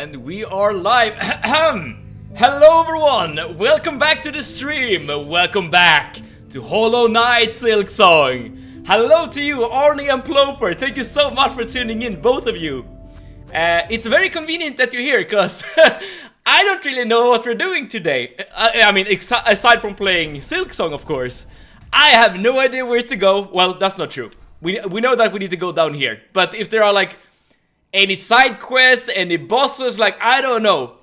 And we are live. Hello everyone, welcome back to the stream. Welcome back to Hollow Knight Silksong. Hello to you, Arnie and Ploper. Thank you so much for tuning in, both of you. It's very convenient that you're here, because I don't really know what we're doing today. I mean, aside from playing Silksong, of course, I have no idea where to go. Well, that's not true. We know that we need to go down here. But if there are like any side quests, any bosses, like, I don't know.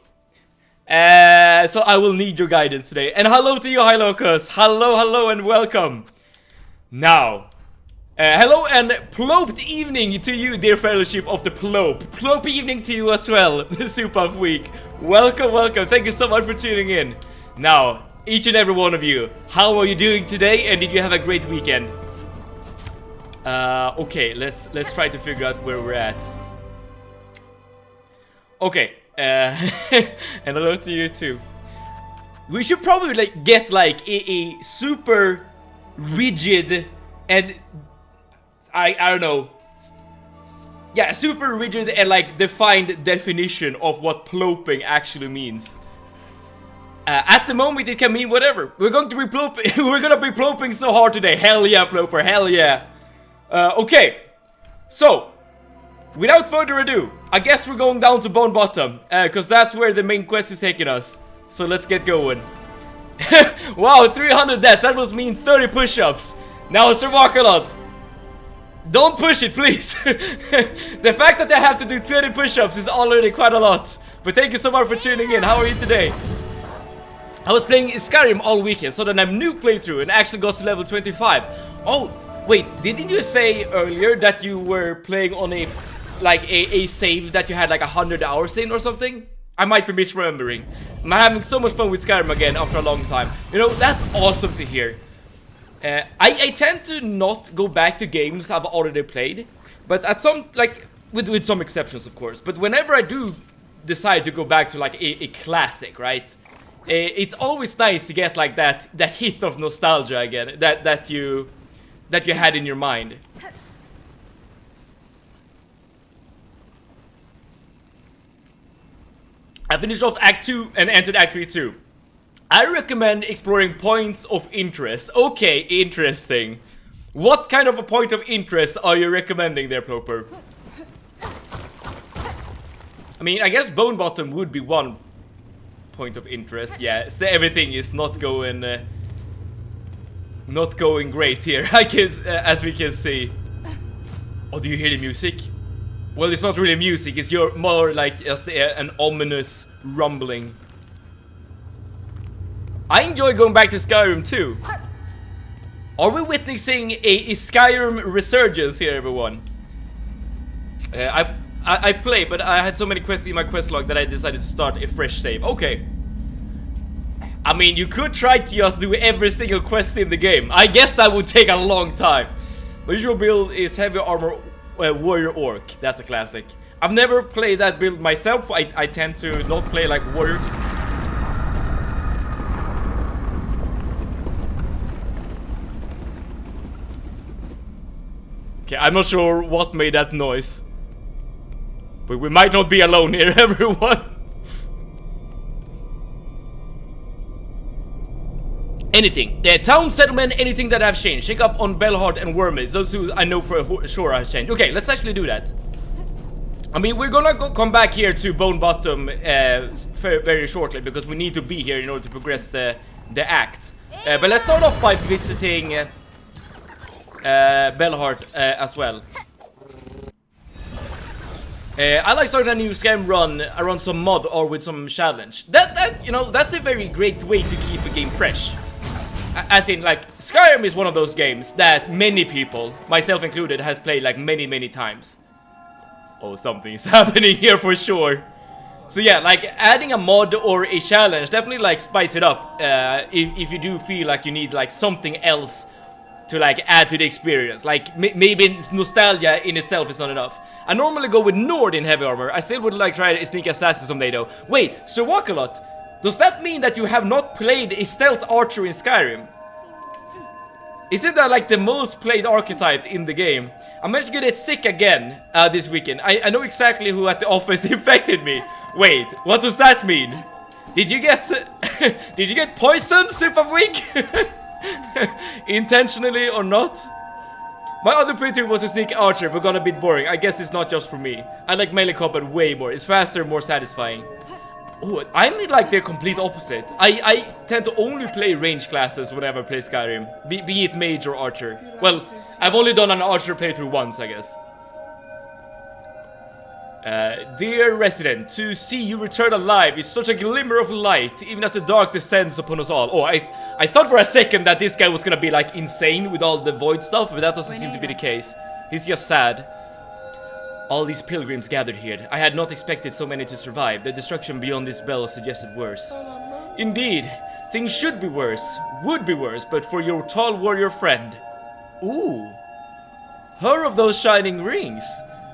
So I will need your guidance today. And hello to you, Hilocus. Hello, and welcome. Now, hello and ploped evening to you, dear fellowship of the Plope. Plope evening to you as well, the Super of Week. Welcome. Thank you so much for tuning in. Now, each and every one of you, how are you doing today? And did you have a great weekend? Okay, let's try to figure out where we're at. Okay, and hello to you too. We should probably like get like a super rigid and I don't know. Yeah, super rigid and like defined definition of what ploping actually means. At the moment it can mean whatever. We're going to be ploping. We're gonna be ploping so hard today. Hell yeah, Ploper, hell yeah. Okay, so without further ado, I guess we're going down to Bone Bottom, because that's where the main quest is taking us. So let's get going. Wow, 300 deaths, that must mean 30 push-ups. Now, Sir Walkalot, don't push it, please. The fact that I have to do 20 push-ups is already quite a lot. But thank you so much for tuning in. How are you today? I was playing Skyrim all weekend, so then I'm new playthrough and actually got to level 25. Oh, wait, didn't you say earlier that you were playing on a save that you had like 100 hours in or something? I might be misremembering. I'm having so much fun with Skyrim again after a long time. You know, that's awesome to hear. I tend to not go back to games I've already played, but at some, like, with some exceptions of course, but whenever I do decide to go back to like a classic, right? It's always nice to get like that hit of nostalgia again, that you had in your mind. I finished off Act 2 and entered Act 3 too. I recommend exploring points of interest. Okay, interesting. What kind of a point of interest are you recommending there, Ploper? I mean, I guess Bone Bottom would be one point of interest. Yeah, so everything is not going great here. I can, as we can see. Oh, do you hear the music? Well, it's not really music, it's more like just an ominous rumbling. I enjoy going back to Skyrim too. Are we witnessing a Skyrim resurgence here, everyone? I play, but I had so many quests in my quest log that I decided to start a fresh save. Okay. I mean, you could try to just do every single quest in the game. I guess that would take a long time. My usual build is heavy armor warrior orc. That's a classic. I've never played that build myself. I tend to not play like warrior. Okay, I'm not sure what made that noise, but we might not be alone here, everyone. Anything. The town settlement, anything that have changed. Check up on Bellheart and Wormaze. Those who I know for sure have changed. Okay, let's actually do that. I mean, we're gonna come back here to Bone Bottom very shortly, because we need to be here in order to progress the act. But let's start off by visiting Bellheart as well. I like starting a new Skyrim run around some mod or with some challenge. That you know, that's a very great way to keep a game fresh. As in, like, Skyrim is one of those games that many people, myself included, has played like many times. Oh, something's happening here for sure. So yeah, like adding a mod or a challenge definitely like spice it up. If you do feel like you need like something else to like add to the experience, like maybe nostalgia in itself is not enough. I normally go with Nord in heavy armor. I still would like try a sneak assassin someday though. Wait, Sir Walkalot, does that mean that you have not played a stealth archer in Skyrim? Isn't that like the most played archetype in the game? I managed to get sick again this weekend. I know exactly who at the office infected me. Wait, what does that mean? Did you get did you get poisoned, Super Weak? Intentionally or not? My other playthrough was a sneak archer, but got a bit boring. I guess it's not just for me. I like melee combat way more. It's faster, more satisfying. Oh, I'm like the complete opposite. I tend to only play range classes whenever I play Skyrim. Be it mage or archer. Well, I've only done an archer playthrough once, I guess. Dear resident, to see you return alive is such a glimmer of light, even as the dark descends upon us all. Oh, I thought for a second that this guy was gonna be like insane with all the void stuff, but that doesn't seem to be the case. He's just sad. All these pilgrims gathered here. I had not expected so many to survive. The destruction beyond this bell suggested worse. Indeed, things should be worse, would be worse, but for your tall warrior friend. Ooh. Her of those shining rings,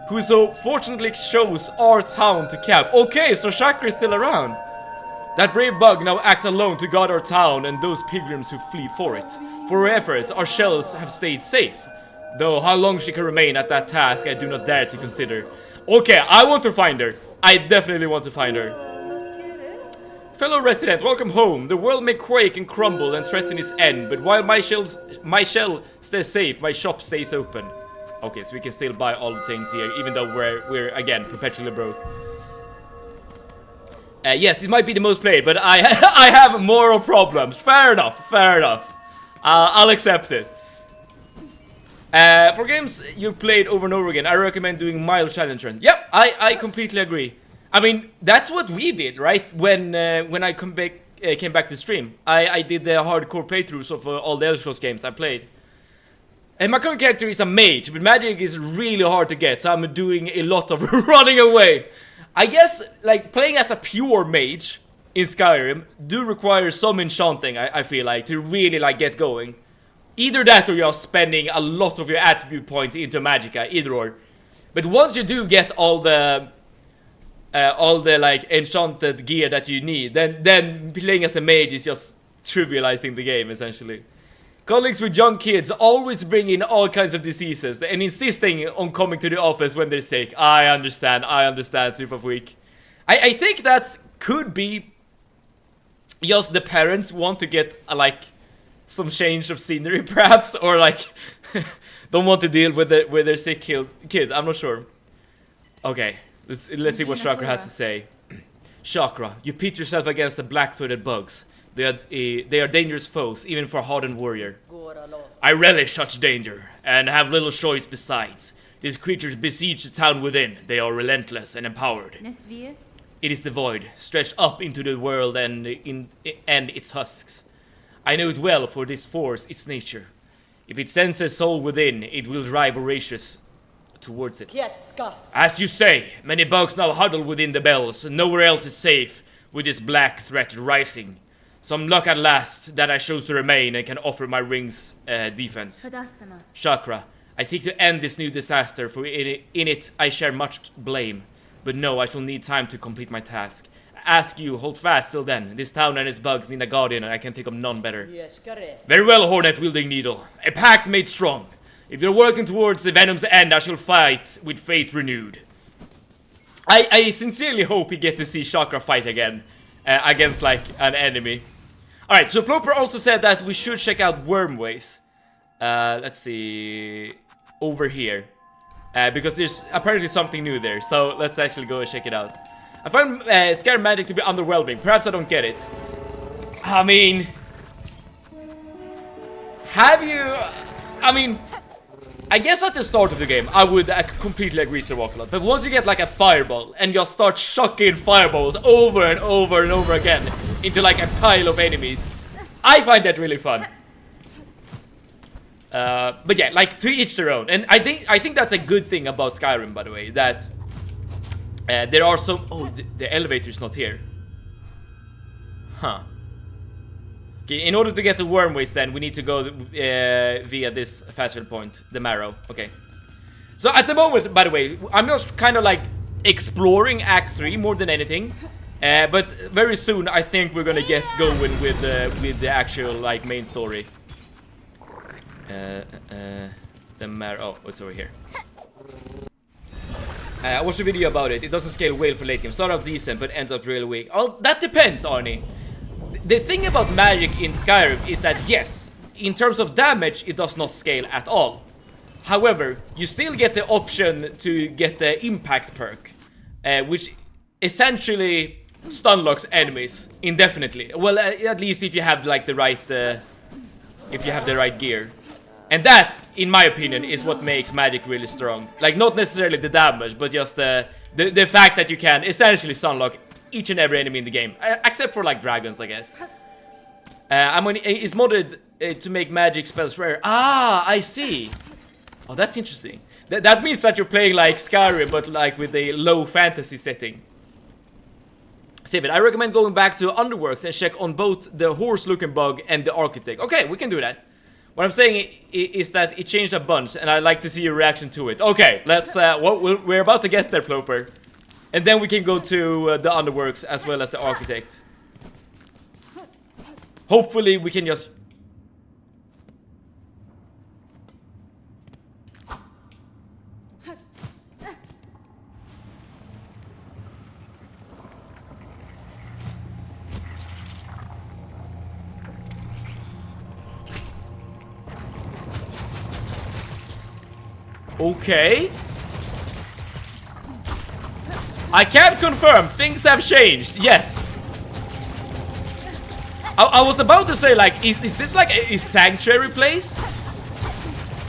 who so fortunately chose our town to camp. Okay, so Chakra is still around. That brave bug now acts alone to guard our town and those pilgrims who flee for it. For her efforts, our shells have stayed safe. Though how long she can remain at that task, I do not dare to consider. Okay, I want to find her. I definitely want to find her. Fellow resident, welcome home. The world may quake and crumble and threaten its end, but while my shell stays safe, my shop stays open. Okay, so we can still buy all the things here, even though we're again perpetually broke. Yes, it might be the most played, but I I have moral problems. Fair enough, fair enough. I'll accept it. For games you've played over and over again, I recommend doing mild challenge run. Yep, I completely agree. I mean, that's what we did, right? When I came back to stream, I did the hardcore playthroughs of all the Elder Scrolls games I played. And my current character is a mage, but magic is really hard to get, so I'm doing a lot of running away. I guess, like, playing as a pure mage in Skyrim do require some enchanting, I feel like, to really, like, get going. Either that or you're spending a lot of your attribute points into Magicka, either or. But once you do get all the like, enchanted gear that you need, then playing as a mage is just trivializing the game, essentially. Colleagues with young kids always bring in all kinds of diseases and insisting on coming to the office when they're sick. I understand, Super Weak. I think that could be just the parents want to get, like, some change of scenery, perhaps, or, like, don't want to deal with their sick kids. I'm not sure. Okay, let's see what Chakra has to say. Chakra, you pit yourself against the black-throated bugs. They are dangerous foes, even for a hardened warrior. I relish such danger, and have little choice besides. These creatures besiege the town within. They are relentless and empowered. It is the void, stretched up into the world and its husks. I know it well, for this force its nature. If it senses soul within, it will drive voracious towards it. As you say, many bugs now huddle within the bells, and nowhere else is safe with this black threat rising. Some luck at last that I chose to remain and can offer my ring's defense. Chakra, I seek to end this new disaster, for in it I share much blame. But no, I shall need time to complete my task. I ask you, hold fast till then. This town and its bugs need a guardian, and I can think of none better. Very well, Hornet-wielding Needle. A pact made strong. If you're working towards the Venom's end, I shall fight with faith renewed. I sincerely hope we get to see Chakra fight again against, like, an enemy. Alright, so Ploper also said that we should check out Wormways. Let's see. Over here. Because there's apparently something new there. So let's actually go and check it out. I find Skyrim magic to be underwhelming. Perhaps I don't get it. I mean... Have you... I mean... I guess at the start of the game, I would completely agree to Walkalot. But once you get like a fireball and just start chucking fireballs over and over and over again into like a pile of enemies, I find that really fun. But yeah, like to each their own. And I think that's a good thing about Skyrim, by the way, that there are some... Oh, the elevator's not here. Huh. Okay, in order to get to Wormways, then we need to go via this fast travel point, the Marrow. Okay. So at the moment, by the way, I'm just kind of like exploring Act 3 more than anything. But very soon, I think we're gonna get going with the actual like main story. The Marrow. Oh, it's over here. I watched a video about it. It doesn't scale well for late game. Start out decent, but ends up really weak. Oh, that depends, Arnie. The thing about magic in Skyrim is that, yes, in terms of damage, it does not scale at all. However, you still get the option to get the impact perk, which essentially stun locks enemies indefinitely. Well, at least if you have like the right gear. And that, in my opinion, is what makes magic really strong. Like, not necessarily the damage, but just the fact that you can essentially stun lock each and every enemy in the game, except for like dragons, I guess. It's modded to make magic spells rare. Ah, I see. Oh, that's interesting. That means that you're playing like Skyrim, but like with a low fantasy setting. Save it. I recommend going back to Underworks and check on both the horse-looking bug and the architect. Okay, we can do that. What I'm saying is that it changed a bunch, and I'd like to see your reaction to it. Okay, let's. We're about to get there, Ploper, and then we can go to the Underworks as well as the architect. Hopefully, we can just. Okay. I can confirm things have changed. Yes. I was about to say, like, is this like a sanctuary place?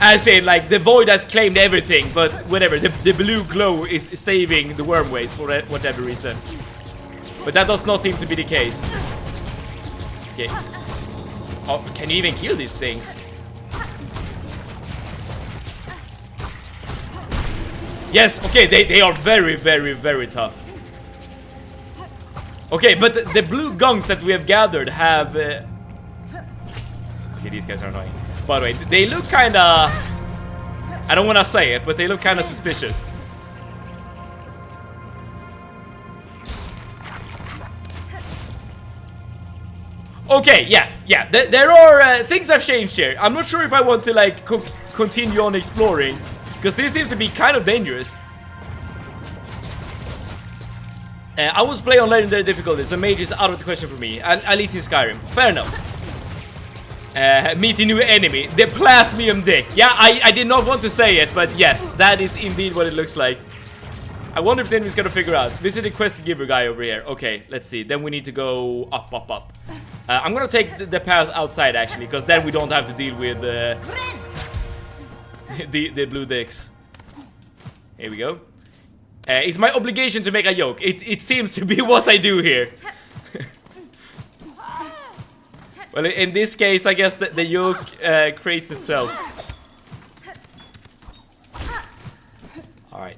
As in, like, the void has claimed everything, but whatever. The blue glow is saving the wormways for whatever reason. But that does not seem to be the case. Okay. Oh, can you even kill these things? Yes, okay, they are very, very, very tough. Okay, but the blue gunk that we have gathered have... Okay, these guys are annoying. By the way, they look kinda... I don't wanna say it, but they look kinda suspicious. Okay, yeah, there are... things have changed here. I'm not sure if I want to, like, continue on exploring. Because this seems to be kind of dangerous. I was playing on legendary difficulty, so mage is out of the question for me. At least in Skyrim. Fair enough. Meet a new enemy. The Plasmium Dick. Yeah, I did not want to say it, but yes, that is indeed what it looks like. I wonder if the enemy's gonna figure out. Visit the quest giver guy over here. Okay, let's see. Then we need to go up, up, up. I'm gonna take the path outside, actually, because then we don't have to deal with... the blue dicks. Here we go. It's my obligation to make a yoke. It seems to be what I do here. Well, in this case, I guess the yoke creates itself. Alright.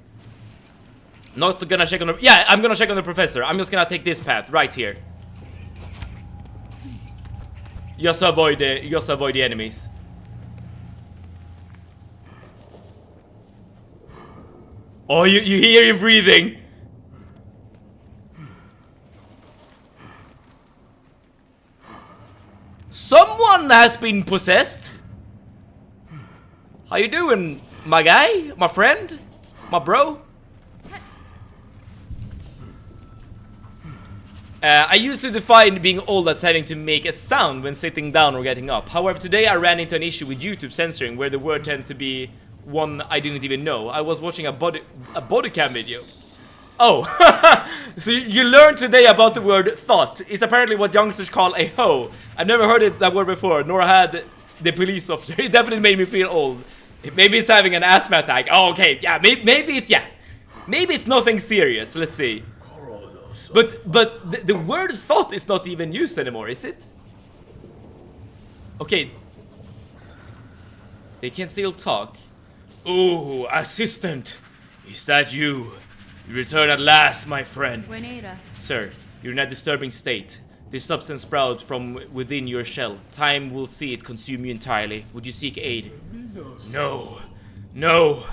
Not gonna check on the... Yeah, I'm gonna check on the professor. I'm just gonna take this path right here. Just to avoid the enemies. Oh, you hear him breathing. Someone has been possessed. How you doing, my guy? My friend? My bro? I used to define being old as having to make a sound when sitting down or getting up. However, today I ran into an issue with YouTube censoring where the word tends to be one I didn't even know. I was watching a body cam video. Oh, so you learned today about the word thought. It's apparently what youngsters call a hoe. I've never heard that word before, nor had the police officer. It definitely made me feel old. Maybe it's having an asthma attack. Oh, okay, yeah, maybe it's nothing serious. Let's see. But the word thought is not even used anymore, is it? Okay. They can still talk. Oh, assistant, is that you? You return at last, my friend. Juanita. Sir, you're in a disturbing state. This substance sprouts from within your shell. Time will see it consume you entirely. Would you seek aid? No. No.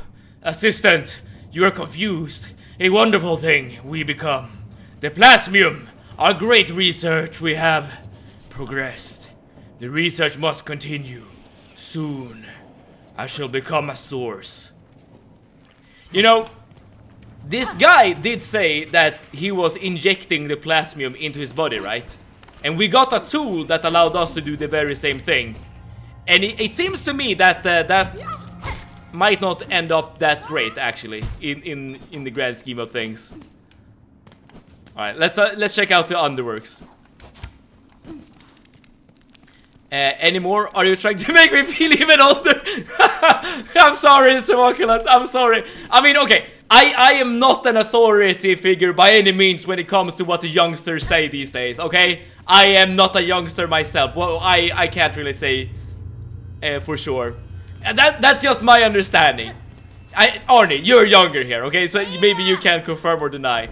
Assistant, you are confused. A wonderful thing we become. The plasmium, our great research, we have progressed. The research must continue. Soon, I shall become a source. You know, This guy did say that he was injecting the plasmium into his body, right? And we got a tool that allowed us to do the very same thing. And it seems to me that that might not end up that great, actually, in the grand scheme of things. All right, let's check out the underworks. Any more? Are you trying to make me feel even older? I'm sorry, Simokulant. I'm sorry. I mean, okay. I am not an authority figure by any means when it comes to what the youngsters say these days, okay? I am not a youngster myself. Well, I can't really say for sure. And that's just my understanding. Arnie, you're younger here, okay? So maybe you can confirm or deny.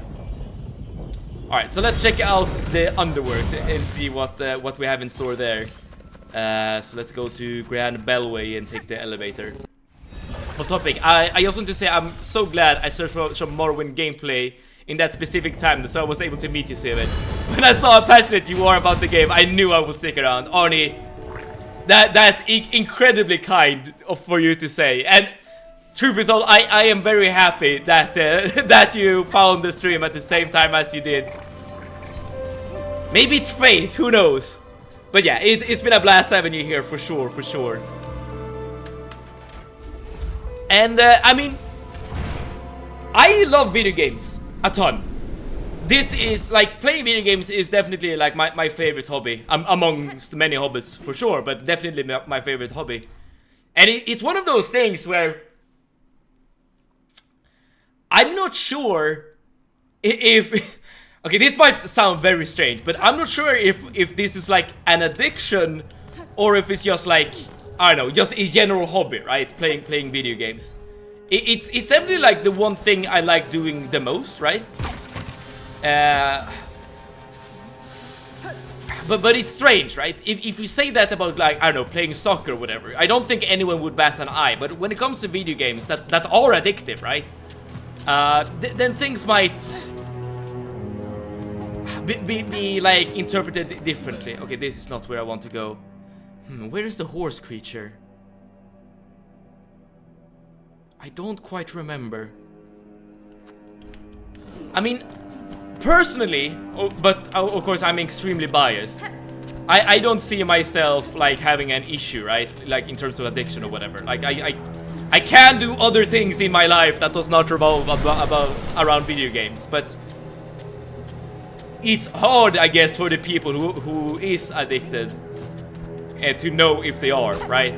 Alright, so let's check out the underworks and see what we have in store there. So let's go to Grand Bellway and take the elevator. Off topic, I just want to say I'm so glad I searched for some Morrowind gameplay in that specific time, so I was able to meet you, Steven. When I saw how passionate you are about the game, I knew I would stick around. Arnie, that's incredibly kind for you to say. And truth be told, I am very happy that that you found the stream at the same time as you did. Maybe it's fate, who knows? But yeah, it's been a blast having you here for sure, for sure. And I mean, I love video games a ton. This is like, playing video games is definitely like my favorite hobby, amongst many hobbies for sure, but definitely my favorite hobby. And it's one of those things where I'm not sure if okay, this might sound very strange, but I'm not sure if this is like an addiction or if it's just like, I don't know, just a general hobby, right? Playing video games. It's definitely like the one thing I like doing the most, right? But it's strange, right? If you say that about, like, I don't know, playing soccer or whatever, I don't think anyone would bat an eye. But when it comes to video games that are addictive, right? Then things might be like interpreted differently. Okay, this is not where I want to go. Where is the horse creature? I don't quite remember. I mean, personally, but of course I'm extremely biased. I don't see myself like having an issue, right? Like in terms of addiction or whatever. Like I can do other things in my life that does not revolve around video games, but it's hard, I guess, for the people who is addicted to know if they are, right?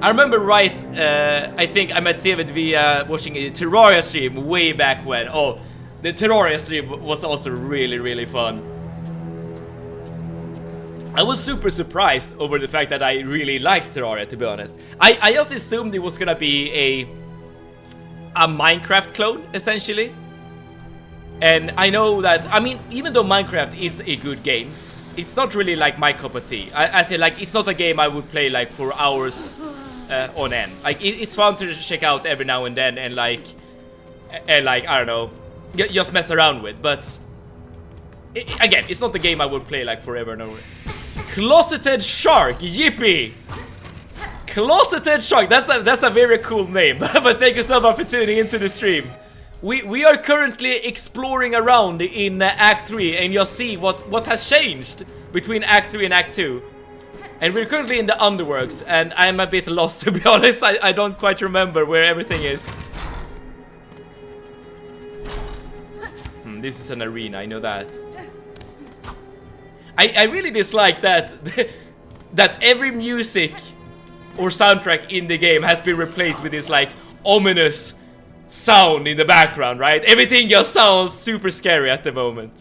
I remember, right, I think I met Steven via watching a Terraria stream way back when. Oh, the Terraria stream was also really, really fun. I was super surprised over the fact that I really liked Terraria, to be honest. I just assumed it was gonna be a Minecraft clone, essentially. And I know that, I mean, even though Minecraft is a good game, it's not really like my cup of tea. I say, like, it's not a game I would play like for hours on end. Like, it's fun to check out every now and then and like, I don't know, just mess around with. But again, it's not the game I would play like forever and over. Closeted Shark, yippee! Closeted Shark, that's a very cool name. But thank you so much for tuning into the stream. We are currently exploring around in Act 3 and you'll see what has changed between Act 3 and Act 2. And we're currently in the underworks and I'm a bit lost, to be honest. I don't quite remember where everything is. This is an arena, I know that. I really dislike that that every music or soundtrack in the game has been replaced with this like ominous sound in the background, right? Everything just sounds super scary at the moment.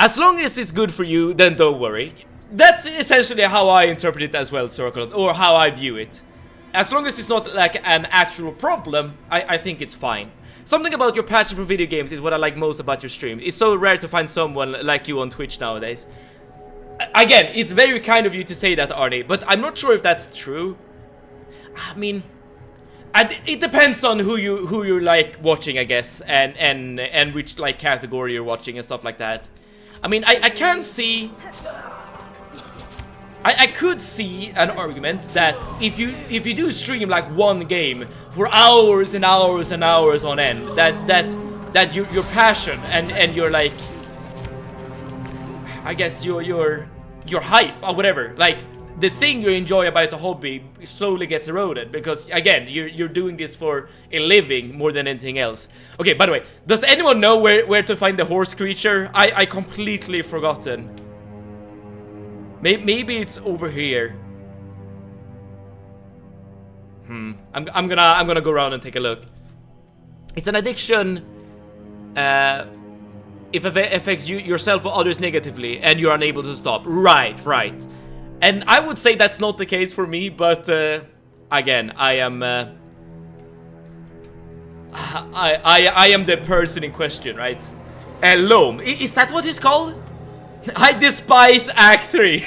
As long as it's good for you, then don't worry. That's essentially how I interpret it as well, Circle, or how I view it. As long as it's not like an actual problem, I think it's fine. Something about your passion for video games is what I like most about your stream. It's so rare to find someone like you on Twitch nowadays. Again, it's very kind of you to say that, Arnie, but I'm not sure if that's true. I mean, it depends on who you're like watching, I guess, and which like category you're watching and stuff like that. I mean, I can see I could see an argument that if you do stream like one game for hours and hours and hours on end, that your passion and your like, I guess your hype or whatever, like the thing you enjoy about the hobby slowly gets eroded because again you're doing this for a living more than anything else. Okay, by the way, does anyone know where to find the horse creature? I completely forgotten. Maybe it's over here. I'm gonna go around and take a look. It's an addiction. If it affects yourself or others negatively, and you're unable to stop. Right. And I would say that's not the case for me, but again, I am. I am the person in question, right? Loam. Is that what it's called? I despise Act 3.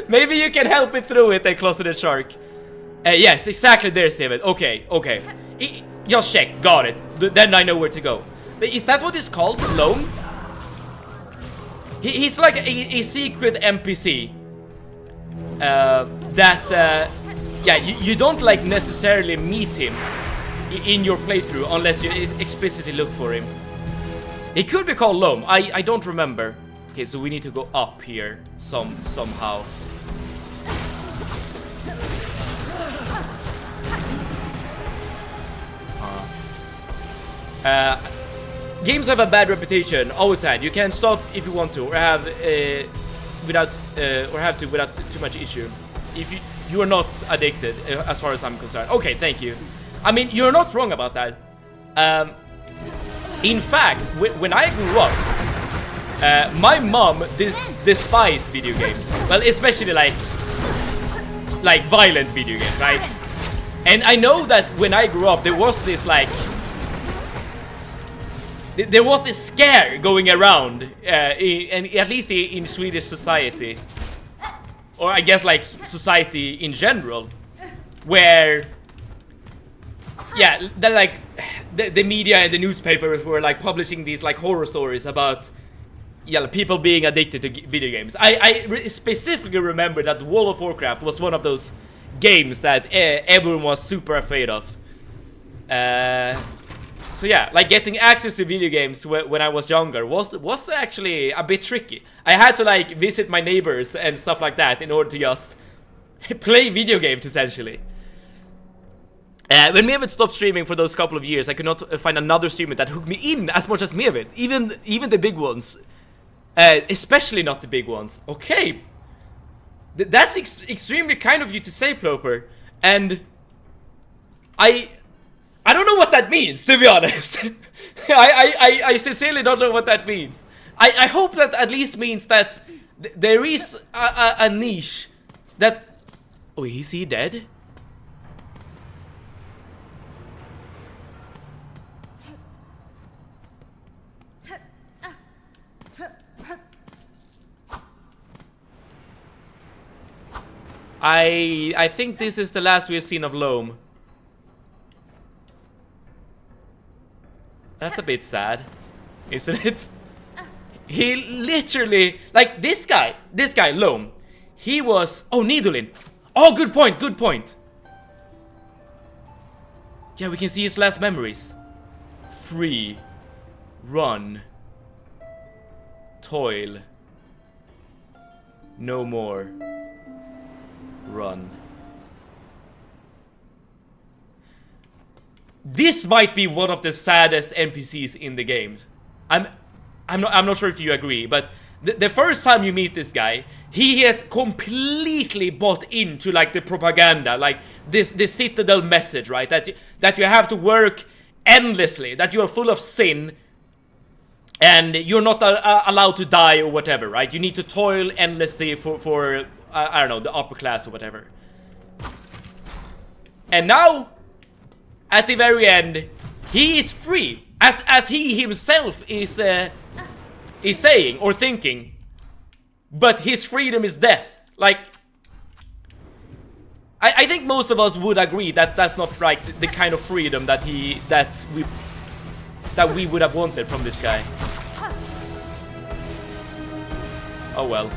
Maybe you can help me through it, Closeted Shark. Yes, exactly there, Steven. Okay. Just check. Got it. Then I know where to go. Is that what it's called? Loam? He's like a secret NPC. Yeah, you don't like necessarily meet him in your playthrough unless you explicitly look for him. It could be called Loam. I don't remember. Okay, so we need to go up here somehow. Games have a bad reputation. Always had. You can stop if you want to, or have without too much issue. If you are not addicted, as far as I'm concerned. Okay, thank you. I mean, you're not wrong about that. In fact, when I grew up, my mom despised video games. Well, especially like violent video games, right? And I know that when I grew up, there was this like. There was a scare going around, and at least in Swedish society, or I guess like society in general, where, yeah, the media and the newspapers were like publishing these like horror stories about, yeah, people being addicted to video games. I specifically remember that World of Warcraft was one of those games that everyone was super afraid of. So yeah, like getting access to video games when I was younger was actually a bit tricky. I had to like visit my neighbors and stuff like that in order to just play video games essentially. When Mevit stopped streaming for those couple of years, I could not find another streamer that hooked me in as much as Mevit, even the big ones, especially not the big ones. Okay, that's extremely kind of you to say, Ploper, and I don't know what that means, to be honest. I sincerely don't know what that means. I hope that at least means that there is a niche that... Oh, is he dead? I think this is the last we've seen of Loam. That's a bit sad, isn't it? He literally, like this guy, Loam, he was, oh, Needlin. Oh, good point. Yeah, we can see his last memories. Free, run, toil, no more, run. This might be one of the saddest NPCs in the games. I'm not sure if you agree, but the first time you meet this guy, he has completely bought into like the propaganda, like this Citadel message, right? That you have to work endlessly, that you are full of sin, and you're not allowed to die or whatever, right? You need to toil endlessly for I don't know, the upper class or whatever. And now, at the very end, he is free, as he himself is saying or thinking. But his freedom is death. Like, I think most of us would agree that that's not right. The kind of freedom that we would have wanted from this guy. Oh well.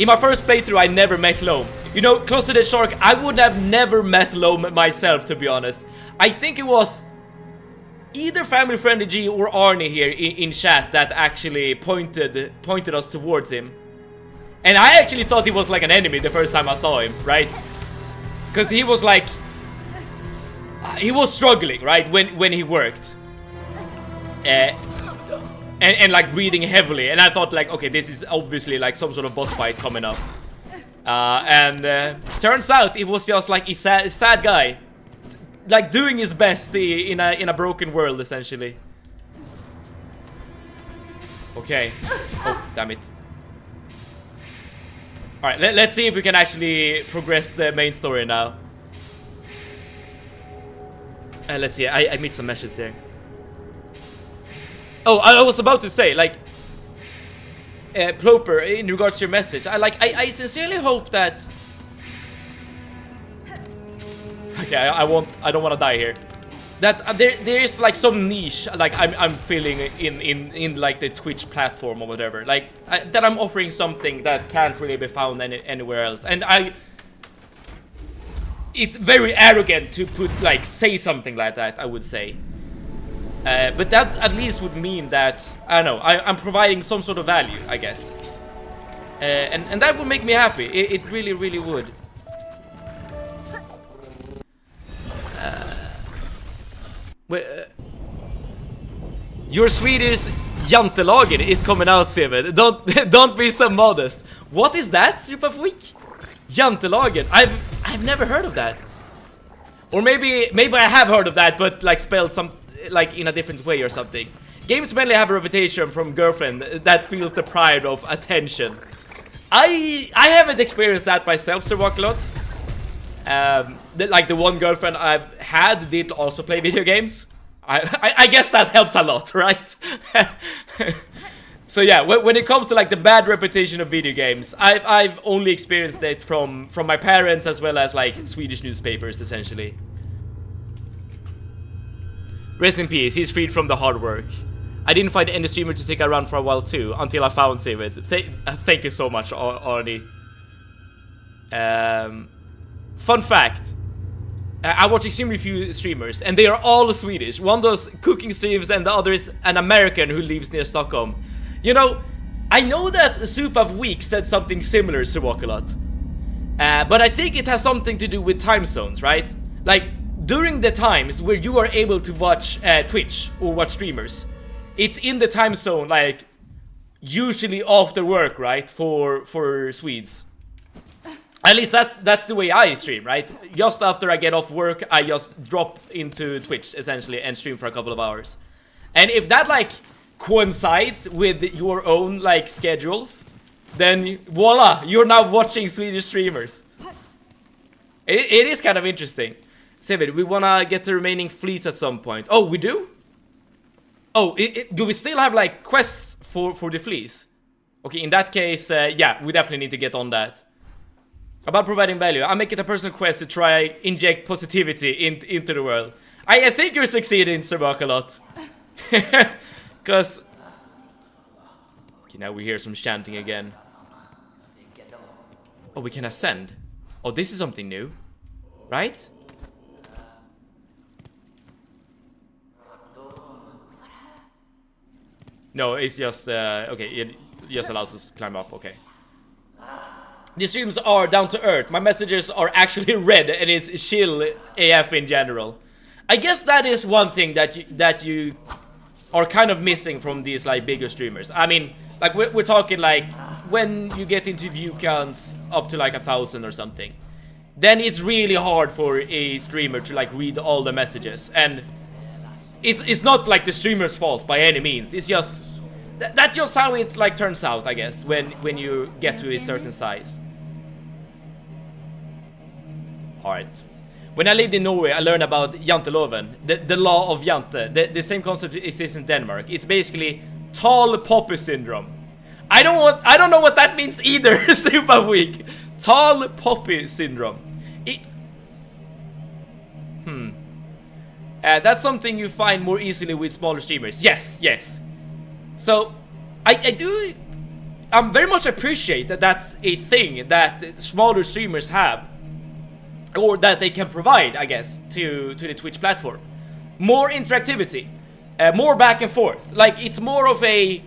In my first playthrough, I never met Loam. You know, Close to the Shark, I would have never met Loam myself, to be honest. I think it was either Family Friendly G or Arnie here in chat that actually pointed us towards him. And I actually thought he was like an enemy the first time I saw him, right? Because he was like... he was struggling, right, when he worked. And like breathing heavily, and I thought like, okay, this is obviously like some sort of boss fight coming up. Turns out it was just like a sad guy, like doing his best in a broken world, essentially. Okay. Oh, damn it. All right, let's see if we can actually progress the main story now. Let's see. I made some messages there. Oh, I was about to say, like, Ploper, in regards to your message, I sincerely hope that... Okay, I don't want to die here. That there is like some niche, like I'm feeling in like the Twitch platform or whatever, like that I'm offering something that can't really be found anywhere else, and it's very arrogant to say something like that, I would say. But that at least would mean that, I don't know, I'm providing some sort of value, I guess. And that would make me happy. It really, really would. Your Swedish Jantelagen is coming out, Simen. Don't be so modest. What is that, Superfreak? Jantelagen. I've never heard of that. Or maybe I have heard of that, but like spelled some like in a different way or something. Games mainly have a reputation from girlfriend that feels deprived of attention. I haven't experienced that myself, Sir Walkalot. Like the one girlfriend I've had did also play video games. I guess that helps a lot, right? So yeah, when it comes to like the bad reputation of video games, I've only experienced it from my parents as well as like Swedish newspapers, essentially. Rest in peace, he's freed from the hard work. I didn't find any streamer to stick around for a while too, until I found Sivid. Thank you so much, Arnie. Fun fact. I watch extremely few streamers, and they are all Swedish. One does cooking streams, and the other is an American who lives near Stockholm. You know, I know that Soup of Week said something similar to Walkalot. But I think it has something to do with time zones, right? Like, during the times where you are able to watch Twitch or watch streamers, it's in the time zone, like, usually after work, right? For Swedes. At least that's the way I stream, right? Just after I get off work, I just drop into Twitch, essentially, and stream for a couple of hours. And if that, like, coincides with your own, like, schedules, then voila, you're now watching Swedish streamers. It is kind of interesting. Sivid, we wanna get the remaining fleets at some point. Oh, we do? Oh, do we still have, like, quests for the fleas? Okay, in that case, yeah, we definitely need to get on that. About providing value, I make it a personal quest to try inject positivity into the world. I think you're succeeding, Sir Walkalot. Cause okay, now we hear some chanting again. Oh, we can ascend. Oh, this is something new, right? No, it's just okay. It just allows us to climb up. Okay. The streams are down to earth. My messages are actually read, and it's chill AF in general. I guess that is one thing that you are kind of missing from these like bigger streamers. I mean, like we're talking like when you get into view counts up to like 1,000 or something, then it's really hard for a streamer to like read all the messages, and it's not like the streamer's fault by any means. It's just that's just how it like turns out, I guess, when you get to a certain size. Alright. When I lived in Norway, I learned about janteloven, the law of jante. The same concept exists in Denmark. It's basically tall poppy syndrome. I don't know what that means either, super weak. Tall poppy syndrome. That's something you find more easily with smaller streamers. Yes. So, I do I'm very much appreciate that that's a thing that smaller streamers have, or that they can provide, I guess, to the Twitch platform. More interactivity, more back and forth. Like, it's more of a...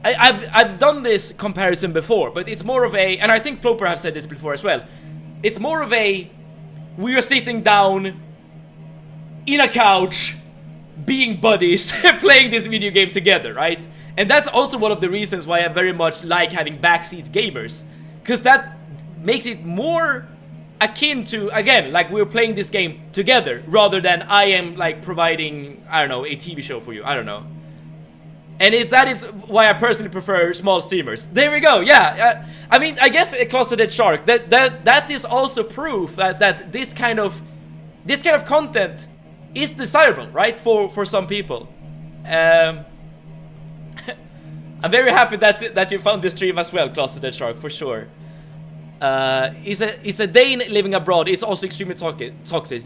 I've done this comparison before, but it's more of a... And I think Ploper have said this before as well. It's more of a... We are sitting down in a couch, being buddies, playing this video game together, right? And that's also one of the reasons why I very much like having backseat gamers, because that makes it more akin to, again, like we're playing this game together, rather than I am like providing, I don't know, a TV show for you, I don't know. And that is why I personally prefer small streamers. There we go, yeah. I mean, I guess a closeted shark, that is also proof that this kind of content is desirable, right, for some people. I'm very happy that you found this stream as well, Closeted Shark, for sure. Is a Dane living abroad. It's also extremely toxic.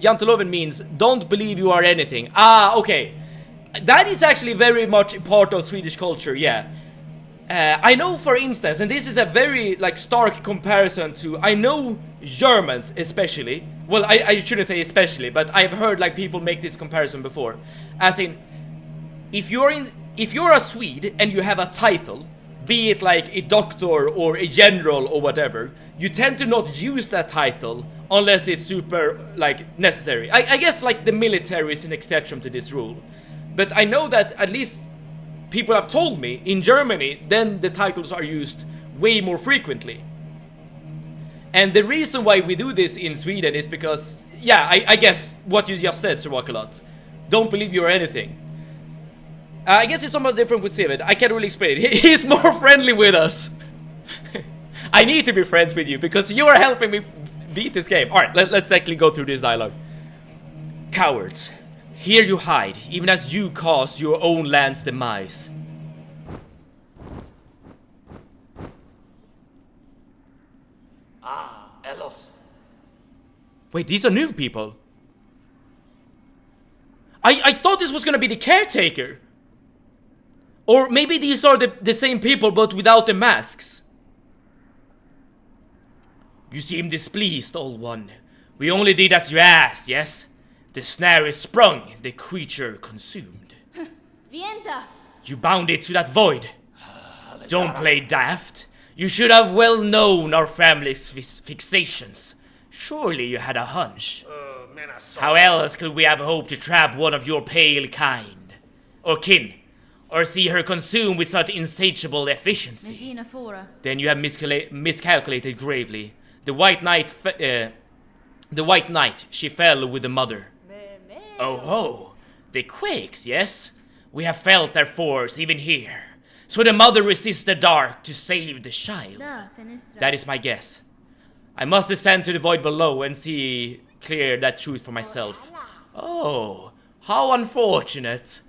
Janteloven means don't believe you are anything. Ah, okay. That is actually very much part of Swedish culture, yeah. I know, for instance, and this is a very like stark comparison to, I know Germans especially. Well, I shouldn't say especially, but I've heard like people make this comparison before. As in, if you're a Swede and you have a title, be it like a doctor or a general or whatever, you tend to not use that title unless it's super like necessary. I guess like the military is an exception to this rule. But I know that at least people have told me in Germany, then the titles are used way more frequently. And the reason why we do this in Sweden is because, yeah, I guess what you just said, Sir Walkalot. Don't believe you're anything. I guess it's somewhat different with Sivid. I can't really explain it. He's more friendly with us. I need to be friends with you because you are helping me beat this game. Alright, let's actually go through this dialogue. Cowards. Here you hide, even as you cause your own land's demise. Ah, Elos. Wait, these are new people. I thought this was gonna be the caretaker. Or maybe these are the same people but without the masks. You seem displeased, old one. We only did as you asked, yes? The snare is sprung, the creature consumed. Vienta! You bound it to that void. Don't play daft. You should have well known our family's fixations. Surely you had a hunch. How else could we have hoped to trap one of your pale kind? Or kin? Or see her consumed with such insatiable efficiency? Then you have miscalculated gravely. The White Knight, she fell with the mother. Oh ho, the quakes, yes? We have felt their force even here. So the mother resists the dark to save the child. That is my guess. I must descend to the void below and see clear that truth for myself. Oh, how unfortunate.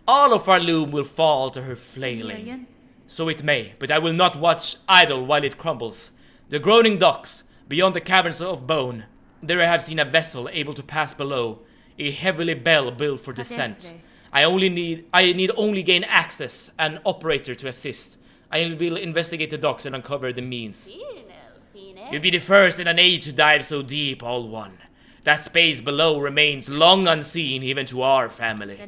All of our loom will fall to her flailing. So it may, but I will not watch idle while it crumbles. The groaning docks, beyond the caverns of bone, there I have seen a vessel able to pass below, a heavily bell built for descent. I need only gain access, an operator to assist. I will investigate the docks and uncover the means. You'll be the first in an age to dive so deep, all one. That space below remains long unseen even to our family.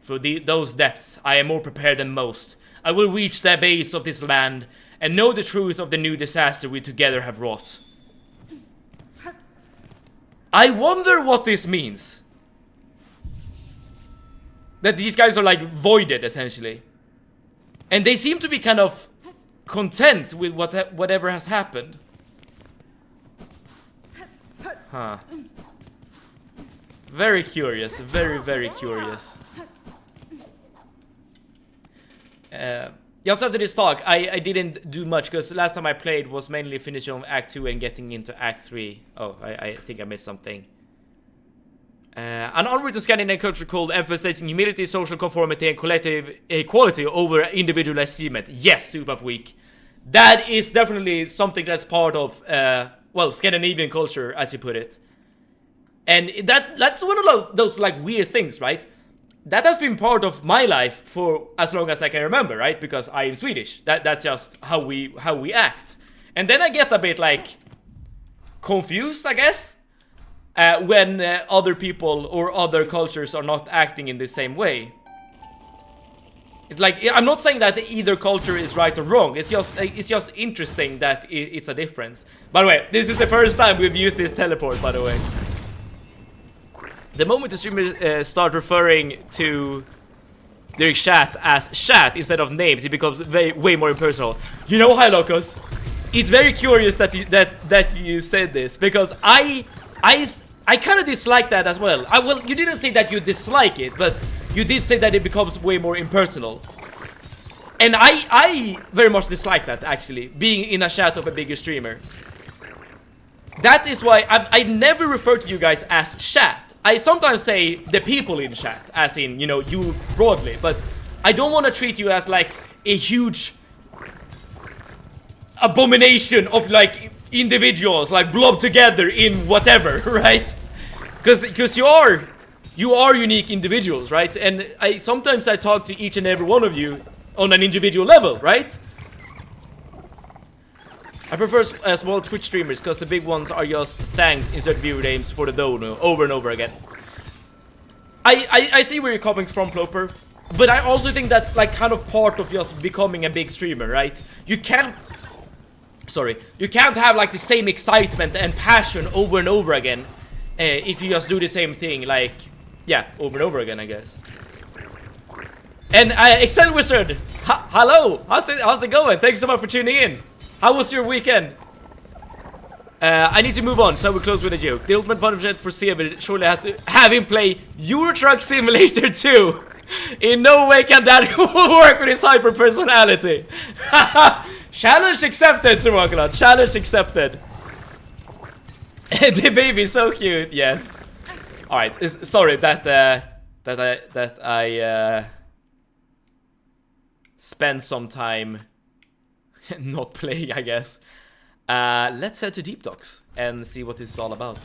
For those depths, I am more prepared than most. I will reach the base of this land and know the truth of the new disaster we together have wrought. I wonder what this means. That these guys are like voided, essentially. And they seem to be kind of content with whatever has happened. Huh. Very curious. Very, very curious. Just after this talk, I didn't do much because last time I played was mainly finishing on Act 2 and getting into Act 3. Oh, I think I missed something. An onward to Scandinavian culture called emphasizing humility, social conformity, and collective equality over individual achievement. Yes, Super Week. That is definitely something that's part of, well, Scandinavian culture, as you put it. And that's one of those like weird things, right? that has been part of my life for as long as I can remember, right? Because I am Swedish. That's just how we act. And then I get a bit like confused, I guess, when other people or other cultures are not acting in the same way. It's like, I'm not saying that either culture is right or wrong. It's just interesting that it's a difference. By the way, this is the first time we've used this teleport, by the way. The moment the streamer start referring to their chat as chat instead of names, it becomes way more impersonal. You know, Hylocus, it's very curious that you said this, because I kind of dislike that as well. Well, you didn't say that you dislike it, but you did say that it becomes way more impersonal. And I very much dislike that, actually, being in a chat of a bigger streamer. That is why I never refer to you guys as chat. I sometimes say the people in chat, as in, you know, you broadly, but I don't want to treat you as like a huge abomination of like individuals, like blob together in whatever, right? Because you are unique individuals, right? And sometimes I talk to each and every one of you on an individual level, right? I prefer small Twitch streamers because the big ones are just thanks insert viewer names for the dono over and over again. I see where you're coming from, Ploper, but I also think that like kind of part of just becoming a big streamer, right? You can't have like the same excitement and passion over and over again if you just do the same thing, like, yeah, over and over again, I guess. And Excel Wizard, hello, how's it going? Thanks so much for tuning in. How was your weekend? I need to move on, so we'll close with a joke. The ultimate punishment for Sever surely has to have him play Euro Truck Simulator 2. In no way can that work with his hyper personality. Challenge accepted, Sir Wakalot. Challenge accepted. The baby's so cute. Yes. All right. Sorry that I spent some time not playing, I guess. Let's head to Deep Docks and see what this is all about.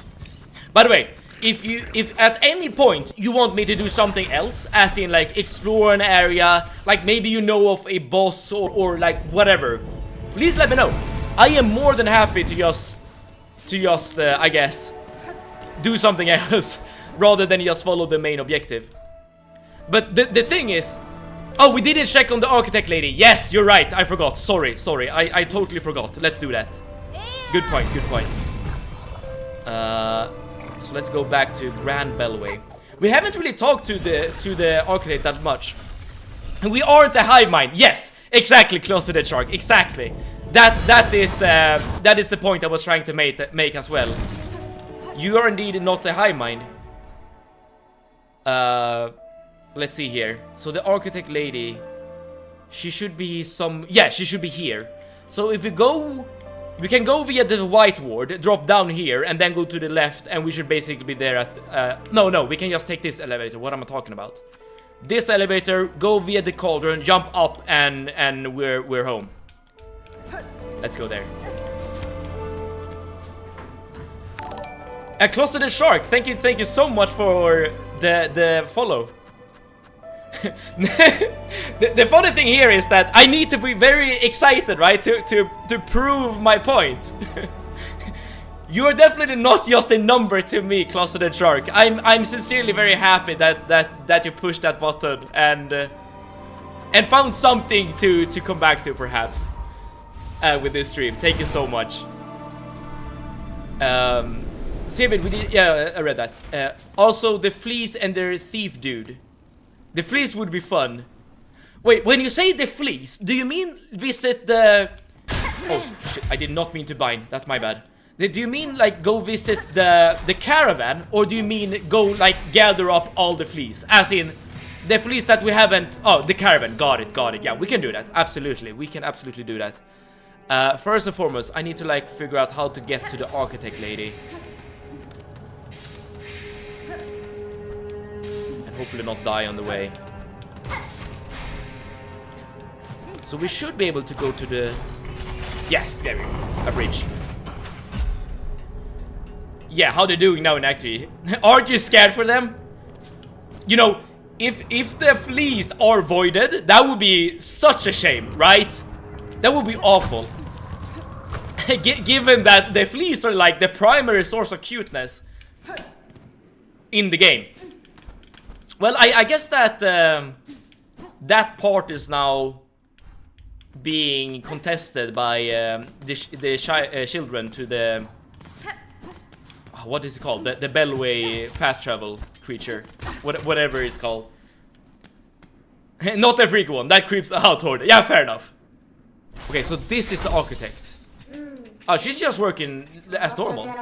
By the way, if at any point you want me to do something else, as in like explore an area, like maybe you know of a boss or like whatever, please let me know. I am more than happy to just I guess do something else rather than just follow the main objective. But the thing is, oh, we didn't check on the architect lady. Yes, you're right. I forgot. Sorry. I totally forgot. Let's do that. Good point. So let's go back to Grand Bellway. We haven't really talked to the architect that much. We aren't a hive mind. Yes, exactly, Closeted Shark. Exactly. That is the point I was trying to make as well. You are indeed not a hive mind. Let's see here. So the architect lady, she should be she should be here. So if we can go via the white ward, drop down here, and then go to the left, and we should basically be there at, no, we can just take this elevator. What am I talking about? This elevator, go via the cauldron, jump up, and we're home. Let's go there. Closeted Shark, thank you so much for the follow. the funny thing here is that I need to be very excited, right, to prove my point. You are definitely not just a number to me, Closeted Shark. I'm sincerely very happy that you pushed that button and found something to come back to, perhaps, with this stream. Thank you so much. David, we did, yeah, I read that. Also, the fleas and their thief dude. The fleas would be fun. Wait, when you say the fleas, do you mean visit the... Oh, shit, I did not mean to bind. That's my bad. Do you mean, like, go visit the caravan? Or do you mean go, like, gather up all the fleas? As in, the fleas that we haven't... Oh, the caravan. Got it. Yeah, we can do that. Absolutely. We can absolutely do that. First and foremost, I need to, like, figure out how to get to the architect lady. Hopefully not die on the way. So we should be able to go to the... Yes, there we go. A bridge. Yeah, how they doing now in Act 3? Aren't you scared for them? You know, if the fleas are voided, that would be such a shame, right? That would be awful. Given that the fleas are like the primary source of cuteness in the game. Well, I guess that that part is now being contested by the children to the what is it called? The Bellway fast travel creature, whatever it's called. Not the freak one. That creeps out toward it. Yeah, fair enough. Okay, so this is the architect. Oh, she's just working as normal.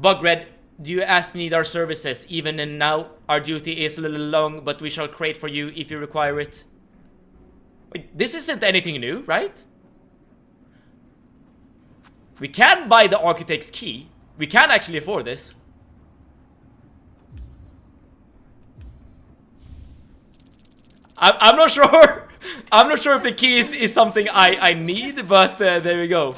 Bugred, do you need our services? Even and now, our duty is a little long, but we shall crate for you if you require it. Wait, this isn't anything new, right? We can buy the architect's key. We can actually afford this. I'm not sure. I'm not sure if the key is something I need, but there we go.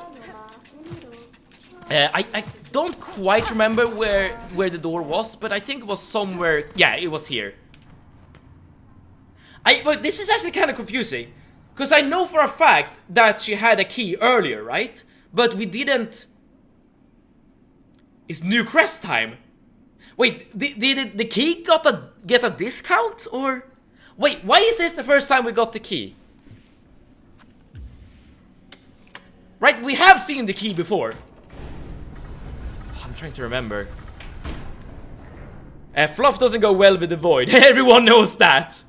I don't quite remember where the door was, but I think it was somewhere. Yeah, it was here. But this is actually kind of confusing, because I know for a fact that she had a key earlier, right? But we didn't. It's new quest time. Wait, did the key get a discount, or? Wait, why is this the first time we got the key? Right, we have seen the key before. I'm trying to remember. Fluff doesn't go well with the void. Everyone knows that.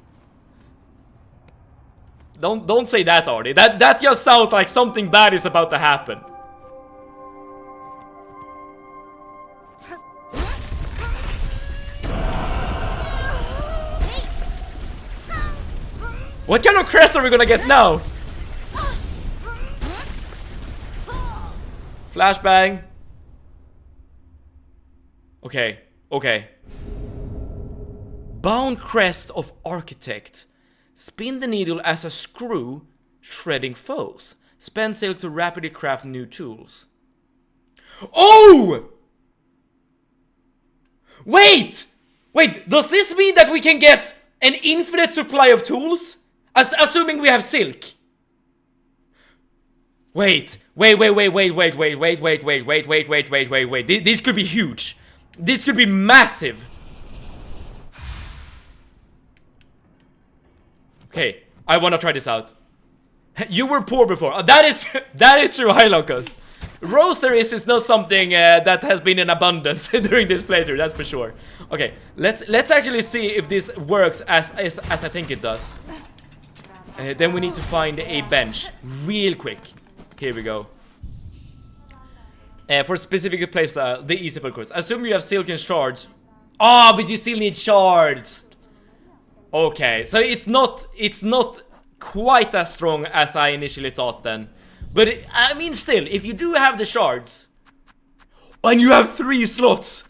Don't say that, Artie. That just sounds like something bad is about to happen. What kind of crest are we gonna get now? Flashbang. Okay, okay. Bound crest of architect. Spin the needle as a screw, shredding foes. Spend silk to rapidly craft new tools. Oh! Wait! Wait, does this mean that we can get an infinite supply of tools? Assuming we have silk. Wait. This could be huge. This could be massive. Okay, I want to try this out. You were poor before. That is true, Hylocus. Rosaries is not something that has been in abundance during this playthrough, that's for sure. Okay, let's actually see if this works as I think it does. Then we need to find a bench real quick. Here we go. For specific playstyle, the easy for course. Assume you have silk and shards. Ah, but you still need shards. Okay, so it's not quite as strong as I initially thought then. But I mean, still, if you do have the shards, and you have 3 slots.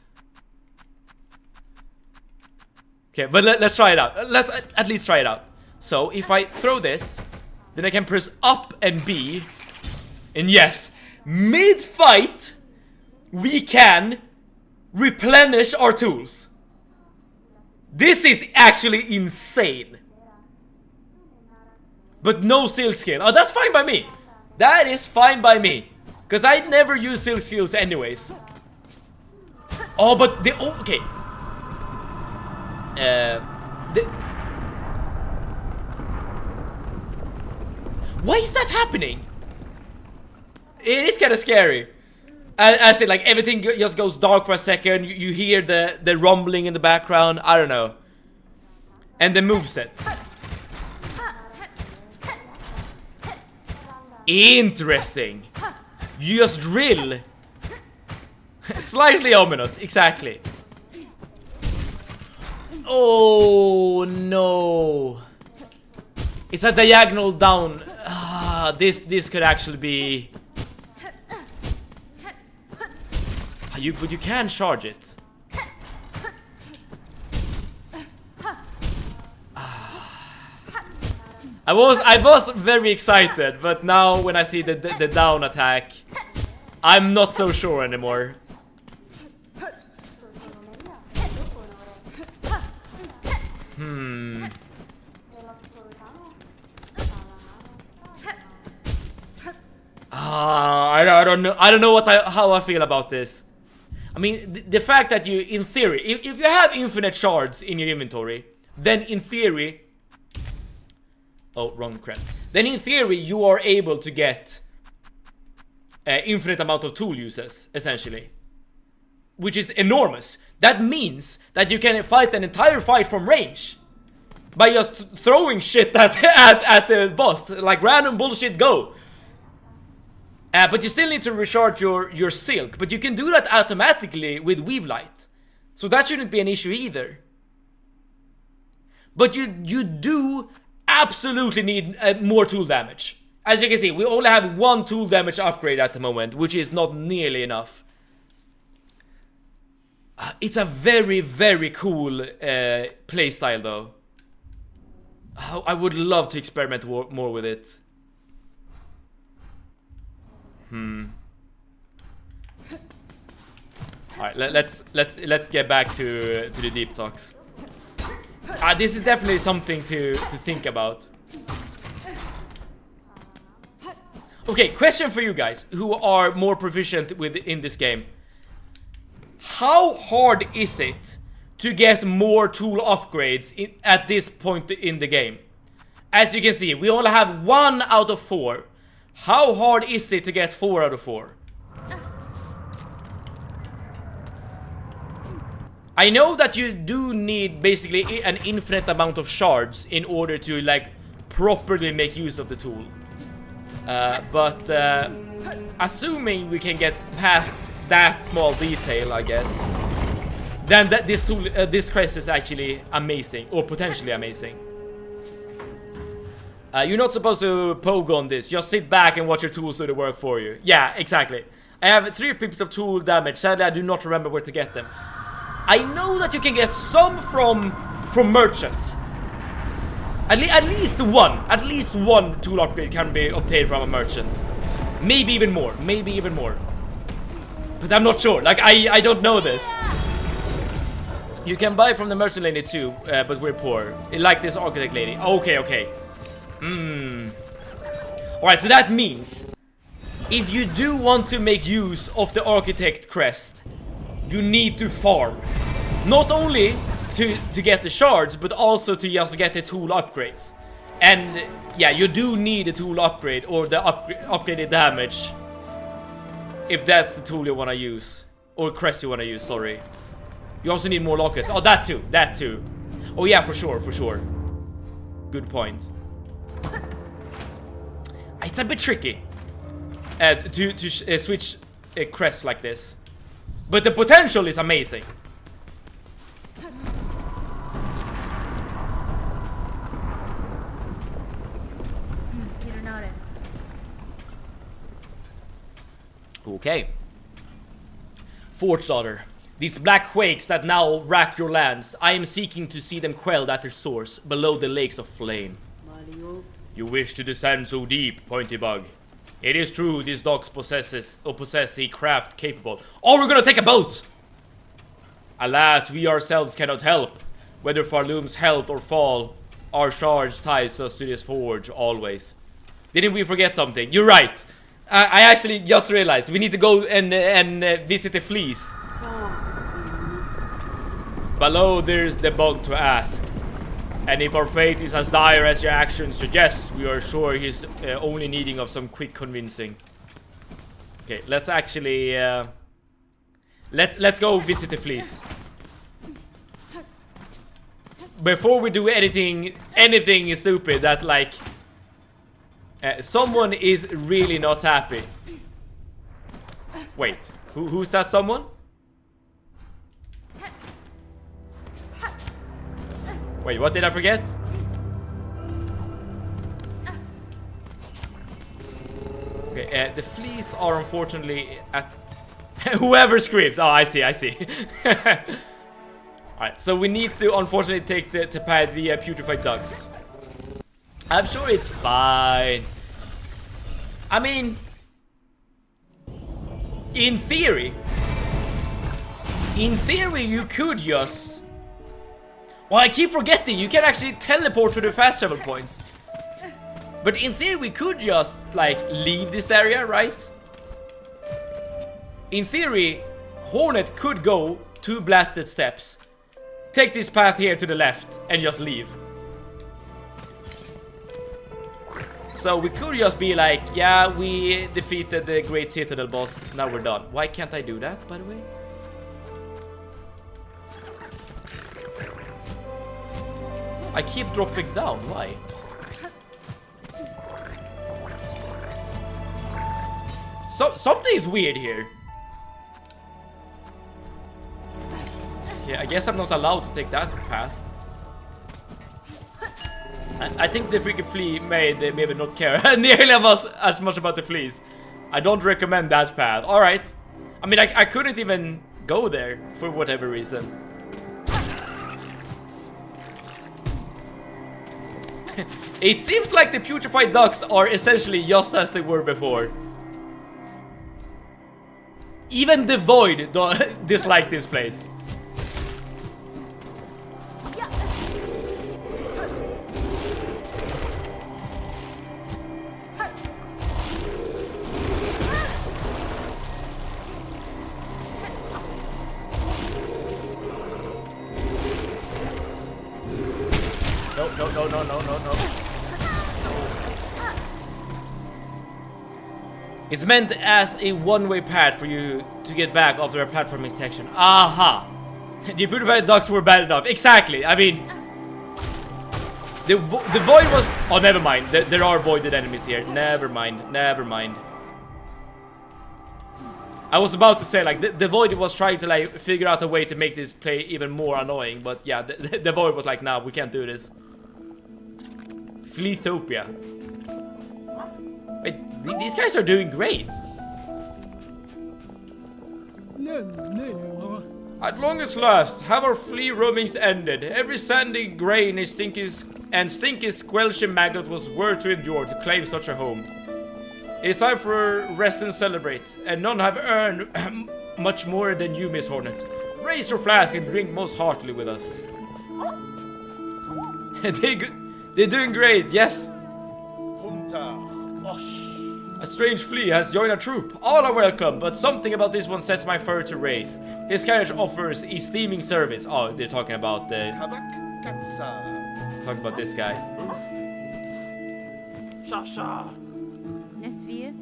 Okay, but let's try it out. Let's at least try it out. So if I throw this, then I can press up and B, and yes, mid-fight, we can replenish our tools. This is actually insane. But no silk skill. Oh, that's fine by me. That is fine by me. Because I never use silk skills anyways. Oh, but the... Oh, okay. Why is that happening? It is kind of scary. As in, like, everything just goes dark for a second. You hear the rumbling in the background. I don't know. And the moveset. Interesting. You just drill. Slightly ominous, exactly. Oh no. It's a diagonal down. Ah, this could actually be. But you can charge it. I was very excited, but now when I see the down attack, I'm not so sure anymore. I don't know. I don't know how I feel about this. I mean, the fact that you, in theory, if you have infinite shards in your inventory, then in theory, oh, wrong crest. Then in theory, you are able to get infinite amount of tool uses, essentially, which is enormous. That means that you can fight an entire fight from range by just throwing shit at the boss, like random bullshit. Go. But you still need to recharge your silk, but you can do that automatically with Weave Light, so that shouldn't be an issue either. But you do absolutely need more tool damage. As you can see, we only have one tool damage upgrade at the moment, which is not nearly enough. It's a very, very cool playstyle, though. I would love to experiment more with it. Alright, let's get back to the deep talks. This is definitely something to think about. Okay, question for you guys who are more proficient in this game. How hard is it to get more tool upgrades at this point in the game? As you can see, we only have 1 out of 4. How hard is it to get 4 out of 4? I know that you do need basically an infinite amount of shards in order to like properly make use of the tool. But assuming we can get past that small detail, I guess, then this crest is actually amazing, or potentially amazing. You're not supposed to poke on this. Just sit back and watch your tools do the work for you. Yeah, exactly. I have 3 pips of tool damage. Sadly, I do not remember where to get them. I know that you can get some from merchants. At least one tool upgrade can be obtained from a merchant. Maybe even more. But I'm not sure. Like, I don't know this. You can buy from the merchant lady too, but we're poor. Like this architect lady. Okay. Alright, so that means if you do want to make use of the architect crest, you need to farm. Not only to get the shards, but also to just get the tool upgrades. And yeah, you do need a tool upgrade, or the upgraded damage, if that's the tool you want to use, or crest you want to use, sorry. You also need more lockets. Oh, that too. Oh yeah, for sure. Good point. It's a bit tricky to switch crests like this, but the potential is amazing. Okay. Forge daughter. These black quakes that now rack your lands, I am seeking to see them quelled at their source, below the lakes of flame. You wish to descend so deep, Pointy Bug. It is true, these dogs possess a craft capable. Oh, we're gonna take a boat! Alas, we ourselves cannot help. Whether Farloom's health or fall, our charge ties us to this forge always. Didn't we forget something? You're right! I actually just realized we need to go and visit the fleece. Below there's the bug to ask. And if our fate is as dire as your actions suggest, we are sure he's only needing of some quick convincing. Okay, let's actually let's go visit the fleece. Before we do anything stupid that like someone is really not happy. Wait, who's that someone? Wait, what did I forget? Okay, the fleas are unfortunately at... Whoever screams! Oh, I see. Alright, so we need to unfortunately take the pad via putrefied ducks. I'm sure it's fine. I mean... In theory, you could just... Well, I keep forgetting, you can actually teleport to the fast travel points. But in theory, we could just, like, leave this area, right? In theory, Hornet could go 2 blasted steps, take this path here to the left, and just leave. So we could just be like, yeah, we defeated the Great Citadel boss, now we're done. Why can't I do that, by the way? I keep dropping down, why? So, something's weird here. Okay, I guess I'm not allowed to take that path. I think the freaking flea made maybe not care nearly as much about the fleas. I don't recommend that path. Alright. I mean, I couldn't even go there for whatever reason. It seems like the putrefied ducks are essentially just as they were before. Even the Void dislike this place. No. It's meant as a one-way path for you to get back after a platforming section. Aha! The purified ducks were bad enough. Exactly. I mean, the void was. Oh, never mind. There are voided enemies here. Never mind. I was about to say, like, the void was trying to, like, figure out a way to make this play even more annoying, but yeah, the void was like, nah, we can't do this. Fleethopia. Wait, these guys are doing great. At longest last, have our flea roamings ended. Every sandy grain is stinky squelchy maggot was worth to endure to claim such a home. It is time for rest and celebrate, and none have earned much more than you, Miss Hornet. Raise your flask and drink most heartily with us. They're doing great, yes. A strange flea has joined our troop. All are welcome, but something about this one sets my fur to raise. His carriage offers a steaming service. Oh, they're talking about this guy. Shasha. Nesvir.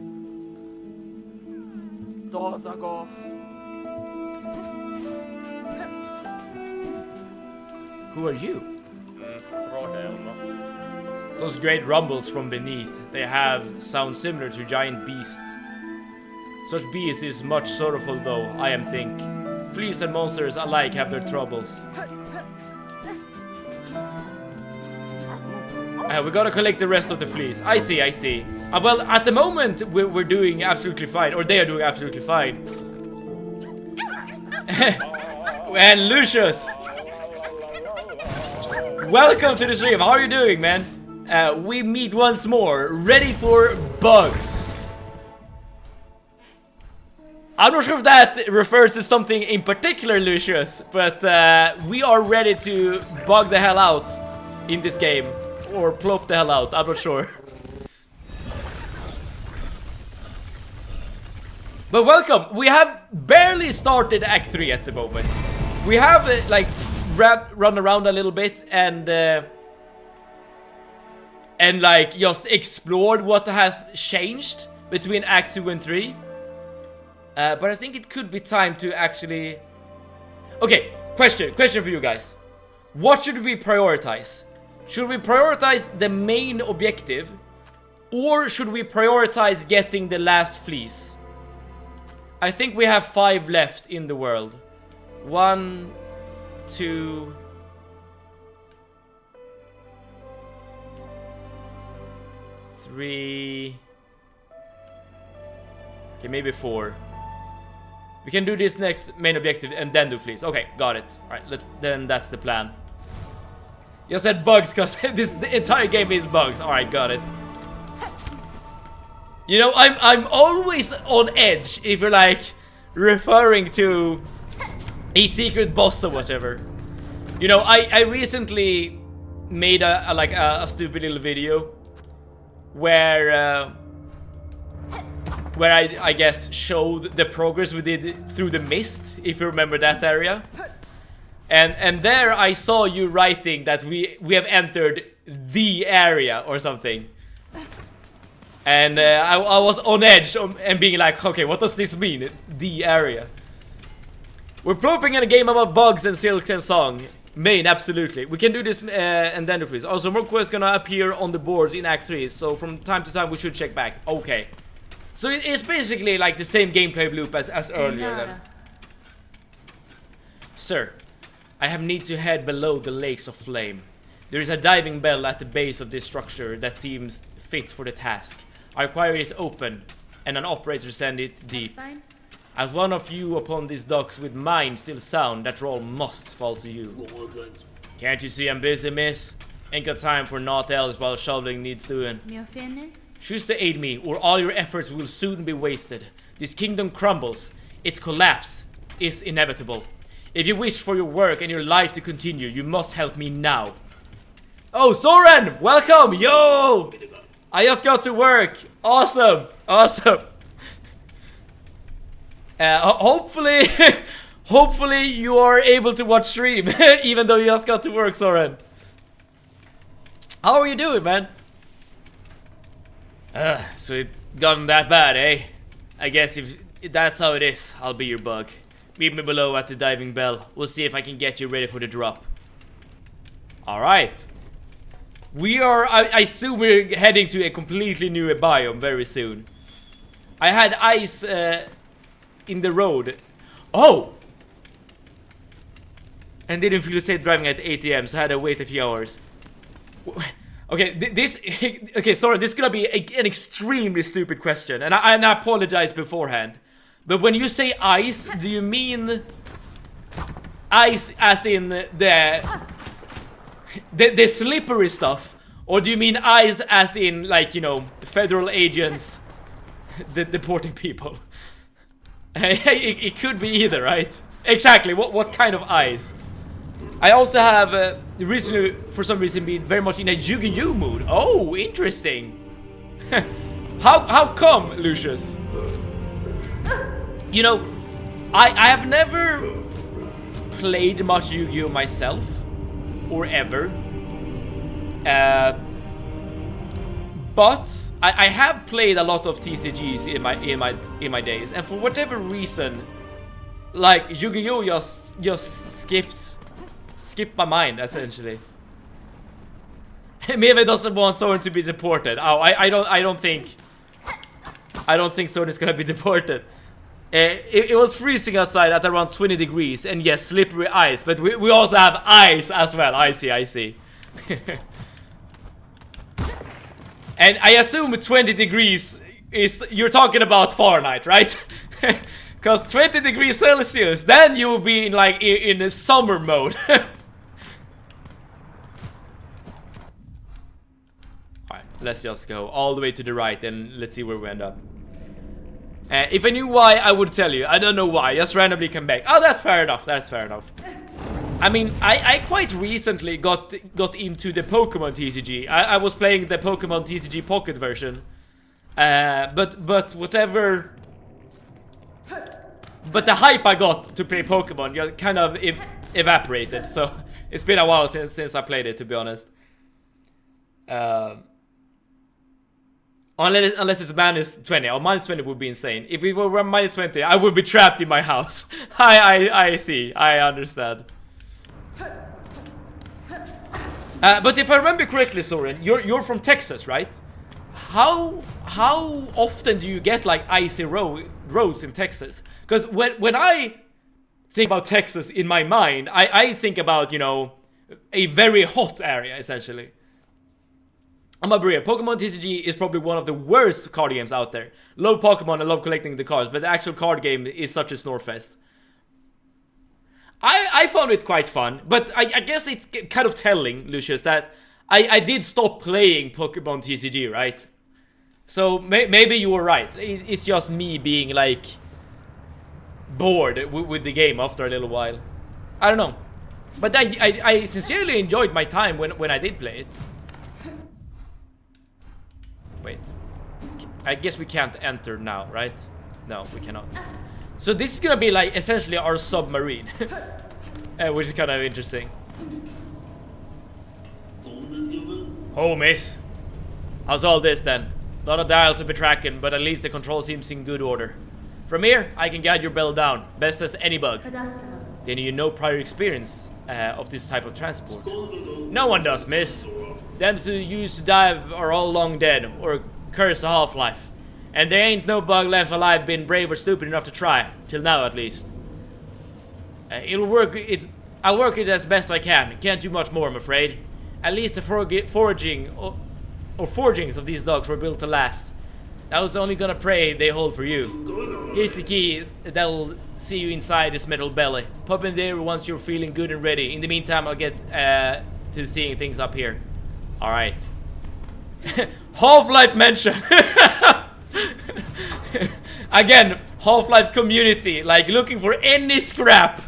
Dozagos. Who are you? Those great rumbles from beneath, they sound similar to giant beasts. Such beasts is much sorrowful though, I am think. Fleas and monsters alike have their troubles. We gotta collect the rest of the fleas. I see. Well, at the moment, we're doing absolutely fine. Or they are doing absolutely fine. And Lucius! Welcome to the stream. How are you doing, man? We meet once more, ready for bugs. I'm not sure if that refers to something in particular, Lucius, but we are ready to bug the hell out in this game. Or plop the hell out, I'm not sure. But welcome, we have barely started Act 3 at the moment. We have, like, run around a little bit and like just explored what has changed between Act 2 and 3. But I think it could be time to actually... Okay, question for you guys. What should we prioritize? Should we prioritize the main objective? Or should we prioritize getting the last fleece? I think we have 5 left in the world. 1, 2... 3... Okay, maybe 4. We can do this next main objective and then do fleece. Okay, got it. Alright, then that's the plan. You said bugs because the entire game is bugs. Alright, got it. You know, I'm always on edge if you're like referring to a secret boss or whatever. You know, I recently made a stupid little video where I guess showed the progress we did through the mist, if you remember that area. And there I saw you writing that we have entered the area or something. And I was on edge and being like, okay, what does this mean? The area. We're ploping in a game about bugs and Silksong. Main, absolutely. We can do this and then freeze. Also, more quests gonna appear on the boards in Act 3, so from time to time we should check back. Okay. So it's basically like the same gameplay loop as earlier then. Sir, I have need to head below the lakes of flame. There is a diving bell at the base of this structure that seems fit for the task. I require it open, and an operator send it deep. As one of you upon these docks with mind still sound, that role must fall to you. Can't you see I'm busy, miss? Ain't got time for naught else while shoveling needs doing. Choose to aid me, or all your efforts will soon be wasted. This kingdom crumbles. Its collapse is inevitable. If you wish for your work and your life to continue, you must help me now. Oh, Soren! Welcome! Yo! I just got to work. Awesome! Awesome! Hopefully, hopefully you are able to watch stream, even though you just got to work, Soren. How are you doing, man? So it gotten that bad, eh? I guess if that's how it is, I'll be your bug. Meet me below at the diving bell. We'll see if I can get you ready for the drop. Alright. I assume we're heading to a completely new biome very soon. I had ice in the road. Oh! And didn't feel safe driving at 8 AM, so I had to wait a few hours. Okay, okay, sorry, this is gonna be an extremely stupid question, and I apologize beforehand. But when you say ice, do you mean ice as in the slippery stuff, or do you mean ice as in, like, you know, federal agents deporting people? It could be either, right? Exactly. What kind of ice? I also have recently, for some reason, been very much in a Yu-Gi-Oh mood. Oh, interesting. How come, Lucius? You know, I have never played much Yu-Gi-Oh myself, or ever. But I have played a lot of TCGs in my days, and for whatever reason, like Yu-Gi-Oh just skipped my mind essentially. Maybe doesn't want Soren to be deported. Oh, I don't think Soren is gonna be deported. It was freezing outside at around 20 degrees, and yes, slippery ice, but we also have ice as well. I see. And I assume 20 degrees is, you're talking about Fahrenheit, right? Because 20 degrees Celsius, then you will be in, like, in a summer mode. Alright, let's just go all the way to the right and let's see where we end up. If I knew why, I would tell you. I don't know why, just randomly come back. Oh, that's fair enough, that's fair enough. I mean, I quite recently got into the Pokemon TCG. I was playing the Pokemon TCG Pocket version. But whatever... But the hype I got to play Pokemon kind of evaporated. So it's been a while since I played it, to be honest. Unless it's minus 20. Or minus 20 would be insane. If it were minus 20, I would be trapped in my house. I see. I understand. But if I remember correctly, Soren, you're from Texas, right? How often do you get, like, icy roads in Texas? Because when I think about Texas in my mind, I think about, you know, a very hot area, essentially. I'm a Bria. Pokemon TCG is probably one of the worst card games out there. Love Pokemon and love collecting the cards, but the actual card game is such a snorefest. I found it quite fun, but I guess it's kind of telling, Lucius, that I did stop playing Pokemon TCG, right? So maybe you were right. It's just me being, like, bored with the game after a little while. I don't know. But I sincerely enjoyed my time when I did play it. Wait. I guess we can't enter now, right? No, we cannot. So this is gonna be like essentially our submarine. Which is kind of interesting. Oh, miss. How's all this then? Not a dial to be tracking, but at least the control seems in good order. From here, I can guide your bell down, best as any bug. Then you know prior experience of this type of transport. No one does, miss. Them who used to dive are all long dead, or cursed to half-life. And there ain't no bug left alive been brave or stupid enough to try, till now at least. I'll work it as best I can. Can't do much more, I'm afraid. At least the foragings of these dogs were built to last. I was only gonna pray they hold for you. Here's the key that'll see you inside this metal belly. Pop in there once you're feeling good and ready. In the meantime, I'll get to seeing things up here. Alright. Half-Life mention. Again, Half-Life community, like looking for any scrap,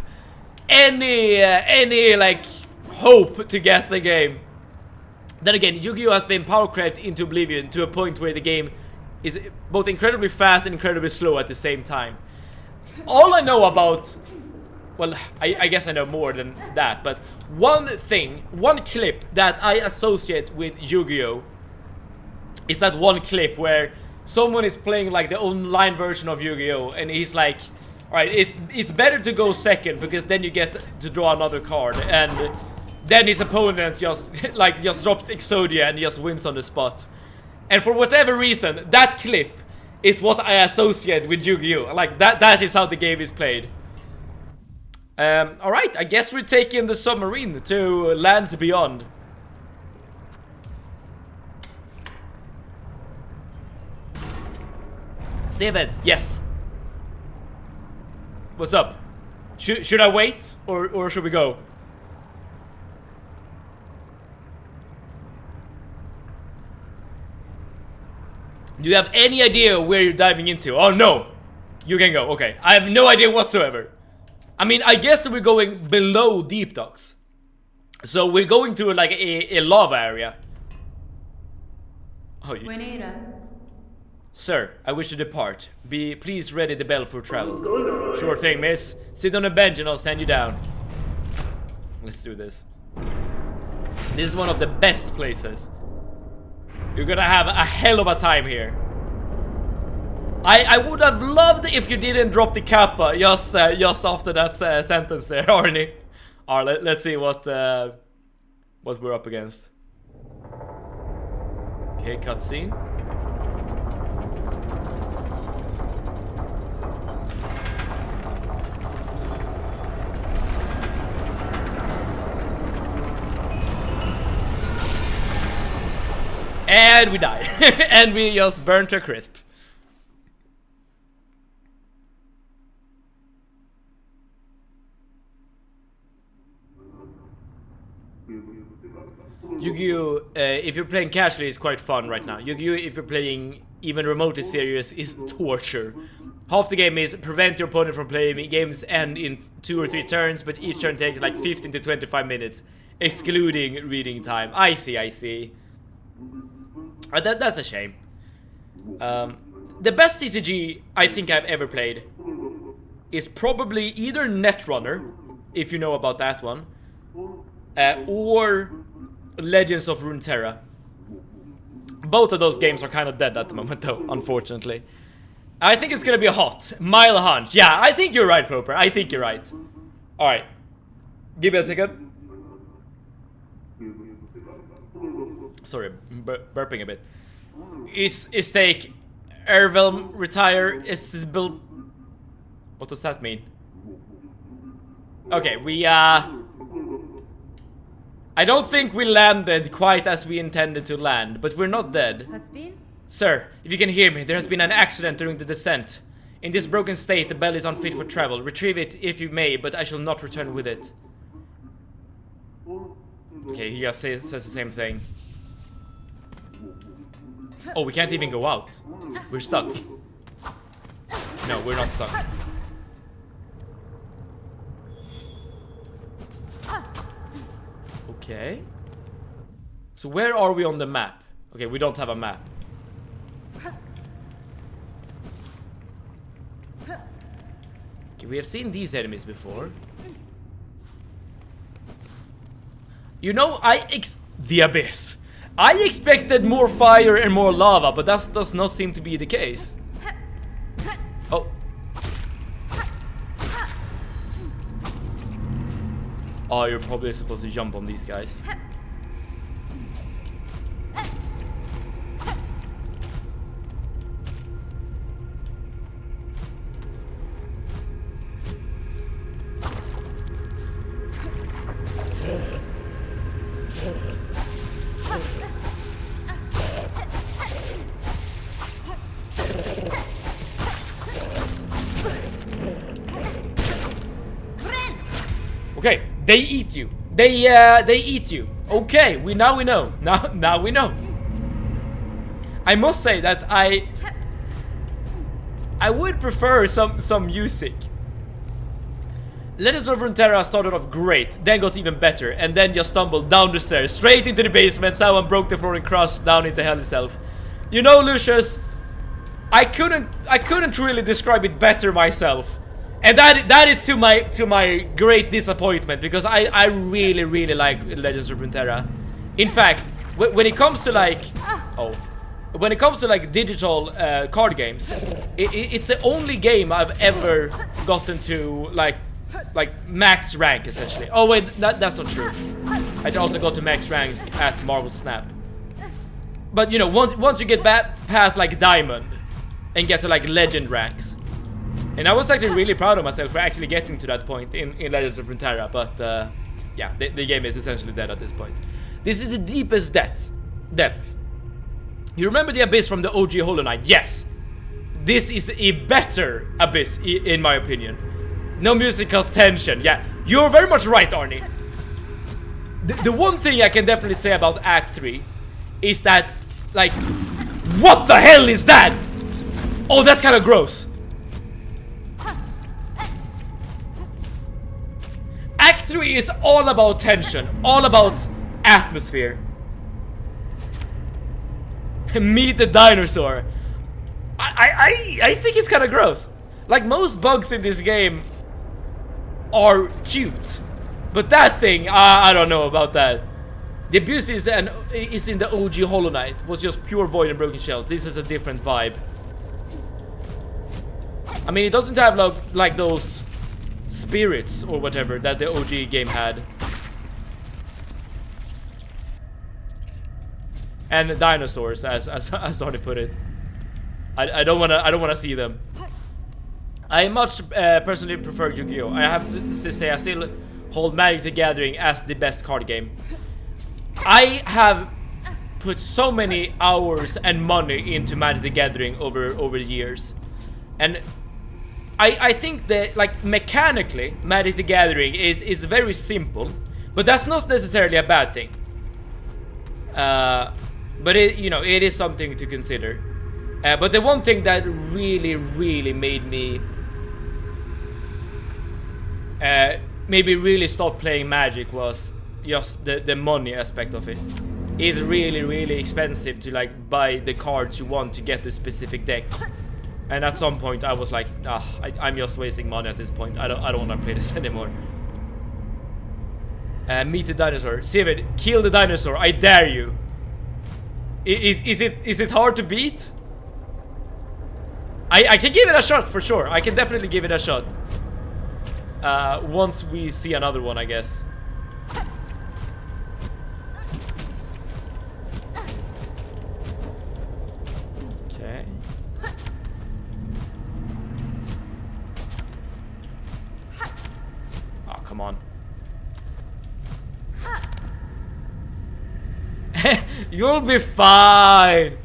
any like hope to get the game. Then again, Yu-Gi-Oh has been power crept into oblivion to a point where the game is both incredibly fast and incredibly slow at the same time. All I know about, well, I guess I know more than that, but one clip that I associate with Yu-Gi-Oh is that one clip where someone is playing like the online version of Yu-Gi-Oh and he's like, alright, it's better to go second because then you get to draw another card, and then his opponent just drops Exodia and just wins on the spot. And for whatever reason, that clip is what I associate with Yu-Gi-Oh! Like that is how the game is played. Alright, I guess we're taking the submarine to lands beyond. Save it, yes. What's up? Should I wait or should we go? Do you have any idea where you're diving into? Oh no! You can go, okay. I have no idea whatsoever. I mean, I guess we're going below deep docks. So we're going to like a lava area. Oh, you... Sir, I wish to depart. Please ready the bell for travel. Sure thing, miss. Sit on a bench and I'll send you down. Let's do this. This is one of the best places. You're gonna have a hell of a time here. I would have loved if you didn't drop the kappa just after that sentence there, Arnie. Alright, let's see what we're up against. Okay, cutscene. And we died. And we just burnt to a crisp. Yu-Gi-Oh! If you're playing casually, it's quite fun right now. Yu-Gi-Oh! If you're playing even remotely serious, is torture. Half the game is prevent your opponent from playing. Games end in 2 or 3 turns, but each turn takes like 15 to 25 minutes, excluding reading time. I see. That's a shame. The best CCG I think I've ever played is probably either Netrunner, if you know about that one, or Legends of Runeterra. Both of those games are kind of dead at the moment though, unfortunately. I think it's gonna be a hot mile hunch. Yeah, I think you're right, Proper. I think you're right. Alright. Give me a second. Sorry, burping a bit. Is take Ervelm retire is build. What does that mean? Okay, we I don't think we landed quite as we intended to land, but we're not dead. Sir, if you can hear me, there has been an accident during the descent. In this broken state, the bell is unfit for travel. Retrieve it if you may, but I shall not return with it. Okay, he just says the same thing. Oh, we can't even go out. We're stuck. No, we're not stuck. Okay. So where are we on the map? Okay, we don't have a map. Okay, we have seen these enemies before. You know, the abyss. I expected more fire and more lava, but that does not seem to be the case. Oh. Oh, you're probably supposed to jump on these guys. Okay, they eat you. They eat you. Okay, now we know. Now we know. I must say that I would prefer some music. Legends of Runeterra started off great, then got even better, and then just stumbled down the stairs, straight into the basement. Someone broke the floor and crashed down into hell itself. You know, Lucius, I couldn't really describe it better myself. And that is to my great disappointment, because I really like Legends of Runeterra. In fact, when it comes to like digital card games, it's the only game I've ever gotten to like max rank essentially. Oh wait, that's not true. I also got to max rank at Marvel Snap. But you know, once you get past like Diamond and get to like Legend ranks. And I was actually really proud of myself for actually getting to that point in Legends of Runeterra, but yeah, the game is essentially dead at this point. This is the deepest depths. You remember the Abyss from the OG Hollow Knight? Yes! This is a better Abyss, in my opinion. No music cause tension. Yeah, you're very much right, Arnie. The one thing I can definitely say about Act 3 is that, like, what the hell is that? Oh, that's kind of gross. Act 3 is all about tension, all about atmosphere. Meet the dinosaur. I think it's kind of gross. Like, most bugs in this game are cute, but that thing, I don't know about that. The abuse is in the OG Hollow Knight, was just pure void and broken shells. This is a different vibe. I mean, it doesn't have like those spirits or whatever that the OG game had, and the dinosaurs, as Arnie put it. I don't wanna see them. I much personally prefer Yu-Gi-Oh! I have to say I still hold Magic the Gathering as the best card game. I have put so many hours and money into Magic the Gathering over the years, and I think that, like, mechanically Magic the Gathering is very simple, but that's not necessarily a bad thing. But it is something to consider. But the one thing that really made me maybe really stop playing Magic was just the money aspect of it. It's really expensive to like buy the cards you want to get the specific deck. And at some point I was like, I'm just wasting money at this point. I don't want to play this anymore. Meet the dinosaur. Sivid, kill the dinosaur. I dare you. Is it hard to beat? I can give it a shot for sure. I can definitely give it a shot. Once we see another one, I guess. Okay. Oh, come on. You'll be fine.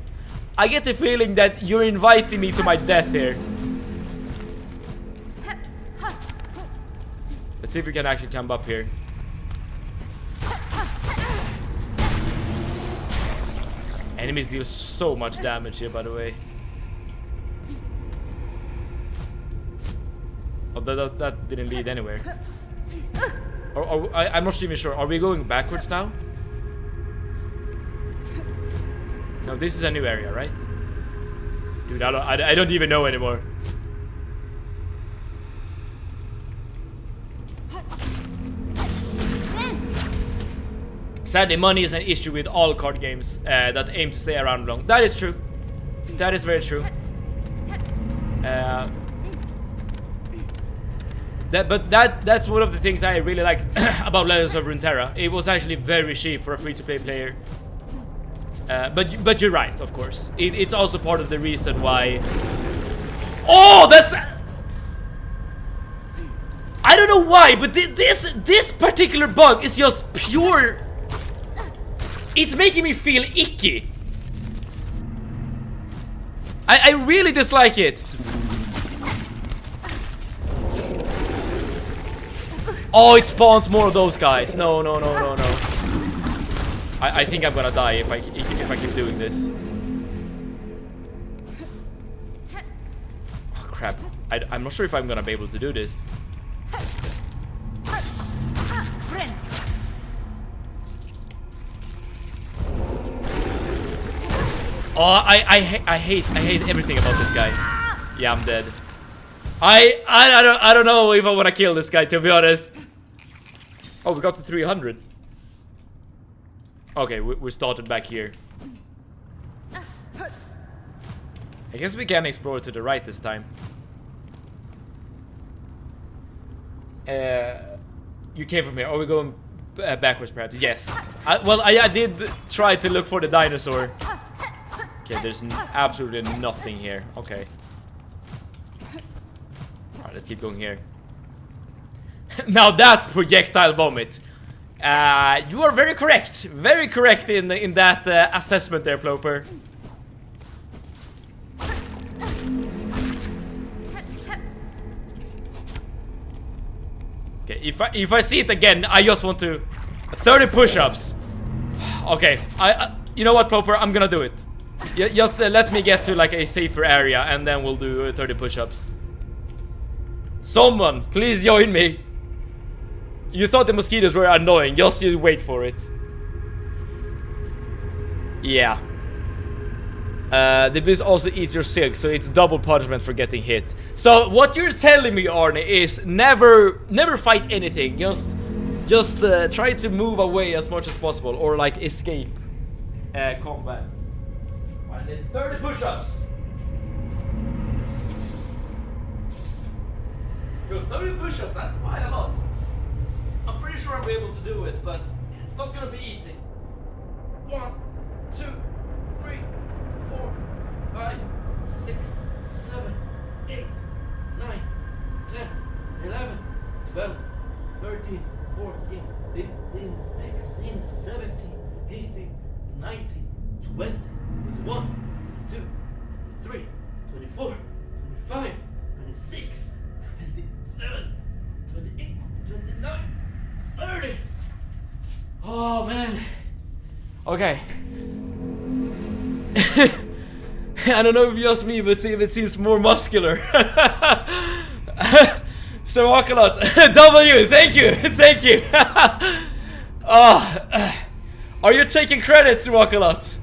I get the feeling that you're inviting me to my death here. Let's see if we can actually come up here. Enemies deal so much damage here, by the way. Oh, that didn't lead anywhere. I'm not even sure. Are we going backwards now? No, this is a new area, right? Dude, I don't even know anymore. Sadly, money is an issue with all card games that aim to stay around long. That is true. That is very true. That's one of the things I really liked about Legends of Runeterra. It was actually very cheap for a free-to-play player. But you're right, of course. It's also part of the reason why. Oh, that's. I don't know why, but this particular bug is just pure. It's making me feel icky. I really dislike it. Oh, it spawns more of those guys. No. I think I'm gonna die if I keep doing this. Oh crap! I'm not sure if I'm gonna be able to do this. Oh, I hate everything about this guy. Yeah, I'm dead. I don't know if I want to kill this guy, to be honest. Oh, we got to 300. Okay, we started back here. I guess we can explore to the right this time. You came from here. Are we going backwards, perhaps? Yes. I did try to look for the dinosaur. Okay, there's absolutely nothing here. Okay. Alright, let's keep going here. Now that's projectile vomit. You are very correct. Very correct in that assessment there, Ploper. Okay, if I see it again, I just want to 30 push-ups. Okay, you know what, Ploper? I'm gonna do it. Just let me get to like a safer area, and then we'll do 30 push-ups. Someone, please join me. You thought the mosquitoes were annoying, just you wait for it. Yeah. The beast also eats your silk, so it's double punishment for getting hit. So what you're telling me, Arne, is never fight anything. Just try to move away as much as possible, or like escape combat. I did 30 push-ups. Yo, 30 push-ups, that's quite a lot. I'm pretty sure I'll be able to do it, but it's not gonna be easy. 1, 2, 3, 4, 5, 6, 7, 8, 9, 10, 11, 12, 13, 14, 15, 16, 17, 18, 19, 20, 21, 22, 23, 24, 25, 26, 27, 28, 29, 30. Oh man. Okay. I don't know if you ask me, but it seems more muscular. So walk a lot. W, thank you, thank you. Oh, are you taking credits to walk a lot?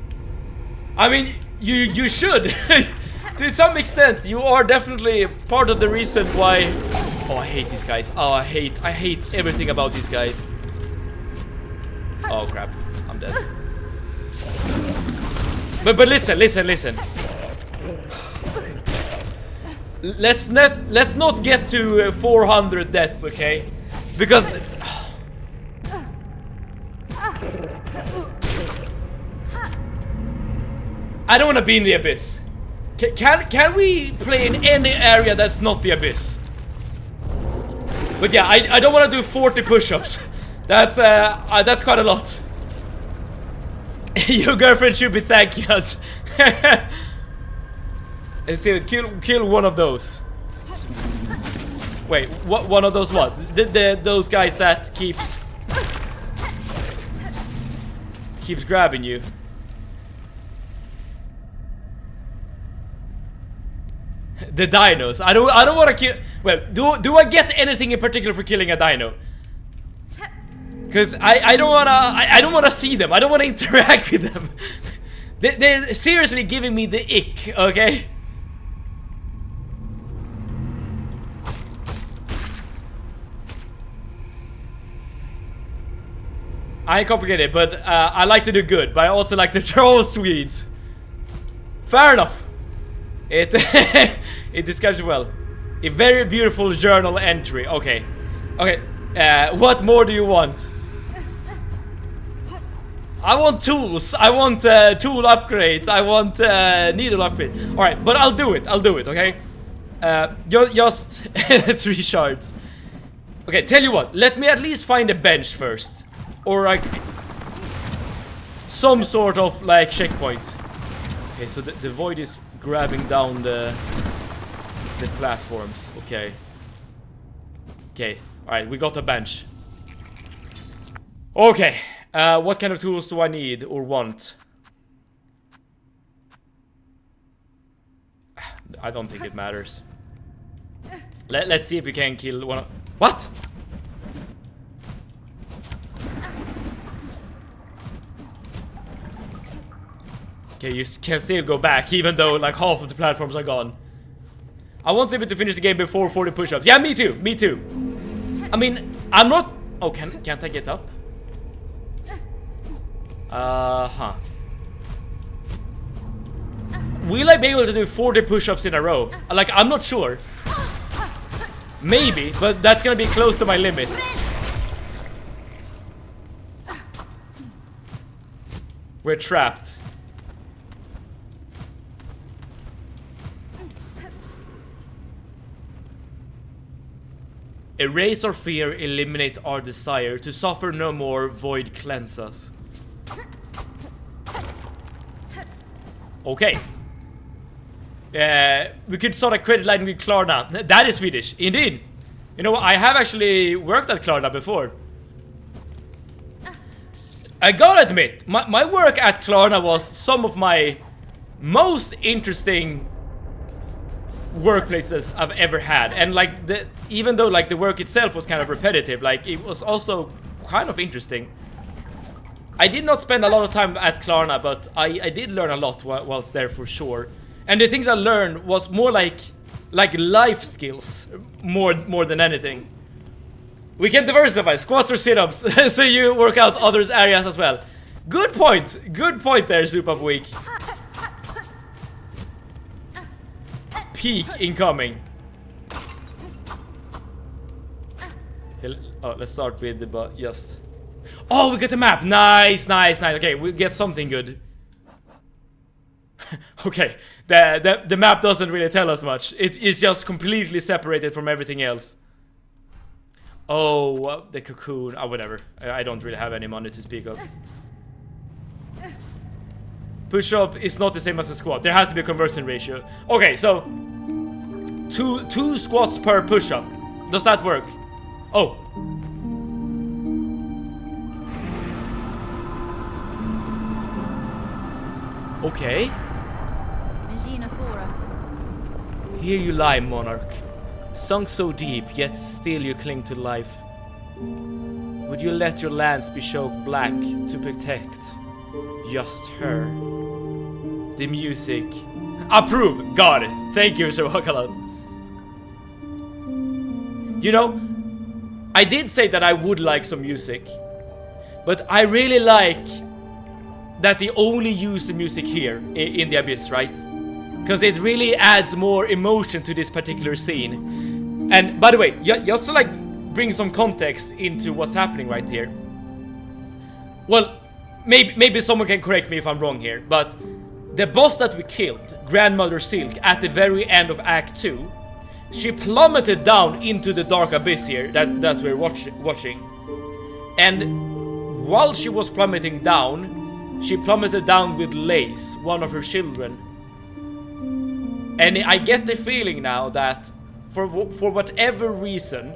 I mean, you should. To some extent, you are definitely part of the reason why. Oh, I hate these guys. Oh, I hate everything about these guys. Oh crap, I'm dead. But listen. Let's not get to 400 deaths, okay? Because I don't want to be in the abyss. Can we play in any area that's not the abyss? But yeah, I don't want to do 40 push-ups. That's quite a lot. Your girlfriend should be thanking us. And see, kill one of those. Wait, what? One of those what? Those guys that keeps grabbing you. The dinos. I don't want to kill. Well, do I get anything in particular for killing a dino? Cause I don't wanna see them. I don't wanna interact with them. They're seriously giving me the ick, okay? I ain't complicated, but I like to do good, but I also like to troll Swedes. Fair enough. It it describes it well. A very beautiful journal entry. Okay. Okay. What more do you want? I want tools. I want tool upgrades. I want needle upgrade. All right, but I'll do it. I'll do it. Okay. Just 3 shards. Okay. Tell you what. Let me at least find a bench first, or like some sort of like checkpoint. Okay. So the void is grabbing down the platforms. Okay. Okay. All right. We got a bench. Okay. What kind of tools do I need or want? I don't think it matters. Let's see if we can kill one of... What? Okay, you can still go back even though like half of the platforms are gone. I want Simon to finish the game before 40 push-ups. Yeah, me too, me too. I mean, I'm not... Oh, can't I get up? Huh. Will I be able to do 40 push-ups in a row? Like, I'm not sure. Maybe, but that's gonna be close to my limit. We're trapped. Erase our fear, eliminate our desire. To suffer no more, void cleanse us. Okay. We could start a credit line with Klarna. That is Swedish, indeed. You know what? I have actually worked at Klarna before. I gotta admit, my work at Klarna was some of my most interesting workplaces I've ever had. And like even though like the work itself was kind of repetitive, like it was also kind of interesting. I did not spend a lot of time at Klarna, but I did learn a lot whilst there for sure. And the things I learned was more like life skills more than anything. We can diversify squats or sit-ups so you work out other areas as well. Good point there, Soup of Week. Peak incoming. Oh, let's start with the just. Oh, we got the map. Nice. Okay, we get something good. Okay, the map doesn't really tell us much. It's just completely separated from everything else. Oh, the cocoon. Oh, whatever. I don't really have any money to speak of. Push-up is not the same as a squat. There has to be a conversion ratio. Okay, so two squats per push-up. Does that work? Oh. Okay. Here you lie, monarch. Sunk so deep, yet still you cling to life. Would you let your lands be choked black to protect just her? The music. Approve! Got it. Thank you, Sir Wakalat. You know, I did say that I would like some music, but I really like that they only use the music here in the Abyss, right? Because it really adds more emotion to this particular scene. And by the way, just to like bring some context into what's happening right here. Well, maybe someone can correct me if I'm wrong here, but the boss that we killed, Grandmother Silk, at the very end of Act 2, she plummeted down into the dark abyss here that we're watching. And while she was plummeting down, she plummeted down with Lace, one of her children. And I get the feeling now that for whatever reason,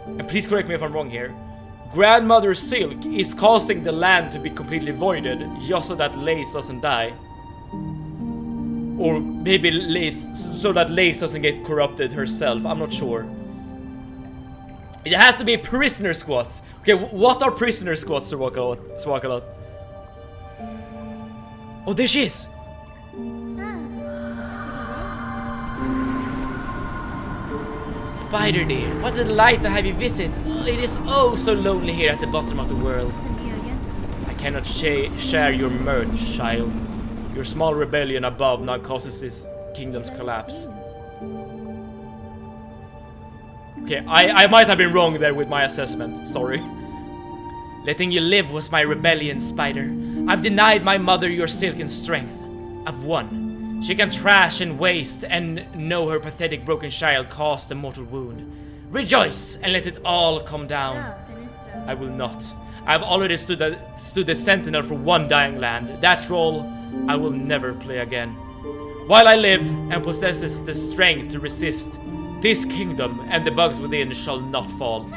and please correct me if I'm wrong here, Grandmother Silk is causing the land to be completely voided just so that Lace doesn't die. Or maybe Lace, so that Lace doesn't get corrupted herself. I'm not sure. It has to be prisoner squats. Okay, what are prisoner squats, Swakalot? Oh, there she is! Spider dear, what a delight to have you visit. Oh, it is oh so lonely here at the bottom of the world. I cannot share your mirth, child. Your small rebellion above now causes this kingdom's collapse. Okay, I might have been wrong there with my assessment, sorry. Letting you live was my rebellion, Spider. I've denied my mother your silken strength. I've won. She can trash and waste and know her pathetic broken child caused a mortal wound. Rejoice and let it all come down. I will not. I have already stood the sentinel for one dying land. That role I will never play again. While I live and possesses the strength to resist, this kingdom and the bugs within shall not fall.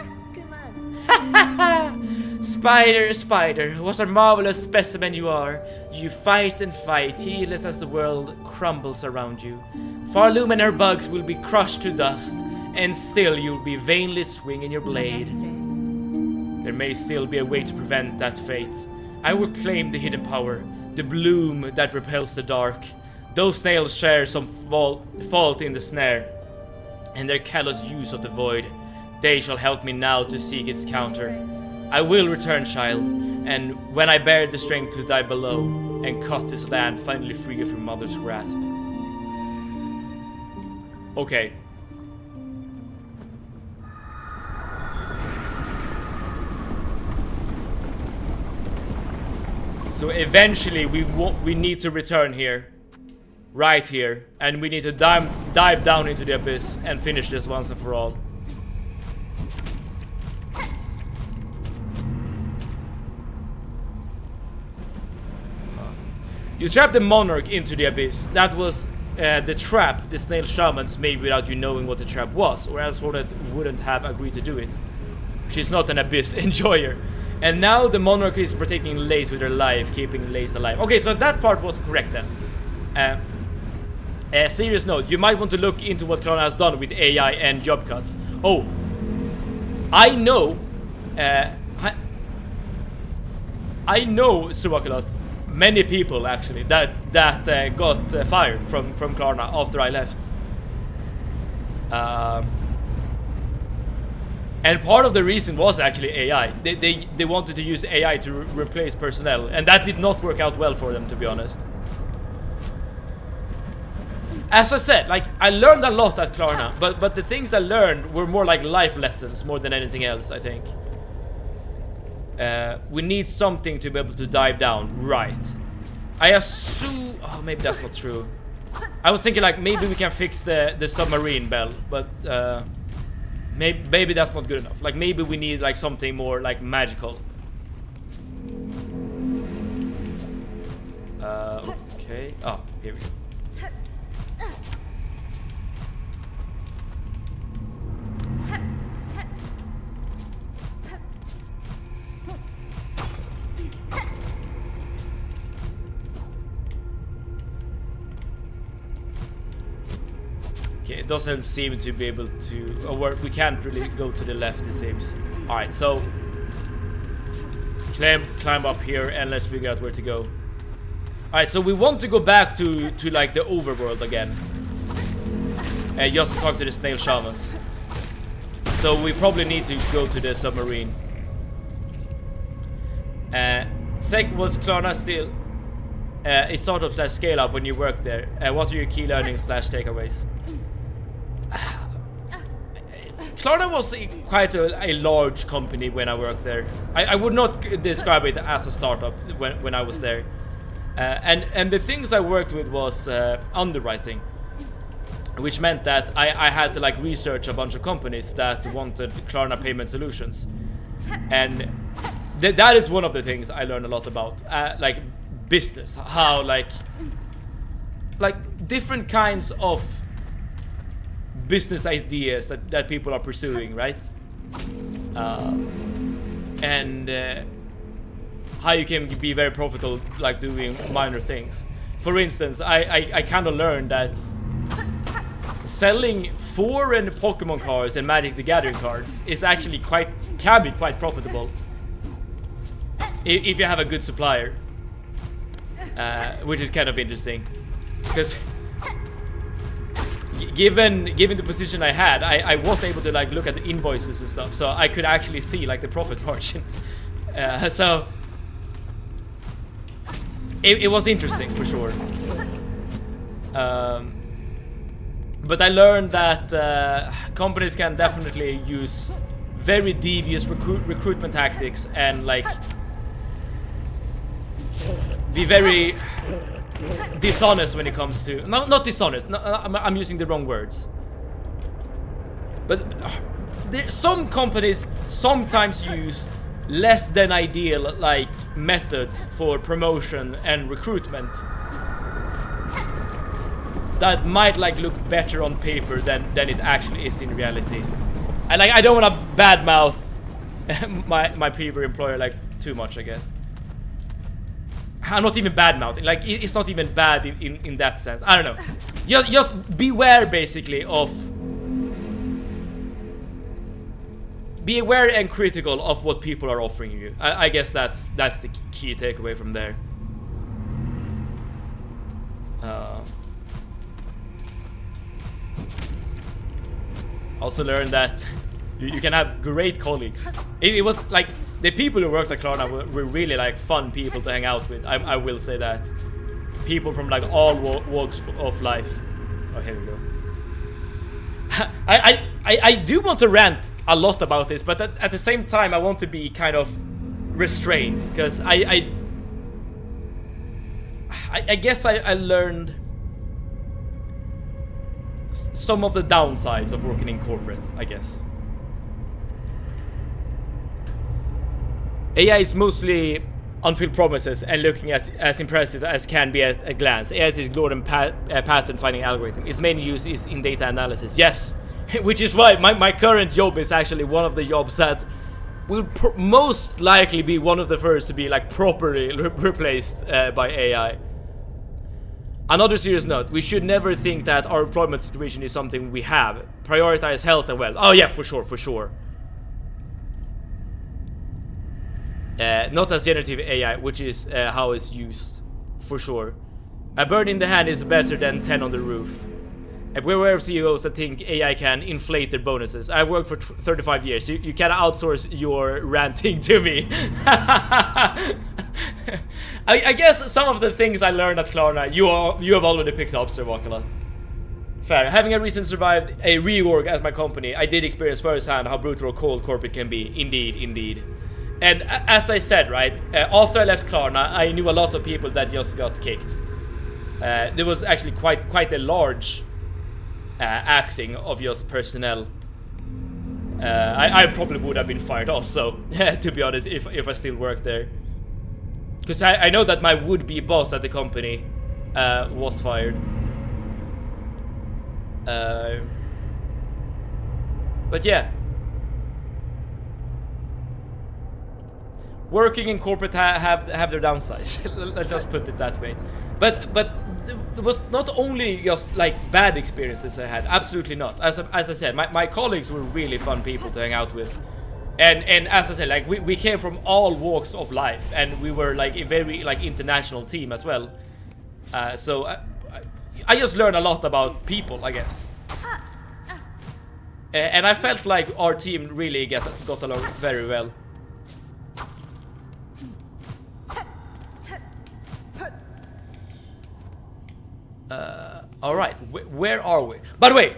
Spider, Spider, what a marvelous specimen you are. You fight and fight, heedless as the world crumbles around you. Farloom and her bugs will be crushed to dust, and still you'll be vainly swinging your blade. There may still be a way to prevent that fate. I will claim the hidden power, the bloom that repels the dark. Those snails share some fault in the snare, and their callous use of the void. They shall help me now to seek its counter. I will return, child, and when I bear the strength to die below and cut this land finally free from mother's grasp. Okay. So eventually we need to return here, right here, and we need to dive down into the abyss and finish this once and for all. You trapped the monarch into the abyss. That was the trap the snail shamans made without you knowing what the trap was, or else Hornet wouldn't have agreed to do it. She's not an abyss enjoyer. And now the monarch is protecting Lace with her life, keeping Lace alive. Okay, so that part was correct then. Serious note, you might want to look into what Klarna has done with AI and job cuts. Oh, I know, Suwakalot, many people actually that got fired from Klarna after I left. And part of the reason was actually AI. They wanted to use AI to replace personnel, and that did not work out well for them, to be honest. As I said, like, I learned a lot at Klarna, but the things I learned were more like life lessons more than anything else, I think. We need something to be able to dive down, right? I assume... Oh, maybe that's not true. I was thinking, like, maybe we can fix the submarine bell, but... Maybe that's not good enough. Like, maybe we need, like, something more, like, magical. Okay. Oh, here we go. It doesn't seem to be able to, or we can't really go to the left, it seems. Alright, so let's climb up here and let's figure out where to go. Alright, so we want to go back to like the overworld again, and just talk to the snail shamans. So we probably need to go to the submarine. Sec, was Klarna still a startup / scale up when you work there? What are your key learnings / takeaways? Klarna was quite a large company when I worked there. I would not describe it as a startup when I was there. And the things I worked with was underwriting, which meant that I had to like research a bunch of companies that wanted Klarna payment solutions. And that is one of the things I learned a lot about, like business, how like different kinds of business ideas that people are pursuing, right? And how you can be very profitable like doing minor things. For instance, I kind of learned that selling foreign Pokemon cards and Magic the Gathering cards is actually can be quite profitable if you have a good supplier, which is kind of interesting because given the position I had, I was able to like look at the invoices and stuff, so I could actually see like the profit margin. So it was interesting for sure. But I learned that companies can definitely use very devious recruitment tactics and like be very dishonest when it comes to not dishonest. No, I'm using the wrong words. But some companies sometimes use less than ideal like methods for promotion and recruitment that might like look better on paper than it actually is in reality. And like I don't want to badmouth my previous employer like too much, I guess. I'm not even badmouthing, like it's not even bad in that sense. I don't know. Just beware basically of be aware and critical of what people are offering you. I guess that's the key takeaway from there. Also learned that you can have great colleagues. It was like the people who worked at Klarna were really like fun people to hang out with. I will say that. People from like all walks of life. Oh, here we go. I do want to rant a lot about this, but at the same time I want to be kind of restrained because I guess I learned some of the downsides of working in corporate, I guess. AI is mostly unfilled promises and looking at as impressive as can be at a glance. AI is ignored and pattern finding algorithm. Its main use is in data analysis. Yes, which is why my current job is actually one of the jobs that will most likely be one of the first to be like properly replaced by AI. Another serious note, we should never think that our employment situation is something we have. Prioritize health and wealth. Oh yeah, for sure. Not as generative AI, which is how it's used, for sure. A bird in the hand is better than 10 on the roof. And we're aware of CEOs that think AI can inflate their bonuses. I've worked for 35 years. You can outsource your ranting to me. I guess some of the things I learned at Klarna, you have already picked up, Sir Wakalat. Fair. Having recently survived a reorg at my company, I did experience firsthand how brutal or cold corporate can be. Indeed. And as I said, right, after I left Klarna, I knew a lot of people that just got kicked. There was actually quite a large axing of just personnel. I probably would have been fired also, to be honest, if I still worked there. Because I know that my would-be boss at the company was fired. But yeah. Working in corporate have their downsides. Let's just put it that way. But there was not only just like bad experiences I had. Absolutely not. As I said, my colleagues were really fun people to hang out with. And as I said, like we came from all walks of life, and we were like a very like international team as well. So I just learned a lot about people, I guess. And I felt like our team really got along very well. All right, where are we? By the way,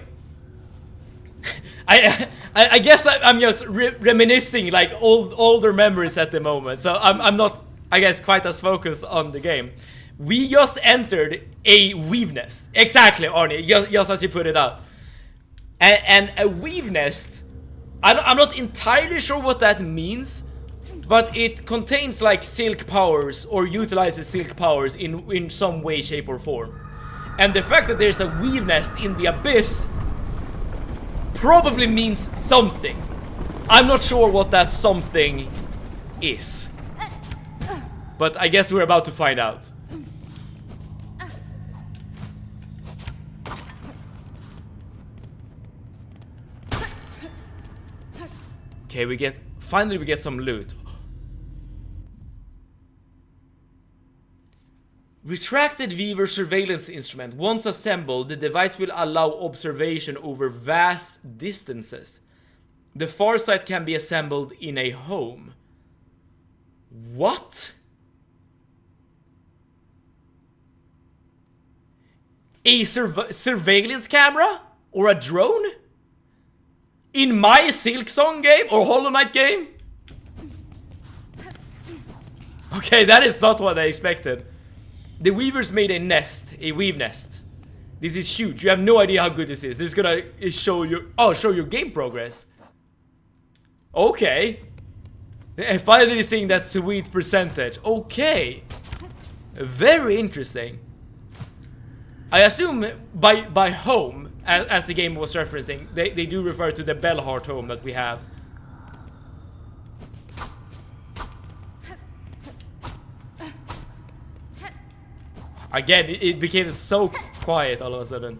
I guess I'm just reminiscing like older memories at the moment, so I'm not, I guess, quite as focused on the game. We just entered a weave nest. Exactly, Arnie, just as you put it out. And a weave nest, I'm not entirely sure what that means, but it contains like silk powers or utilizes silk powers in some way, shape, or form. And the fact that there's a weave nest in the abyss probably means something. I'm not sure what that something is, but I guess we're about to find out. Okay, finally we get some loot. Retracted Weaver surveillance instrument. Once assembled, the device will allow observation over vast distances. The far side can be assembled in a home. What? A surveillance camera? Or a drone? In my Silksong game? Or Hollow Knight game? Okay, that is not what I expected. The Weavers made a nest, a weave nest. This is huge. You have no idea how good this is. This is gonna show you, show your game progress. Okay. Finally seeing that sweet percentage. Okay. Very interesting. I assume by home, as the game was referencing, they do refer to the Bellheart home that we have. Again, it became so quiet all of a sudden.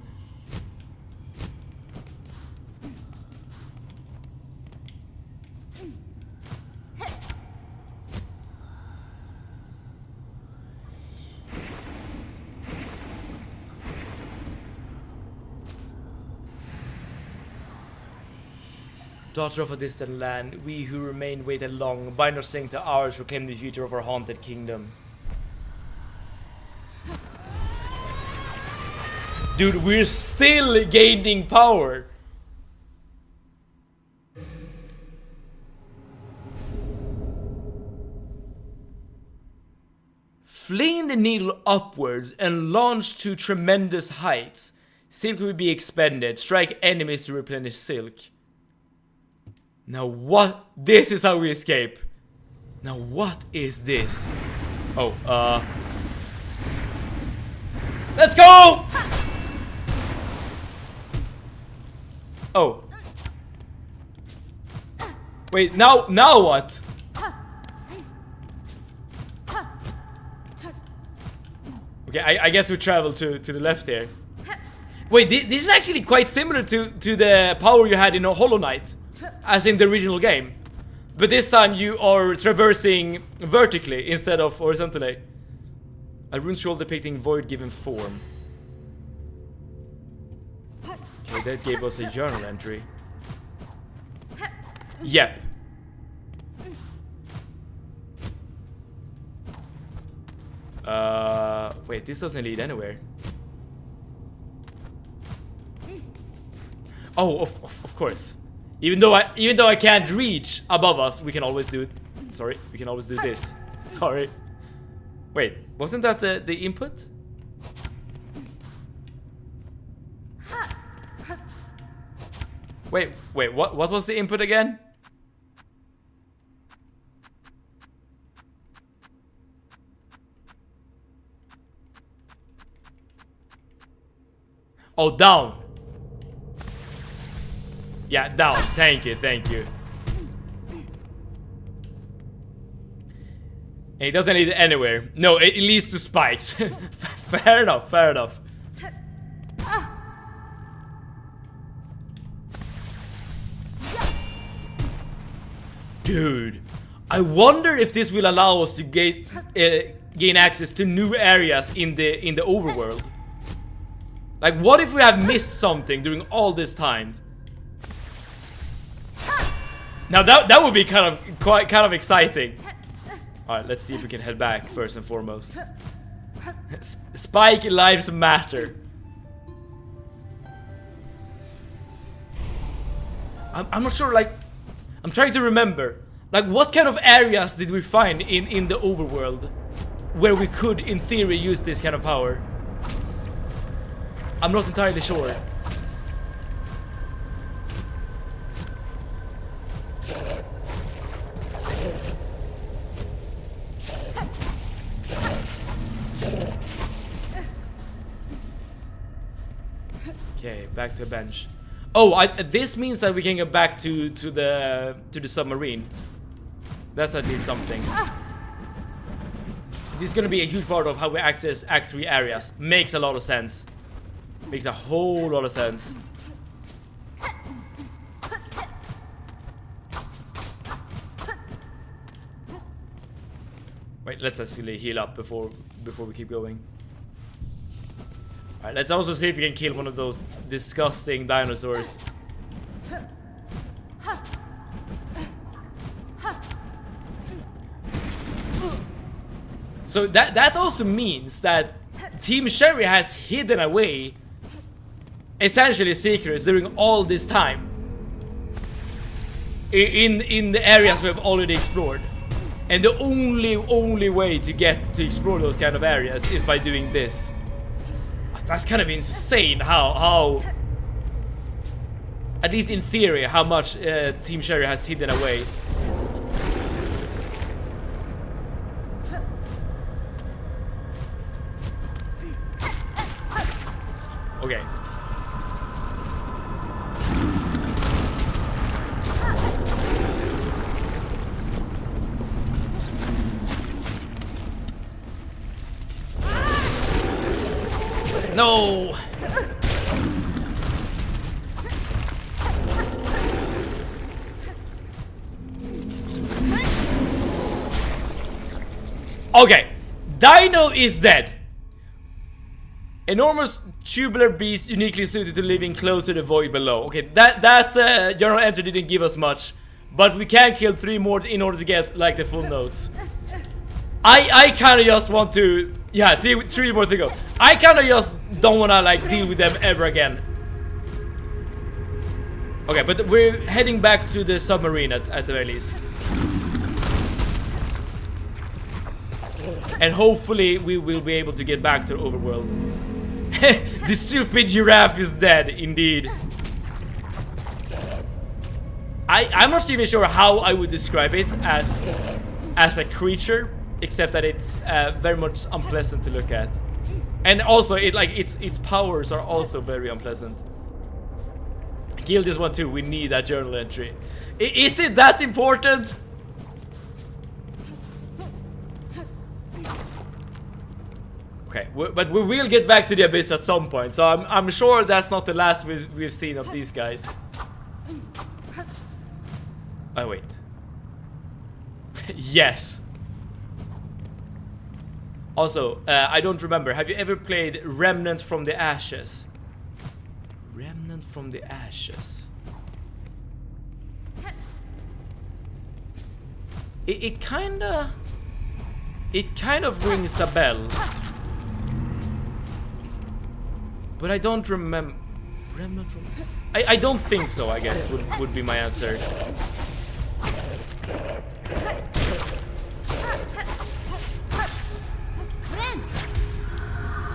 Daughter of a distant land, we who remain waited long, bind our strength to ours, proclaim the future of our haunted kingdom. Dude, we're still gaining power. Fling the needle upwards and launch to tremendous heights. Silk will be expended. Strike enemies to replenish silk. Now what? This is how we escape. Now what is this? Oh, let's go! Oh. Wait, now what? Okay, I guess we travel to the left here. Wait, this is actually quite similar to the power you had in a Hollow Knight, as in the original game. But this time you are traversing vertically instead of horizontally. A rune scroll depicting void given form. Okay, that gave us a journal entry. Yep. Wait, this doesn't lead anywhere. Oh, of course. Even though I can't reach above us, we can always do. Sorry, we can always do this. Sorry. Wait, wasn't that the input? Wait, what was the input again? Oh, down. Yeah, down. Thank you. And it doesn't lead anywhere. No, it leads to spikes. Fair enough. Dude, I wonder if this will allow us to gain access to new areas in the overworld. Like, what if we have missed something during all this time? Now that would be kind of exciting. All right, let's see if we can head back first and foremost. Spike lives matter. I'm not sure. Like, I'm trying to remember. Like, what kind of areas did we find in the overworld where we could, in theory, use this kind of power? I'm not entirely sure. Okay, back to a bench. Oh, this means that we can get back to the submarine. That's at least something. This is gonna be a huge part of how we access Act 3 areas. Makes a lot of sense. Makes a whole lot of sense. Wait, let's actually heal up before we keep going. Alright, let's also see if we can kill one of those disgusting dinosaurs. So that also means that Team Sherry has hidden away essentially secrets during all this time in the areas we have already explored. And the only way to get to explore those kind of areas is by doing this. That's kind of insane how at least in theory, how much Team Sherry has hidden away. Okay. No! Okay, Dino is dead. Enormous tubular beast uniquely suited to living close to the void below. Okay, that journal entry didn't give us much, but we can kill 3 more in order to get like the full notes. I kind of just want to, yeah, three more to go. I kind of just don't want to like deal with them ever again. Okay, but we're heading back to the submarine at the very least. And hopefully we will be able to get back to the overworld. The stupid giraffe is dead, indeed. I'm not even sure how I would describe it as a creature, except that it's very much unpleasant to look at. And also its powers are also very unpleasant. Kill this one too, we need that journal entry. Is it that important? Okay, but we will get back to the abyss at some point, so I'm sure that's not the last we've seen of these guys. Oh wait. Yes. Also, I don't remember. Have you ever played Remnant from the Ashes? Remnant from the Ashes. It kind of rings a bell. But I don't remember. Remnant from... I don't think so, I guess, would be my answer.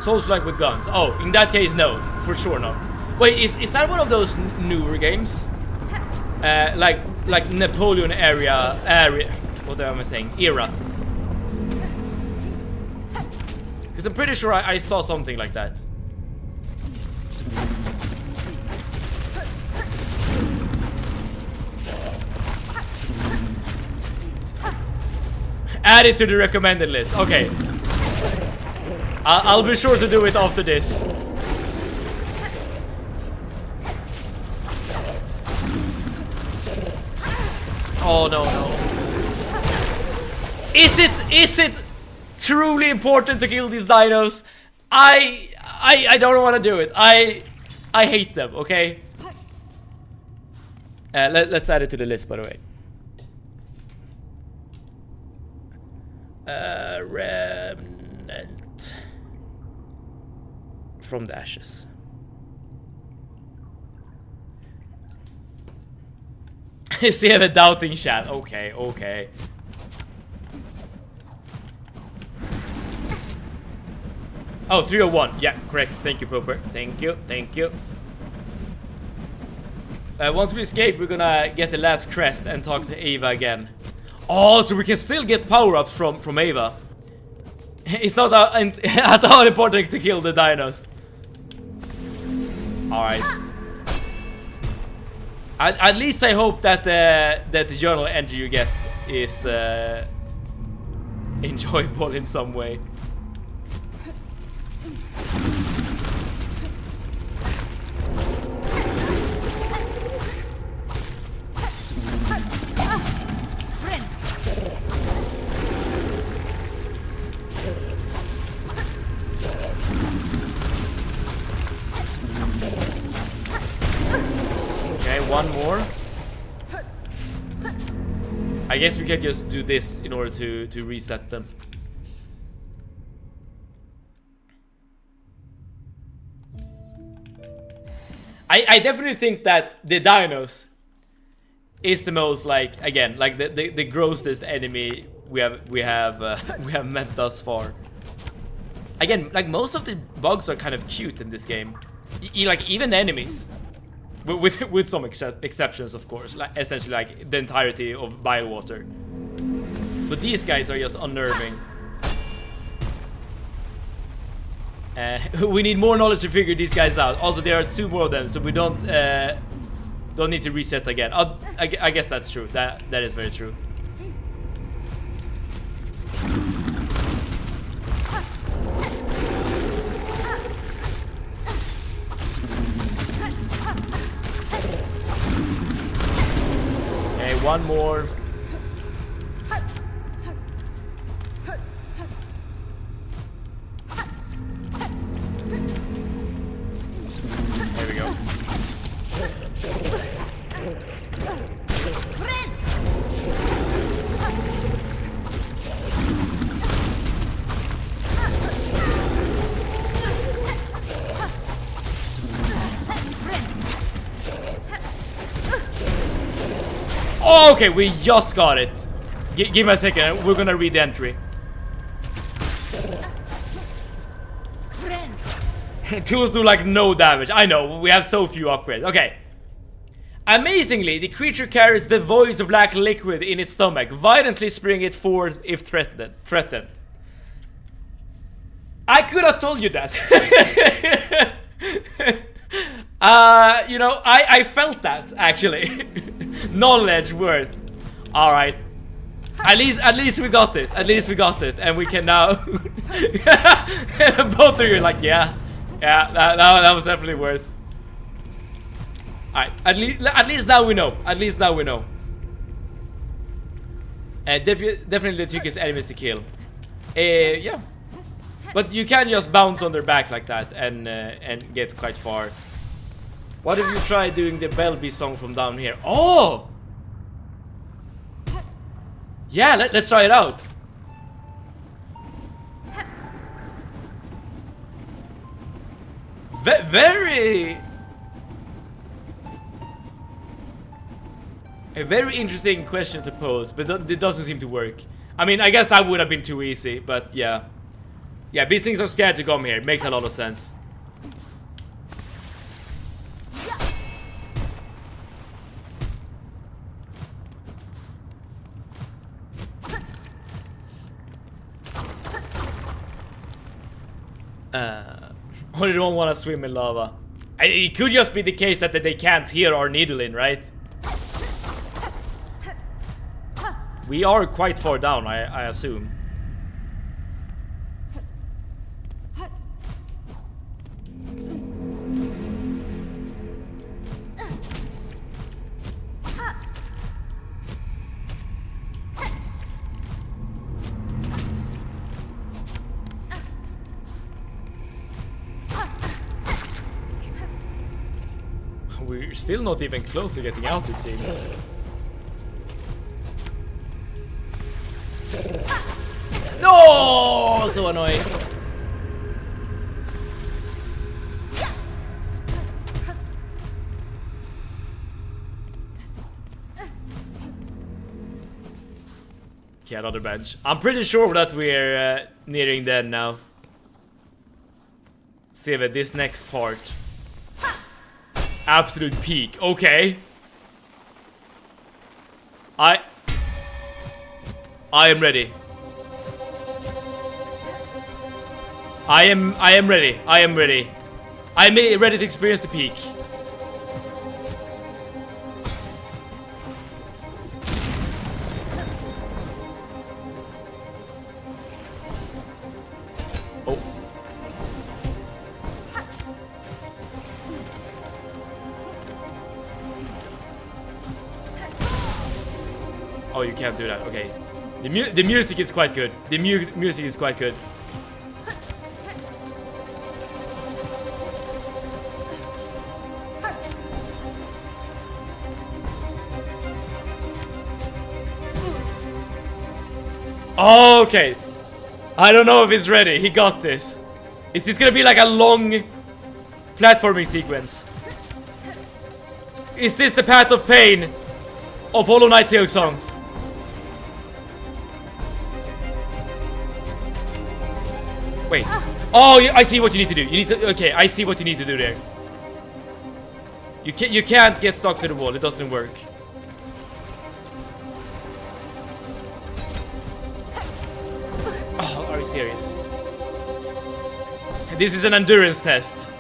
Souls like with guns. Oh, in that case, no. For sure not. Wait, is that one of those newer games? Like Napoleon area... What am I saying? Era. Because I'm pretty sure I saw something like that. Add it to the recommended list. Okay. I'll be sure to do it after this. Oh no. Is it truly important to kill these dinos? I don't want to do it. I hate them, okay? Let's add it to the list, by the way. Remnant from the Ashes. See, I have a doubting chat. Okay. Oh, 301. Yeah, correct. Thank you, Proper. Thank you. Once we escape, we're gonna get the last crest and talk to Ava again. Oh, so we can still get power-ups from Ava. It's not at all important to kill the dinos. Alright. At least I hope that the journal entry you get is enjoyable in some way. I guess we can just do this in order to reset them. I definitely think that the dinos is the most, like, again, like the grossest enemy we have met thus far. Again, like, most of the bugs are kind of cute in this game. Like, even enemies, with some exceptions, of course. Like, essentially, like the entirety of Biowater. But these guys are just unnerving. We need more knowledge to figure these guys out. Also, there are 2 more of them, so we don't need to reset again. I guess that's true. That is very true. Okay, 1 more. There we go. Oh, okay, we just got it. Give me a second, we're gonna read the entry. Tools do like no damage. I know, we have so few upgrades. Okay. Amazingly, the creature carries the voids of black liquid in its stomach, violently spring it forth if threatened. I could have told you that. You know, I felt that, actually. Knowledge worth. Alright. At least we got it. At least we got it. And we can now... Both of you are like, yeah. Yeah, that was definitely worth. Alright, at least now we know. At least now we know. Definitely the trickiest enemies to kill. Yeah. But you can just bounce on their back like that and get quite far. What if you try doing the Belby song from down here? Oh! Yeah, let's try it out. A very interesting question to pose, but it doesn't seem to work. I mean, I guess that would have been too easy, but yeah. Yeah, these things are scared to come here. It makes a lot of sense. Only don't want to swim in lava. It could just be the case that they can't hear our needling, right? We are quite far down, I assume. We're still not even close to getting out, it seems. No! So annoying. Okay, another bench. I'm pretty sure that we're nearing the end now. See if this next part. Absolute peak. Okay. I am ready. I am ready. I am ready. I'm ready to experience the peak. Oh. Oh, you can't do that. Okay. The music is quite good. The music is quite good. Okay. I don't know if it's ready. He got this. Is this gonna be like a long platforming sequence? Is this the path of pain of Hollow Knight Silksong? Wait. Oh, I see what you need to do. You need to. Okay, I see what you need to do there. You can't get stuck to the wall. It doesn't work. Oh, are you serious? This is an endurance test.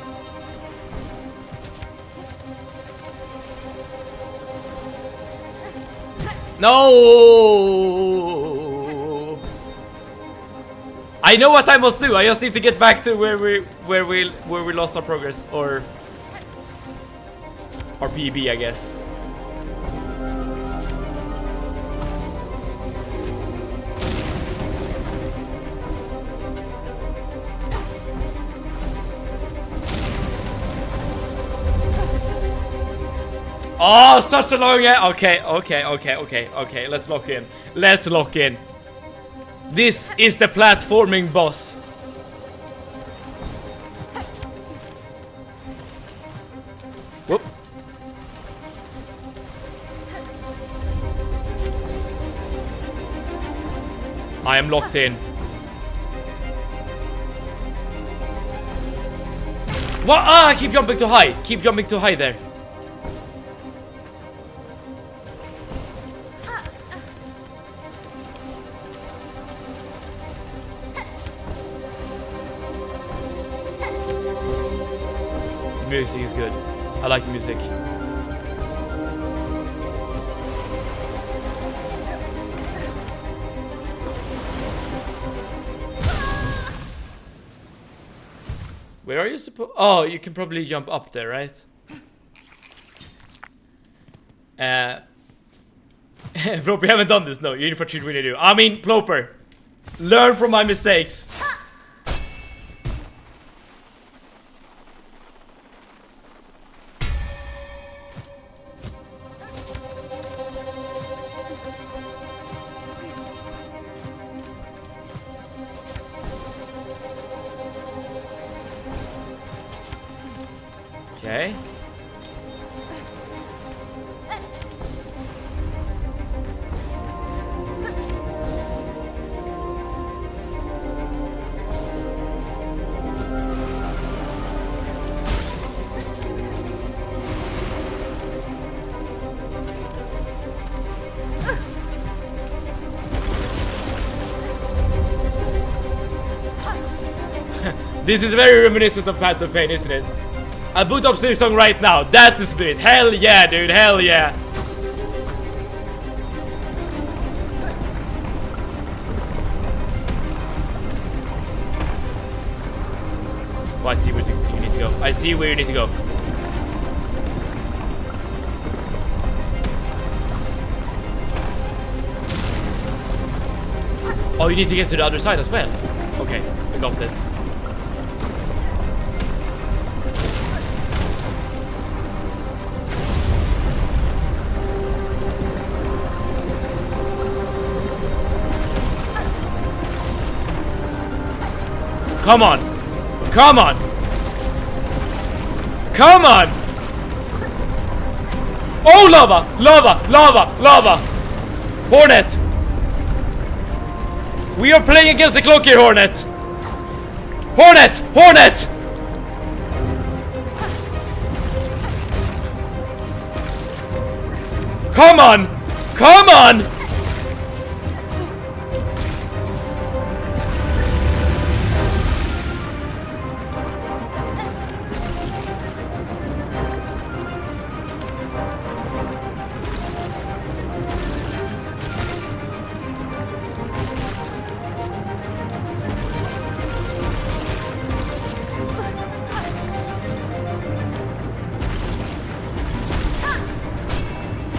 No! I know what I must do. I just need to get back to where we lost our progress, or PB, I guess. Oh, such a long okay. Let's lock in. Let's lock in. This is the platforming boss. Whoop. I am locked in. What? Ah, keep jumping too high. Keep jumping too high there. Music is good. I like the music. Where are you supposed? Oh, you can probably jump up there, right? Ploper, you haven't done this. No, you're in for treat when you do. I mean, Ploper, learn from my mistakes. Okay. This is very reminiscent of Path of Pain, isn't it? I'll boot up Silksong right now. That's the spirit. Hell yeah, dude. Hell yeah. Oh, I see where you need to go. I see where you need to go. Oh, you need to get to the other side as well. Okay, I got this. Come on! Come on! Come on! Oh, lava! Lava! Lava! Lava! Hornet! We are playing against the clock here, Hornet! Hornet! Hornet! Come on! Come on!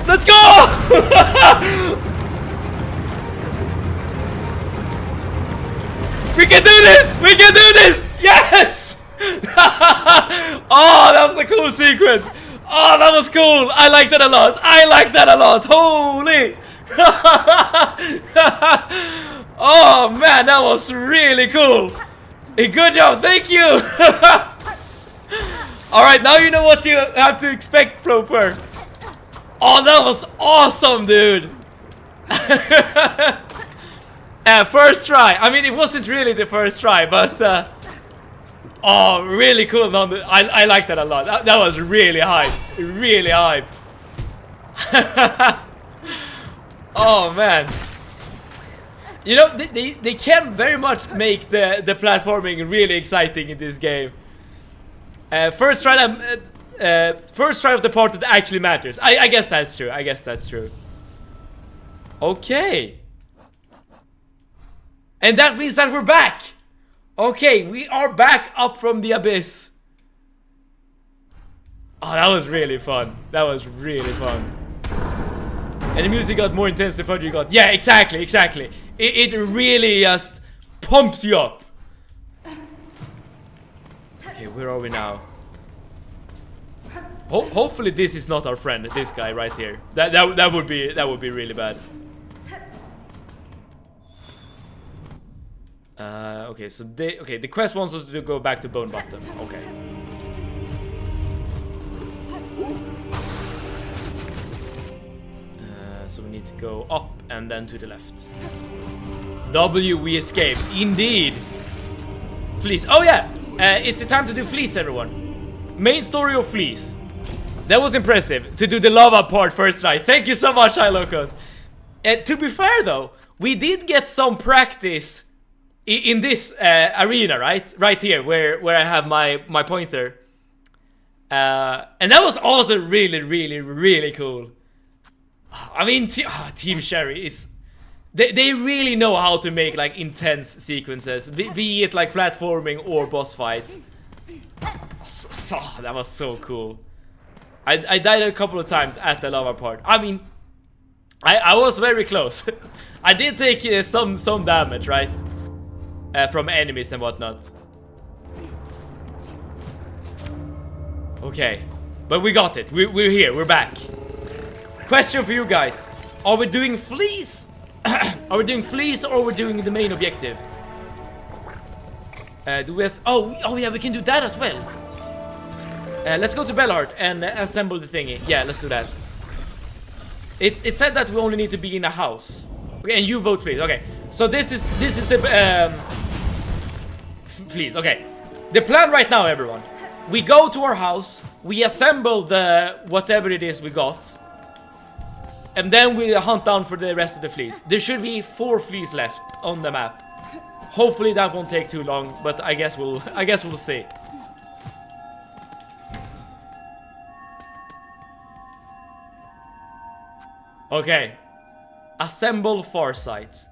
Let's go! We can do this! We can do this! Yes! Oh, that was a cool sequence. Oh, that was cool. I like that a lot. I like that a lot. Holy! Oh man, that was really cool. Good job, thank you. Alright, now you know what you have to expect, Floper. Oh, that was awesome, dude. First try. I mean, it wasn't really the first try, but oh, really cool. I like that a lot. That was really hype. Really hype. Oh man. You know, they can very much make the platforming really exciting in this game. First try of the part that actually matters. I guess that's true. I guess that's true. Okay. And that means that we're back. Okay, we are back up from the abyss. Oh, that was really fun. That was really fun. And the music got more intense the further you got. Yeah, exactly, exactly. It really just pumps you up. Okay, where are we now? Hopefully this is not our friend, this guy right here. That would be really bad. Okay, so the quest wants us to go back to Bone Bottom. Okay. So we need to go up and then to the left. W, we escape. Indeed. Fleece. Oh yeah, it's the time to do Fleece, everyone. Main story of Fleece. That was impressive to do the lava part first try. Thank you so much, Hilocos. To be fair though, we did get some practice in this arena, right? Right here, where I have my pointer. And that was also really cool. I mean, Team Sherry is... They really know how to make like intense sequences, be it like platforming or boss fights. That was so cool. I died a couple of times at the lava part. I mean, I was very close. I did take some damage, right? From enemies and whatnot. Okay, but we got it. We're here. We're back. Question for you guys: are we doing Fleece? Are we doing Fleece or are we doing the main objective? Do we have... Oh yeah, we can do that as well. Let's go to Bellheart and assemble the thingy. Yeah, let's do that. It said that we only need to be in a house. Okay, and you vote Fleece. Okay, so this is the Fleece. Okay, the plan right now, everyone. We go to our house. We assemble the whatever it is we got. And then we hunt down for the rest of the fleas. There should be 4 fleas left on the map. Hopefully that won't take too long, but I guess we'll see. Okay. Assemble Farsight.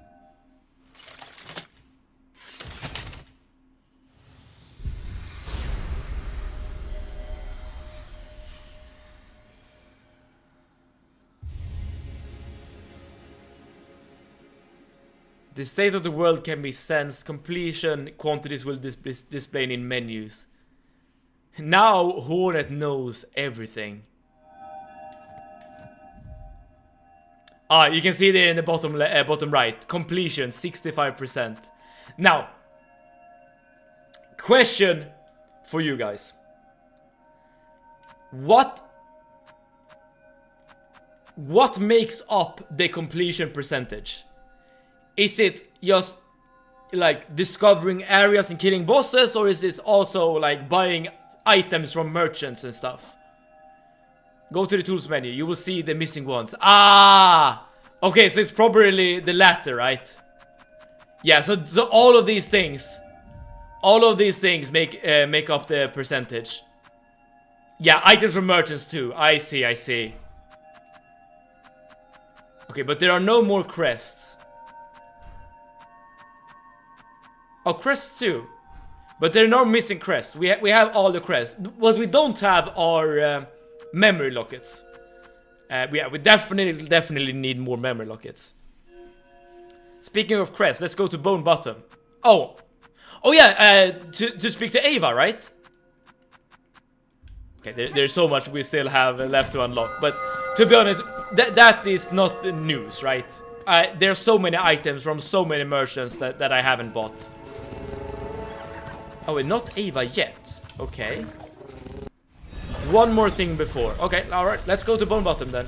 The state of the world can be sensed. Completion quantities will display in menus. Now Hornet knows everything. You can see there in the bottom right. Completion 65%. Now, question for you guys. What makes up the completion percentage? Is it just like discovering areas and killing bosses, or is it also like buying items from merchants and stuff? Go to the tools menu, you will see the missing ones. Okay, so it's probably the latter, right? Yeah, so all of these things make up the percentage. Yeah, items from merchants too. I see. Okay, but there are no more crests. Oh, crests too. But there are no missing crests. We have all the crests. What we don't have are memory lockets. Yeah, we definitely need more memory lockets. Speaking of crests, let's go to Bone Bottom. Oh yeah, to speak to Ava, right? Okay, there's so much we still have left to unlock, but to be honest, that is not news, right? There's so many items from so many merchants that I haven't bought. Oh, wait, not Ava yet. Okay. One more thing before. Okay, alright, let's go to Bone Bottom then.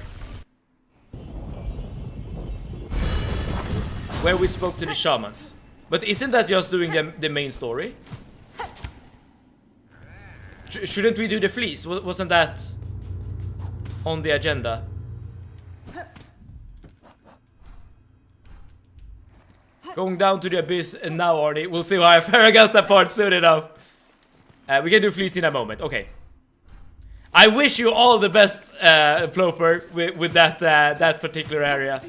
Where we spoke to the shamans. But isn't that just doing the main story? Shouldn't we do the fleece? Wasn't that on the agenda? Going down to the abyss and now, Arnie. We'll see why I fare against that part soon enough. We can do fleece in a moment. Okay. I wish you all the best, Floper, with that particular area.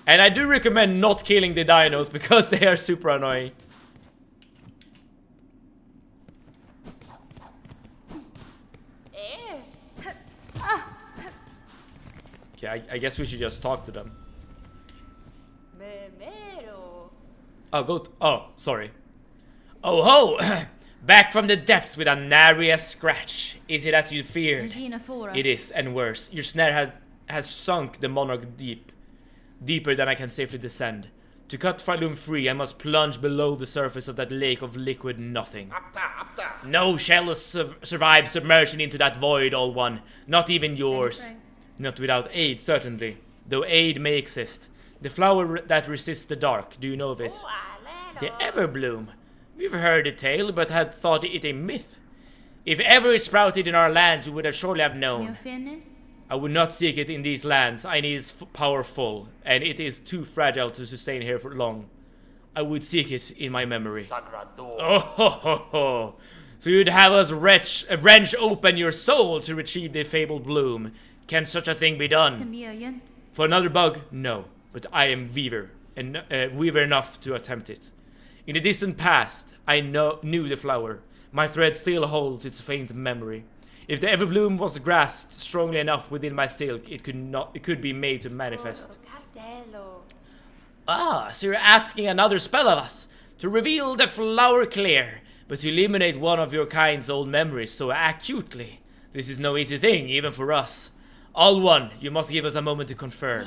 And I do recommend not killing the dinos because they are super annoying. Okay, I guess we should just talk to them. Oh, oh, sorry. Oh ho! Back from the depths with a nary a scratch. Is it as you feared? It is, and worse. Your snare has sunk the monarch deeper than I can safely descend. To cut Farloom free, I must plunge below the surface of that lake of liquid nothing. No shall survive submersion into that void, all one. Not even yours. Not without aid, certainly. Though aid may exist. The flower that resists the dark, do you know of it? The Everbloom. We've heard the tale, but had thought it a myth. If ever it sprouted in our lands, we would have surely have known. I would not seek it in these lands. I need its power full, and it is too fragile to sustain here for long. I would seek it in my memory. Oh ho ho ho! So you'd have us wrench open your soul to retrieve the fabled bloom. Can such a thing be done? For another bug, no. But I am weaver enough to attempt it. In the distant past, I knew the flower. My thread still holds its faint memory. If the Everbloom was grasped strongly enough within my silk, it could be made to manifest. Ah, so you're asking another spell of us to reveal the flower clear, but to eliminate one of your kind's old memories so acutely. This is no easy thing, even for us. All one, you must give us a moment to confer.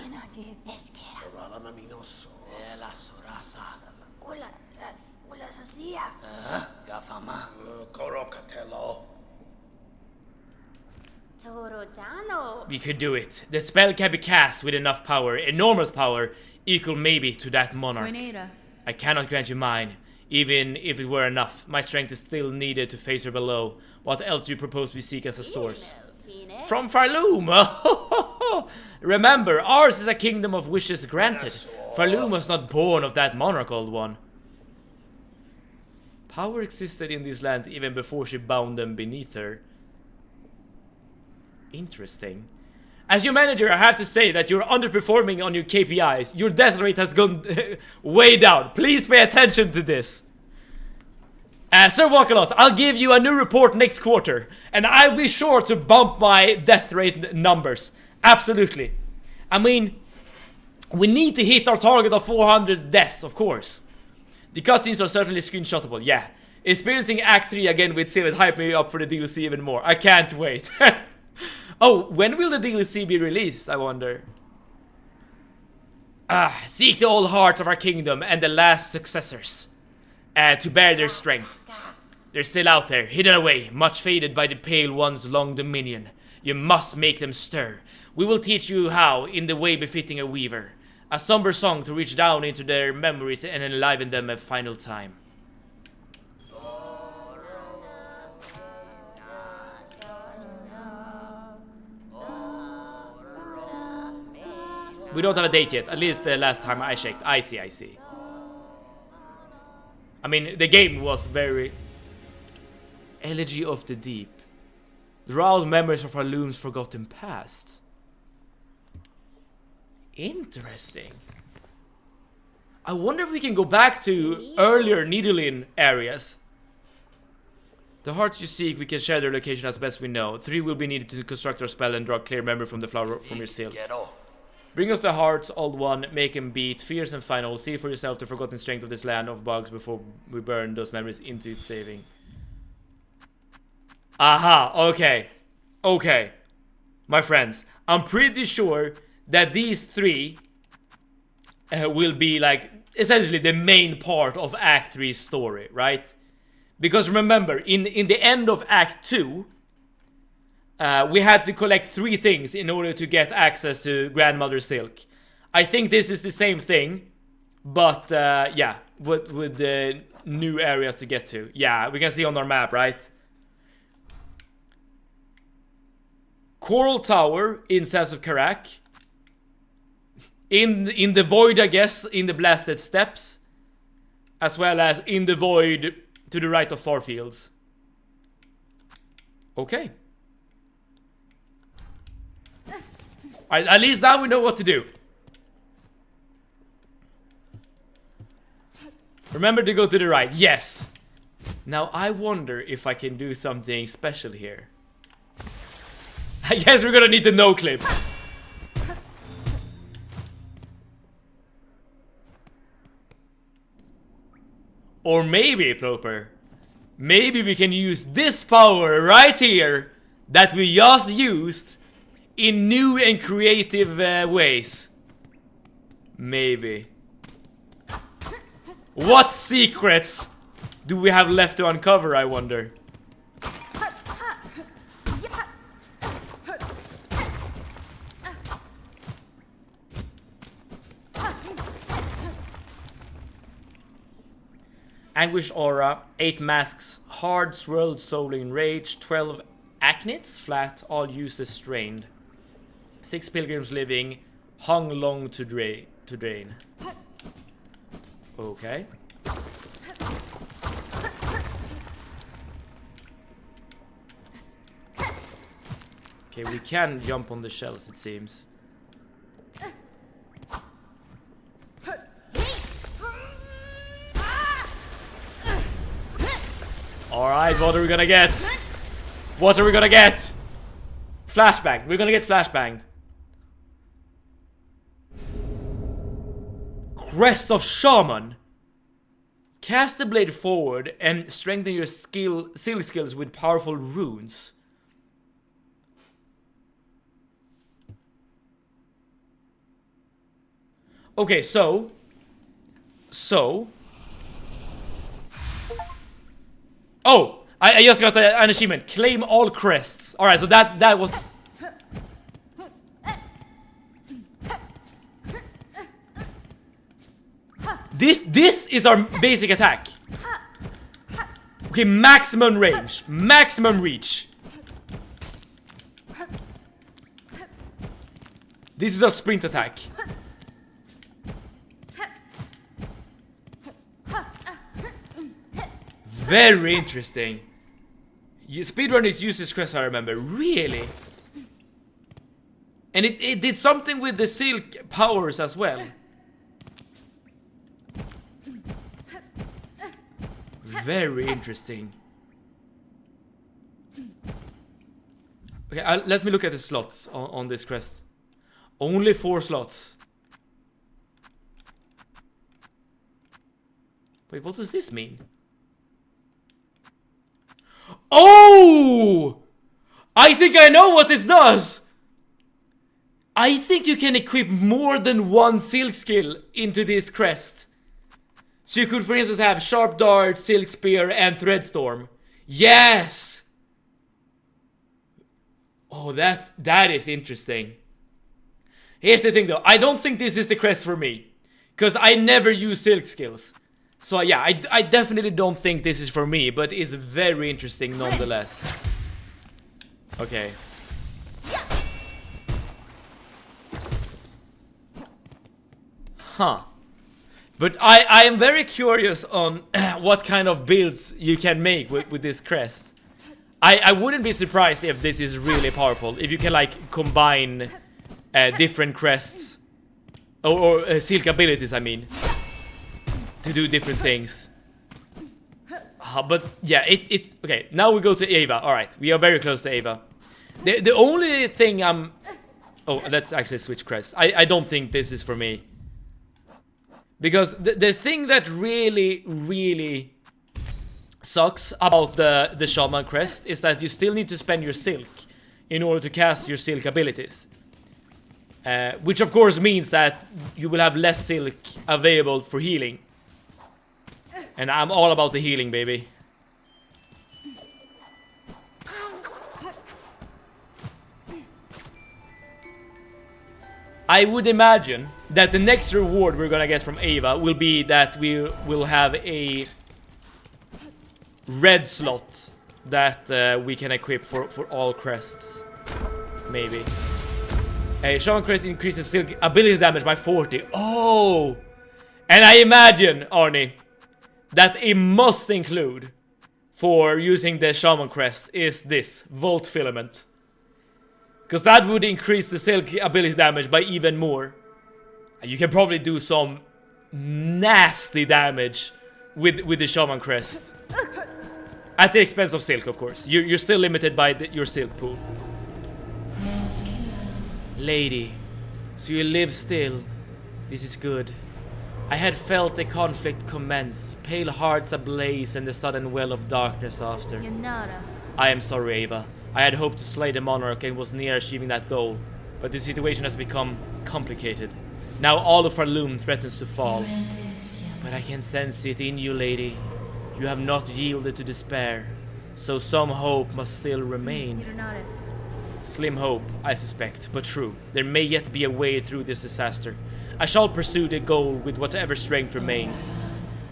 We could do it. The spell can be cast with enough power, enormous power, equal maybe to that monarch. I cannot grant you mine, even if it were enough. My strength is still needed to face her below. What else do you propose we seek as a source? From Farloom! Remember, ours is a kingdom of wishes granted. Farloom was not born of that monarch, old one. Power existed in these lands even before she bound them beneath her. Interesting. As your manager, I have to say that you're underperforming on your KPIs. Your death rate has gone way down. Please pay attention to this. Sir Walkalot, I'll give you a new report next quarter, and I'll be sure to bump my death rate numbers. Absolutely. I mean, we need to hit our target of 400 deaths, of course. The cutscenes are certainly screenshotable, yeah. Experiencing Act 3 again with Civet hype me up for the DLC even more. I can't wait. Oh, when will the DLC be released, I wonder? Seek the old hearts of our kingdom and the last successors. To bear their strength. They're still out there, hidden away, much faded by the Pale One's long dominion. You must make them stir. We will teach you how, in the way befitting a weaver. A somber song to reach down into their memories and enliven them a final time. We don't have a date yet, at least the last time I checked. I see. I mean, the game was very... Elegy of the Deep. Draw out memories of our loom's forgotten past. Interesting. I wonder if we can go back to earlier Nidolin areas. The hearts you seek, we can share their location as best we know. 3 will be needed to construct our spell and draw clear memory from the flower from your seal. Bring us the hearts, old one, make him beat, fierce and final. See for yourself the forgotten strength of this land of bugs before we burn those memories into its saving. Aha, okay. Okay. My friends, I'm pretty sure that these three will be like essentially the main part of Act 3's story, right? Because remember, in the end of Act 2, we had to collect 3 things in order to get access to Grandmother Silk. I think this is the same thing, but yeah, with new areas to get to. Yeah, we can see on our map, right? Coral Tower in Sands of Karak. In the void, I guess, in the Blasted Steppes. As well as in the void to the right of Farfields. Okay. Alright, at least now we know what to do. Remember to go to the right. Yes. Now I wonder if I can do something special here. I guess we're gonna need to no-clip. Or maybe, Ploper, maybe we can use this power right here that we just used in new and creative ways. Maybe. What secrets do we have left to uncover, I wonder? Anguish Aura, 8 masks, hard swirled soul in rage, 12 acnits, flat, all uses strained. 6 pilgrims living, hung long to drain. Okay. Okay, we can jump on the shells, it seems. Alright, what are we gonna get? What are we gonna get? Flashbang. We're gonna get flashbanged. Crest of Shaman. Cast the blade forward and strengthen your silk skills with powerful runes. Okay, so oh, I just got an achievement. Claim all crests. Alright, so that was... This is our basic attack. Okay, maximum range. Maximum reach. This is our sprint attack. Very interesting. Speedrunners use this crest, I remember. Really? And it did something with the silk powers as well. Very interesting. Okay, let me look at the slots on this crest. Only 4 slots. Wait, what does this mean? Oh! I think I know what this does! I think you can equip more than one silk skill into this crest. So you could, for instance, have Sharp Dart, Silk Spear, and Threadstorm. Yes! Oh, that is interesting. Here's the thing though, I don't think this is the crest for me. Because I never use silk skills. So yeah, I definitely don't think this is for me, but it's very interesting nonetheless. Okay. Huh. But I am very curious on what kind of builds you can make with this crest. I wouldn't be surprised if this is really powerful. If you can like combine different crests. Or silk abilities, I mean. To do different things. But yeah, it's okay, now we go to Ava. Alright, we are very close to Ava. The only thing I'm... Oh, let's actually switch crests. I don't think this is for me. Because the thing that really sucks about the Shaman Crest is that you still need to spend your Silk in order to cast your Silk abilities. Which of course means that you will have less Silk available for healing. And I'm all about the healing, baby. I would imagine that the next reward we're gonna get from Ava will be that we will have a red slot that we can equip for all crests. Maybe. A Shaman Crest increases Silk ability damage by 40. Oh! And I imagine, Arnie, that a must include for using the Shaman Crest is this Volt Filament. Because that would increase the Silk ability damage by even more. You can probably do some nasty damage with the Shaman Crest. At the expense of Silk, of course. You're still limited by your Silk pool. Lady, so you live still. This is good. I had felt the conflict commence, pale hearts ablaze and the sudden well of darkness after. Yanara. I am sorry, Ava. I had hoped to slay the monarch and was near achieving that goal, but the situation has become complicated. Now all of our loom threatens to fall. But I can sense it in you, lady. You have not yielded to despair, so some hope must still remain. Slim hope, I suspect, but true. There may yet be a way through this disaster. I shall pursue the goal with whatever strength remains.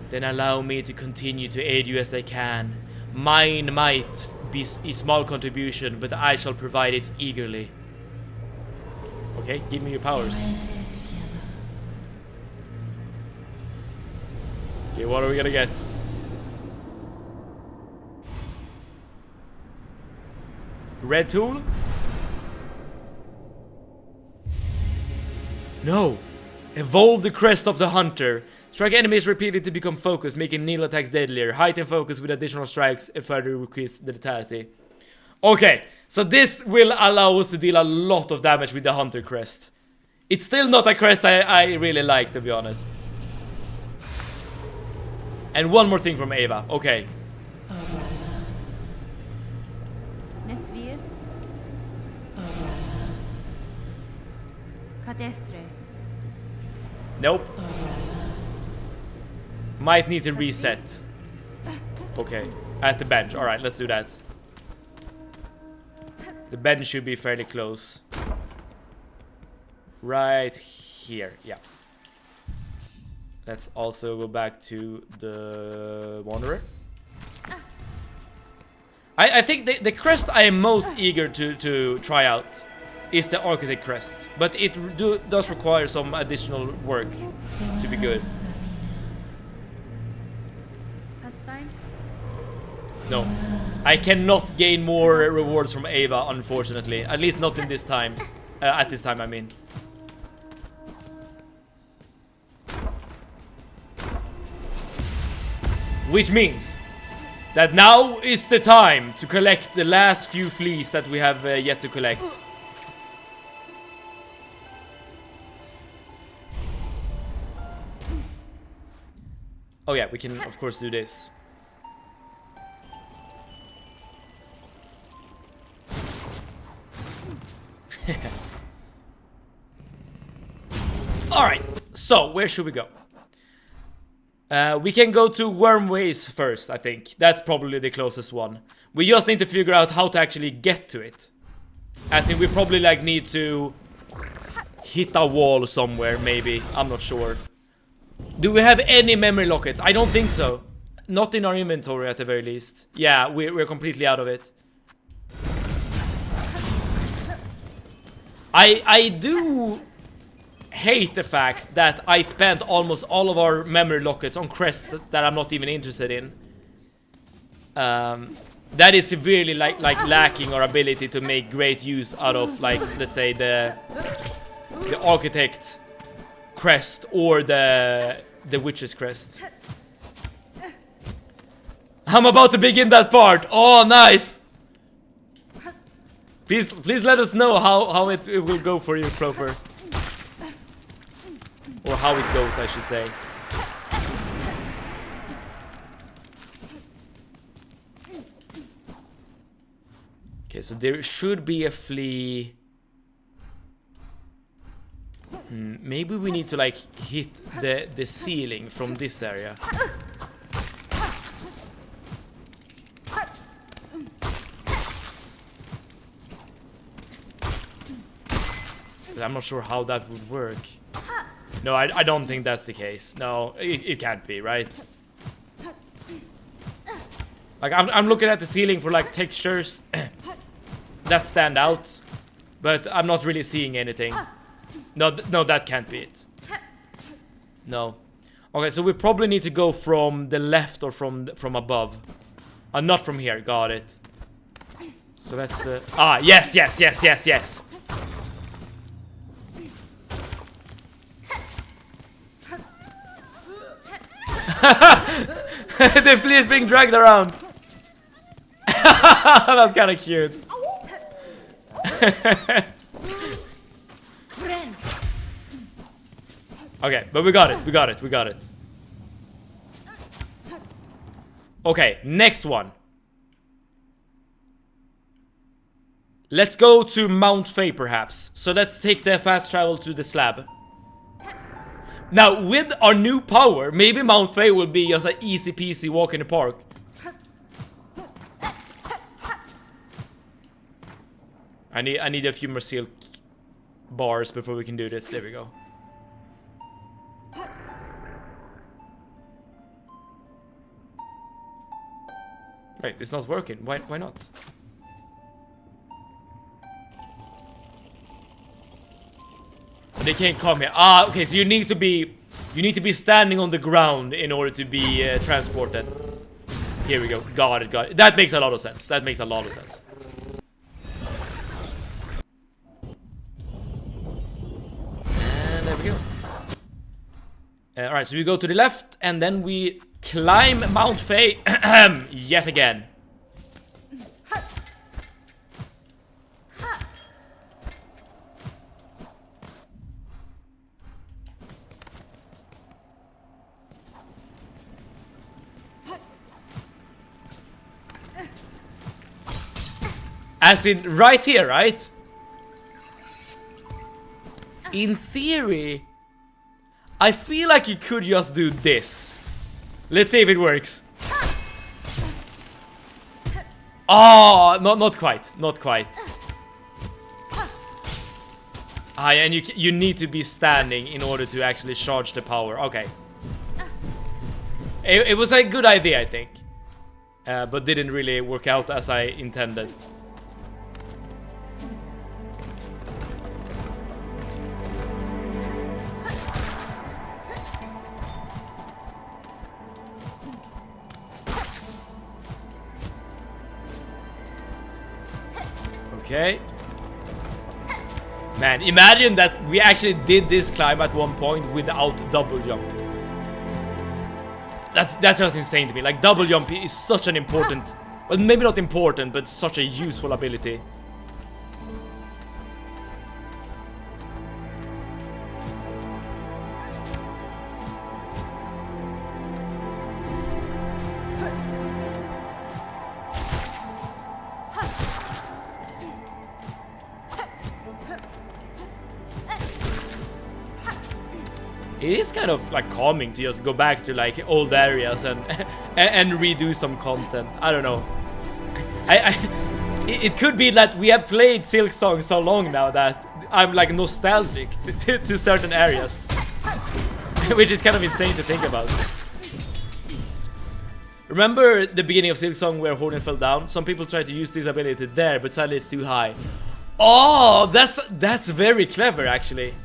Then allow me to continue to aid you as I can. Mine might be a small contribution, but I shall provide it eagerly. Okay, give me your powers. Okay, what are we gonna get? Red tool? No! Evolve the crest of the hunter. Strike enemies repeatedly to become focused, making needle attacks deadlier. Heighten focus with additional strikes and further increase the lethality. Okay, so this will allow us to deal a lot of damage with the hunter crest. It's still not a crest I really like, to be honest. And one more thing from Ava. Okay. Nesvir. Cadestre. Nope. Might need to reset. Okay. At the bench. Alright, let's do that. The bench should be fairly close. Right here. Yeah. Let's also go back to the Wanderer. I think the crest I am most eager to try out is the Architect crest. But it does require some additional work to be good. That's fine. No. I cannot gain more rewards from Ava, unfortunately. At least not in this time. At this time, I mean. Which means that now is the time to collect the last few fleas that we have yet to collect. Oh yeah, we can of course do this. Alright, so where should we go? We can go to Wormways first, I think. That's probably the closest one. We just need to figure out how to actually get to it. As in, we probably like need to hit a wall somewhere, maybe. I'm not sure. Do we have any memory lockets? I don't think so. Not in our inventory at the very least. Yeah, we're completely out of it. I do hate the fact that I spent almost all of our memory lockets on quests that I'm not even interested in. That is severely like lacking our ability to make great use out of, like, let's say the Architect crest or the Witch's crest. I'm about to begin that part. Oh, nice. Please let us know how it will go for you, Proper. Or how it goes, I should say. Okay, so there should be a flea. Maybe we need to like hit the ceiling from this area. I'm not sure how that would work. No, I don't think that's the case. No, it can't be, right? Like I'm looking at the ceiling for like textures that stand out, but I'm not really seeing anything. No, that can't be it. No. Okay, so we probably need to go from the left or from above. Not from here. Got it. So let's. Yes. The flea is being dragged around. That's kind of cute. Okay, but we got it. Okay, next one. Let's go to Mount Faye, perhaps. So let's take the fast travel to the slab. Now, with our new power, maybe Mount Faye will be just an easy peasy walk in the park. I need a few more silk bars before we can do this. There we go. Wait, it's not working. Why not? But they can't come here. Okay, so you need to be standing on the ground in order to be transported. Here we go. Got it. That makes a lot of sense. And there we go. Alright, so we go to the left and then we climb Mount Faye yet again. As in right here, right? In theory, I feel like you could just do this. Let's see if it works. Oh, not quite. And you need to be standing in order to actually charge the power. Okay. It was a good idea, I think. But didn't really work out as I intended. Okay. Man, imagine that we actually did this climb at one point without double jump. That's just insane to me. Like, double jump is such an important, well, maybe not important, but such a useful ability. It is kind of like calming to just go back to like old areas and redo some content. I don't know. It could be that we have played Silksong so long now that I'm like nostalgic to certain areas, which is kind of insane to think about. Remember the beginning of Silksong where Hornet fell down? Some people try to use this ability there, but sadly it's too high. Oh, that's very clever actually.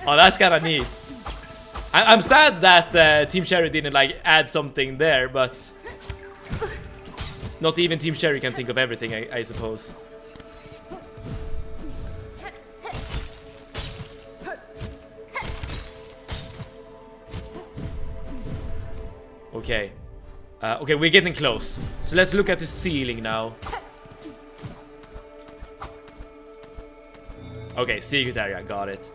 Oh, that's kind of neat. I'm sad that Team Cherry didn't like add something there, but not even Team Cherry can think of everything, I suppose. Okay. Okay, we're getting close. So let's look at the ceiling now. Okay, secret area, got it.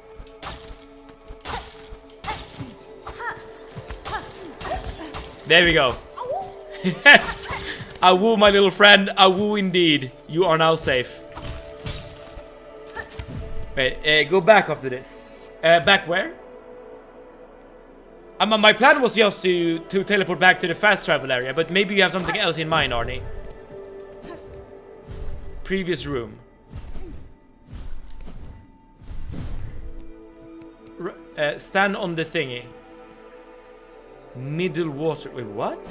There we go. I woo, my little friend. I woo indeed. You are now safe. Wait, go back after this. Back where? My plan was just to teleport back to the fast travel area, but maybe you have something else in mind, Arnie. Previous room. Stand on the thingy. Middle water. Wait, what?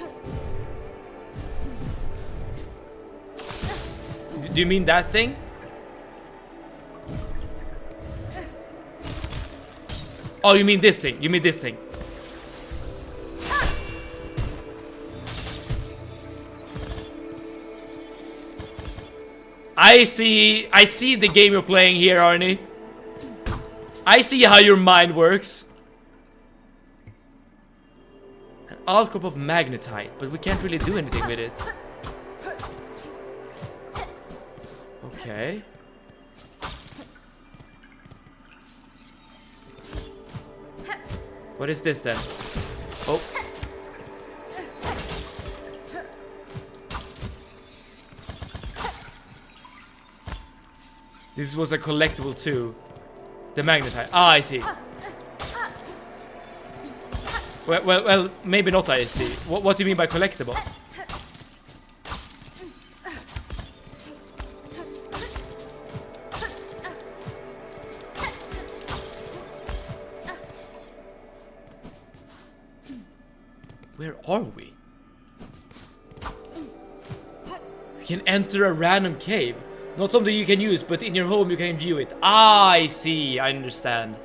Do you mean that thing? Oh, you mean this thing. You mean this thing. I see the game you're playing here, Arnie. I see how your mind works. An outcrop of magnetite, but we can't really do anything with it. Okay. What is this then? Oh. This was a collectible too. The magnetite. Ah, I see. Well, maybe not I see. What do you mean by collectible? Where are we? We can enter a random cave. Not something you can use, but in your home you can view it. Ah, I see. I understand.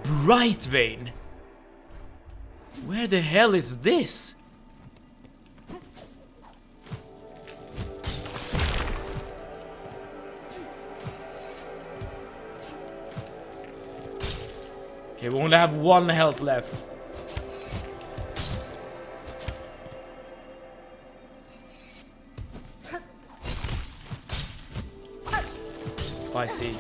Bright vein. Where the hell is this? Okay, we only have 1 health left. Oh, I see.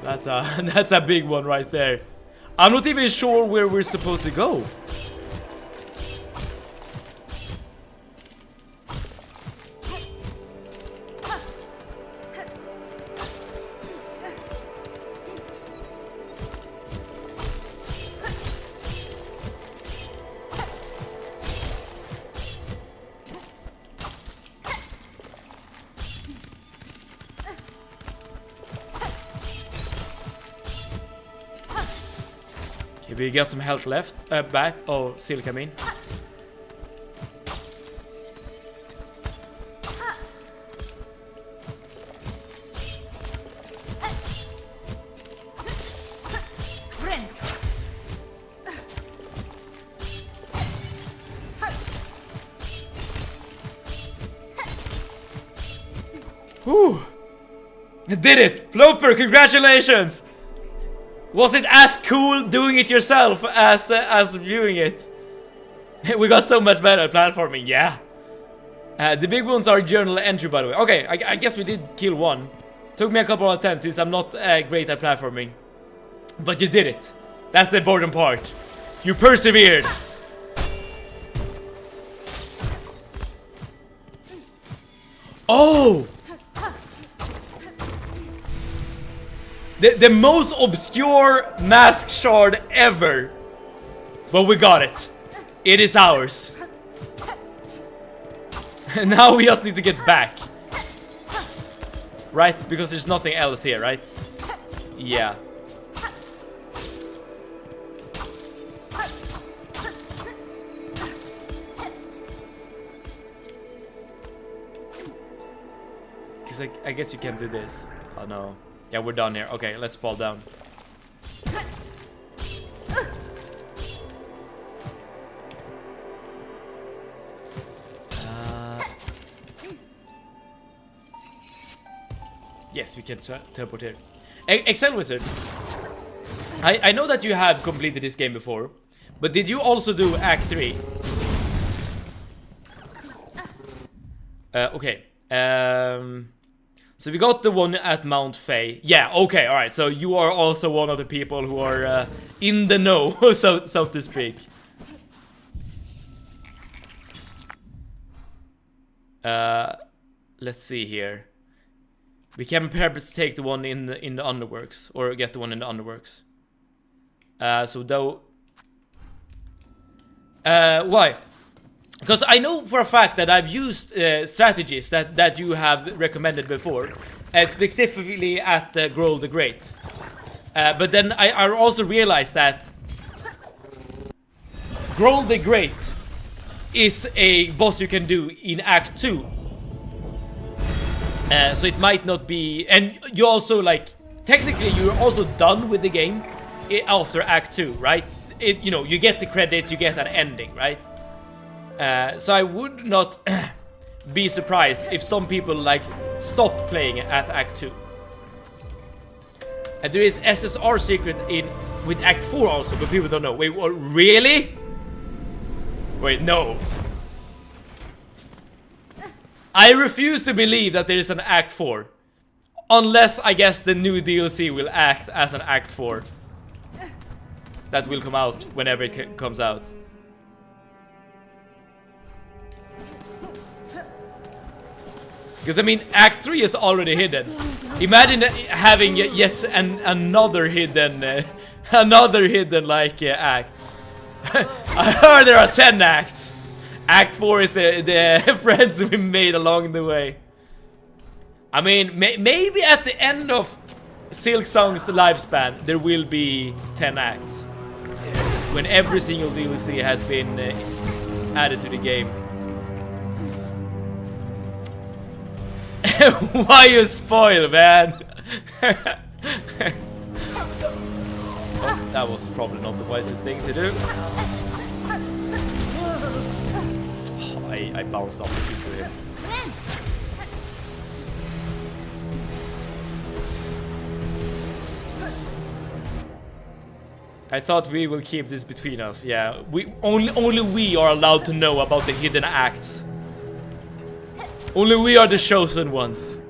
That's a big one right there. I'm not even sure where we're supposed to go. Okay, we got some health left. Back. Oh, Silk, I mean. Whew. Did it! Floper, congratulations! Was it as cool doing it yourself as viewing it? We got so much better at platforming, yeah. The big ones are journal entry, by the way. Okay, I guess we did kill one. Took me a couple of attempts since I'm not great at platforming. But you did it. That's the important part. You persevered. Oh! The most obscure mask shard ever. But we got it. It is ours. And now we just need to get back. Right? Because there's nothing else here, right? Yeah. Because I guess you can't do this. Oh no. Yeah, we're done here. Okay, let's fall down. Yes, we can teleport here. Excel Wizard. I know that you have completed this game before, but did you also do Act 3? Okay. So we got the one at Mount Fay. Yeah, okay, alright. So you are also one of the people who are in the know, so to speak. Let's see here. We can perhaps take the one in the underworks, or get the one in the underworks. So though, why? Because I know for a fact that I've used strategies that you have recommended before, specifically at Grohl the Great. But then I also realized that Grohl the Great is a boss you can do in Act 2. So it might not be, and you also like, technically you're also done with the game after Act 2, right? You know, you get the credits, you get an ending, right? So I would not be surprised if some people like stop playing at Act 2. And there is SSR secret with Act 4 also, but people don't know. Wait, what, really? Wait, no. I refuse to believe that there is an Act 4. Unless, I guess, the new DLC will act as an Act 4. That will come out whenever it comes out. Because, I mean, Act 3 is already hidden. Imagine having yet another hidden, like, act. I heard there are 10 acts. Act 4 is the friends we made along the way. I mean, maybe at the end of Silksong's lifespan, there will be 10 acts. When every single DLC has been added to the game. Why you spoil, man? Oh, that was probably not the wisest thing to do. Oh, I bounced off into him. I thought we will keep this between us. Yeah, only we are allowed to know about the hidden acts. Only we are the chosen ones.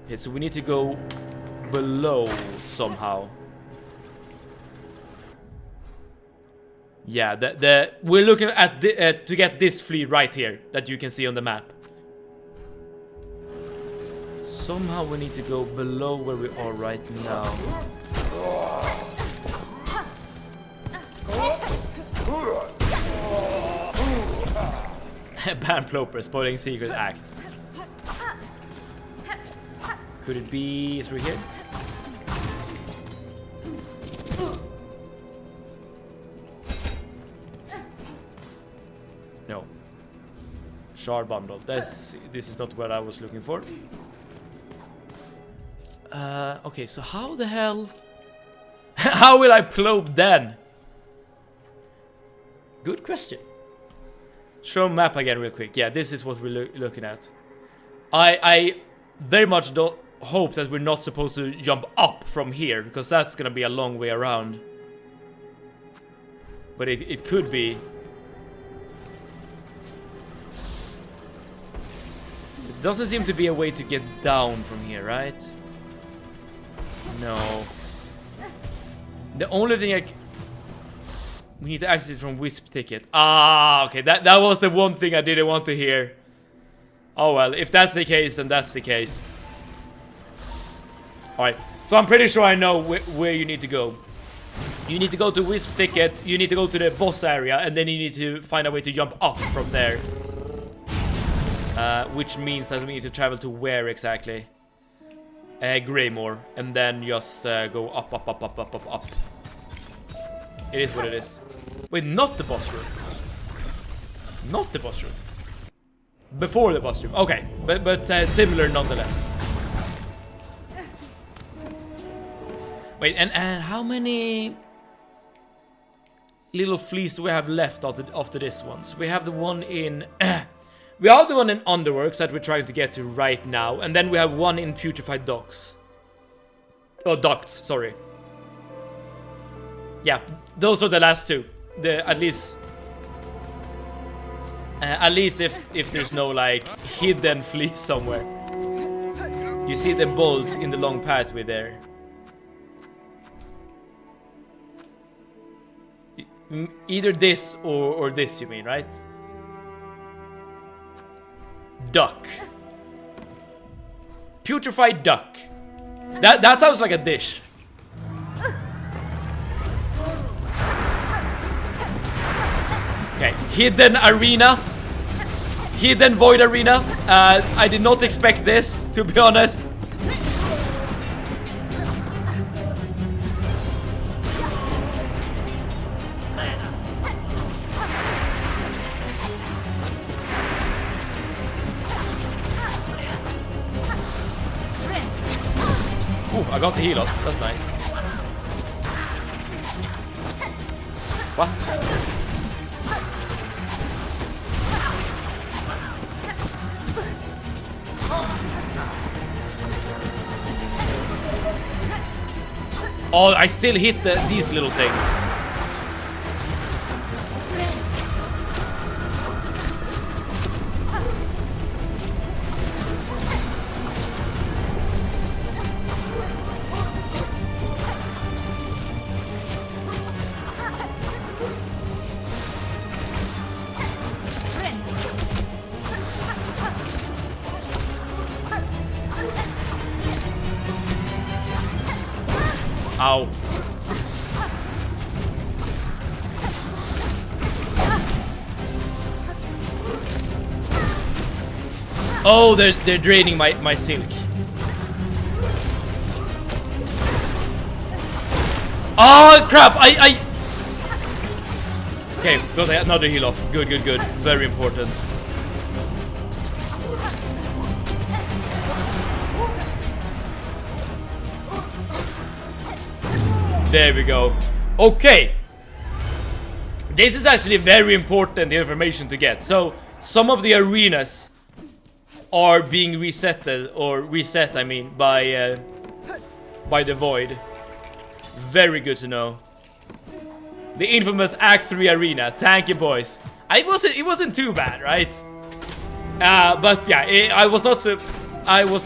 Okay, so we need to go below somehow. Yeah, we're looking at to get this fleet right here that you can see on the map. Somehow we need to go below where we are right now. Ban Ploper, spoiling secret act. Could it be through here? No. Shard bundle. This is not what I was looking for. Okay, so how the hell? How will I plope then? Good question. Show map again real quick. Yeah, this is what we're looking at. I very much don't hope that we're not supposed to jump up from here, because that's gonna be a long way around. But it could be. It doesn't seem to be a way to get down from here, right? No. The only thing we need to access it from Wisp ticket. Ah, okay. That was the one thing I didn't want to hear. Oh well, if that's the case, then that's the case. Alright, so I'm pretty sure I know where you need to go. You need to go to Wisp ticket, you need to go to the boss area, and then you need to find a way to jump up from there. Which means that we need to travel to where exactly? Greymore, and then just go up. It is what it is. Wait, not the boss room. Not the boss room. Before the boss room. Okay, but similar nonetheless. Wait, and how many little fleas do we have left after this one? So we have the one in... we have the one in Underworks that we're trying to get to right now. And then we have one in Putrefied Docks. Oh, Ducts, sorry. Yeah, those are the last two. At least if there's no like hidden flea somewhere. You see the bolts in the long pathway there. Either this or this, you mean, right? Duck. Putrefied duck. That sounds like a dish. Okay, hidden arena. Hidden void arena. I did not expect this, to be honest. Ooh, I got the heal off. That's nice. What? Oh, I still hit these little things. Ow. Oh, they're draining my silk. Oh crap! Okay, got another heal off. Good. Very important. There we go. Okay. This is actually very important information to get. So, some of the arenas are being reset, I mean, by the void. Very good to know. The infamous Act 3 arena. Thank you, boys. It wasn't too bad, right? But yeah, I was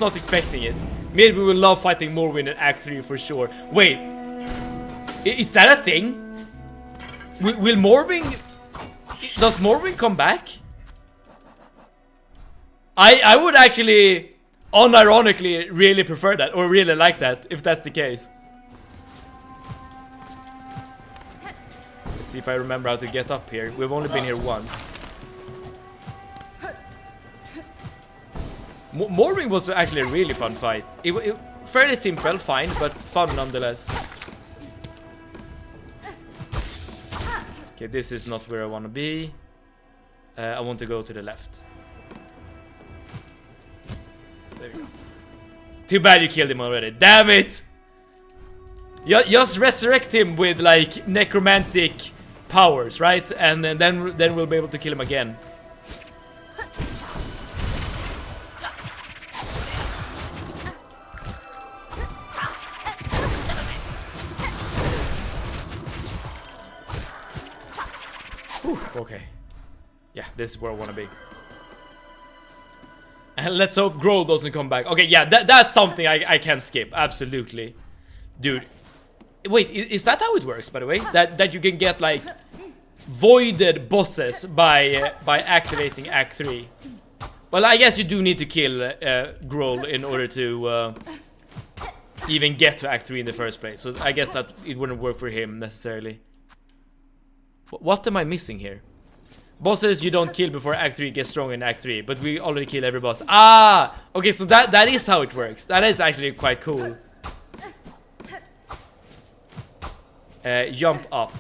not expecting it. Maybe we will love fighting Morrowind in Act 3 for sure. Wait. Is that a thing? Will Morrowind... Does Morrowind come back? I would actually, unironically, really prefer that. Or really like that, if that's the case. Let's see if I remember how to get up here. We've only been here once. Morrowind was actually a really fun fight. It fairly simple, fine, but fun nonetheless. Okay, this is not where I want to be. I want to go to the left. There we go. Too bad you killed him already. Damn it! Just resurrect him with like necromantic powers, right? And then we'll be able to kill him again. Whew, okay. Yeah, this is where I want to be. And let's hope Grohl doesn't come back. Okay, yeah, that's something I can skip. Absolutely. Dude. Wait, is that how it works, by the way? That you can get, like, voided bosses by activating Act 3. Well, I guess you do need to kill Grohl in order to even get to Act 3 in the first place. So I guess that it wouldn't work for him, necessarily. What am I missing here? Bosses you don't kill before Act 3 gets strong in Act 3, but we already kill every boss. Ah! Okay, so that is how it works. That is actually quite cool. Jump up.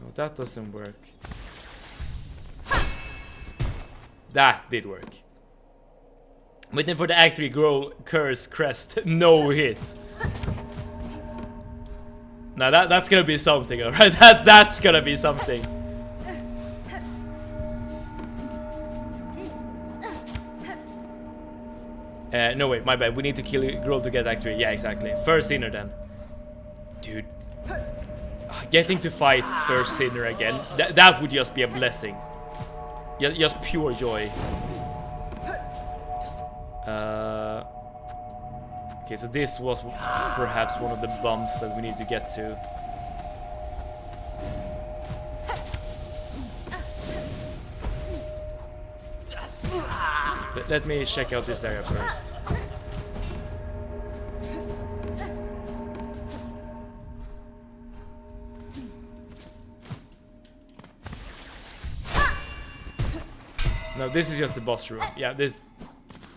No, that doesn't work. That did work. Waiting for the Act 3 Grohl curse crest. No hit. Now that's gonna be something, alright? That's gonna be something. No wait, my bad. We need to kill Grohl to get Act 3. Yeah, exactly. First sinner then. Dude. Getting to fight First Sinner again, that would just be a blessing. Just pure joy. Okay, so this was perhaps one of the bumps that we need to get to. Let me check out this area first. No, this is just the boss room. Yeah, this...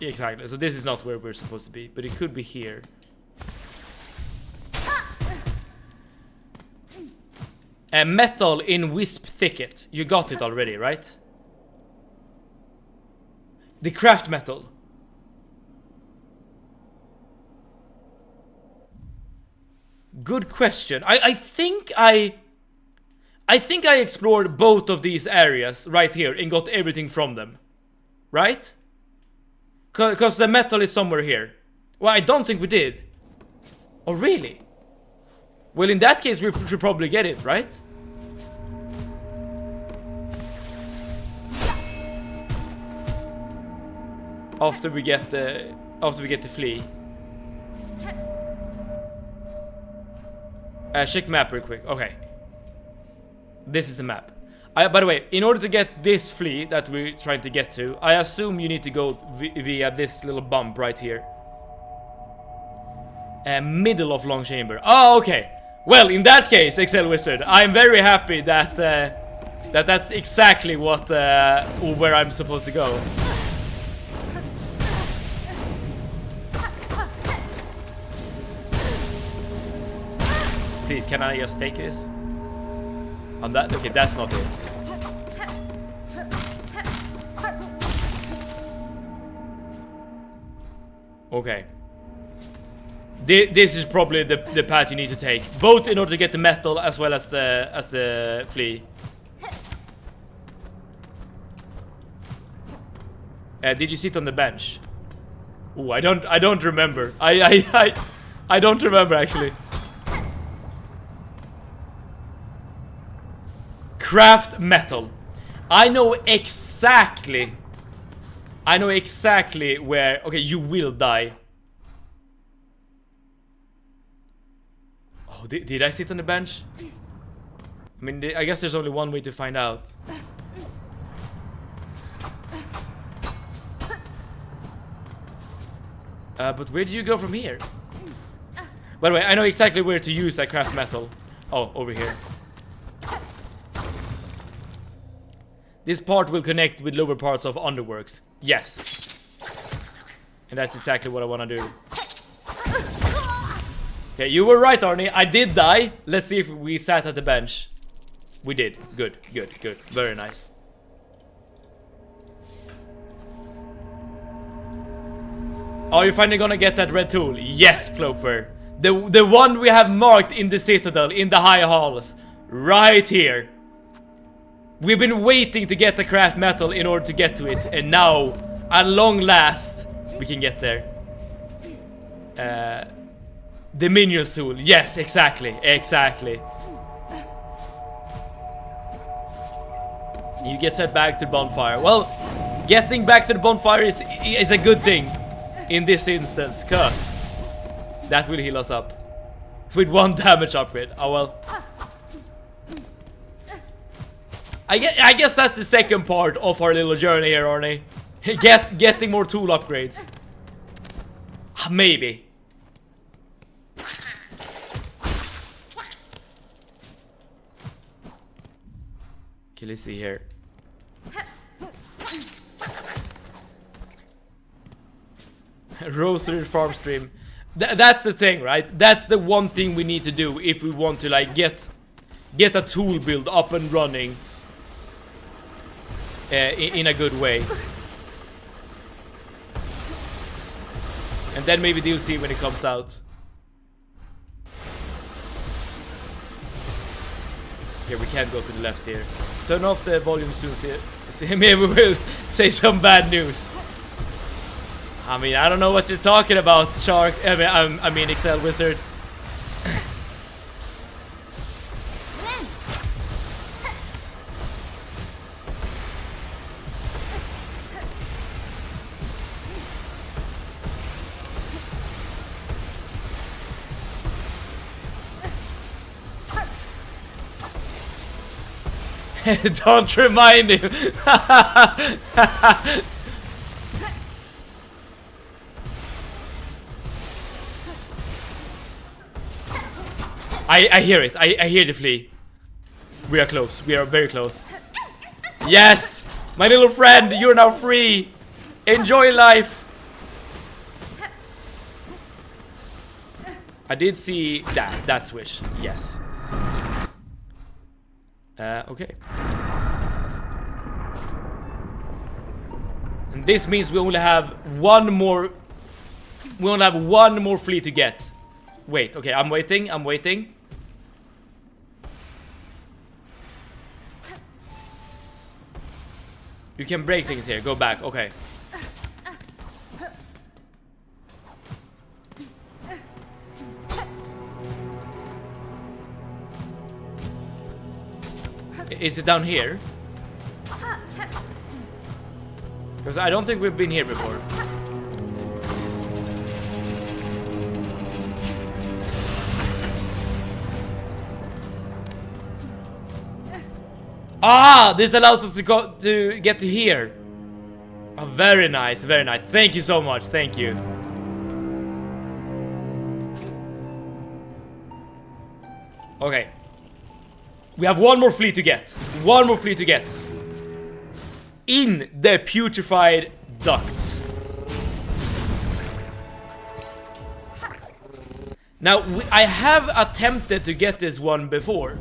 Exactly. So this is not where we're supposed to be, but it could be here. Metal in Wisp Thicket. You got it already, right? The craft metal. Good question. I think I explored both of these areas right here and got everything from them. Right? Because the metal is somewhere here. Well, I don't think we did. Oh, really? Well, in that case, we should probably get it, right? After we get the flea. Check map real quick. Okay. This is a map. By the way, in order to get this flea that we're trying to get to, I assume you need to go via this little bump right here. Middle of Long Chamber. Oh, okay. Well, in that case, Excel Wizard, I'm very happy that that's exactly what where I'm supposed to go. Please, can I just take this? On that? Okay, that's not it. Okay. This is probably the path you need to take, both in order to get the metal as well as the flea. Did you sit on the bench? Oh, I don't remember. I don't remember actually. Craft metal. I know exactly where. Okay, you will die. Oh, did I sit on the bench? I mean, I guess there's only one way to find out. But where do you go from here? By the way, I know exactly where to use that craft metal. Oh, over here. This part will connect with lower parts of Underworks. Yes. And that's exactly what I want to do. Okay, you were right, Arnie. I did die. Let's see if we sat at the bench. We did. Good, good, good. Very nice. Are you finally gonna get that red tool? Yes, Ploper. The one we have marked in the Citadel, in the High Halls. Right here. We've been waiting to get the craft metal in order to get to it, and now, at long last, we can get there. The minions tool. Yes, exactly, exactly. You get set back to the bonfire. Well, getting back to the bonfire is a good thing in this instance, cause that will heal us up with 1 damage upgrade. Oh well. I guess that's the second part of our little journey here, Arnie. Getting more tool upgrades. Maybe. Okay, let's see here. Rosary farm stream. That's the thing, right? That's the one thing we need to do if we want to like get a tool build up and running. In a good way. And then maybe DLC when it comes out. Okay, we can't go to the left here. Turn off the volume soon. Maybe we will say some bad news. I mean, I don't know what you're talking about, Shark. I mean, Excel Wizard. Don't remind him. I hear it. I hear the flea. We are close. We are very close. Yes! My little friend, you're now free. Enjoy life. I did see that switch. Yes. Okay. And this means we only have one more. We only have one more flea to get. Wait. Okay. I'm waiting. I'm waiting. You can break things here. Go back. Okay. Is it down here? Because I don't think we've been here before. Ah, this allows us to get to here. Oh, very nice, very nice. Thank you so much. Thank you. Okay. We have one more flea to get. One more flea to get. In the putrefied ducts. Now, I have attempted to get this one before.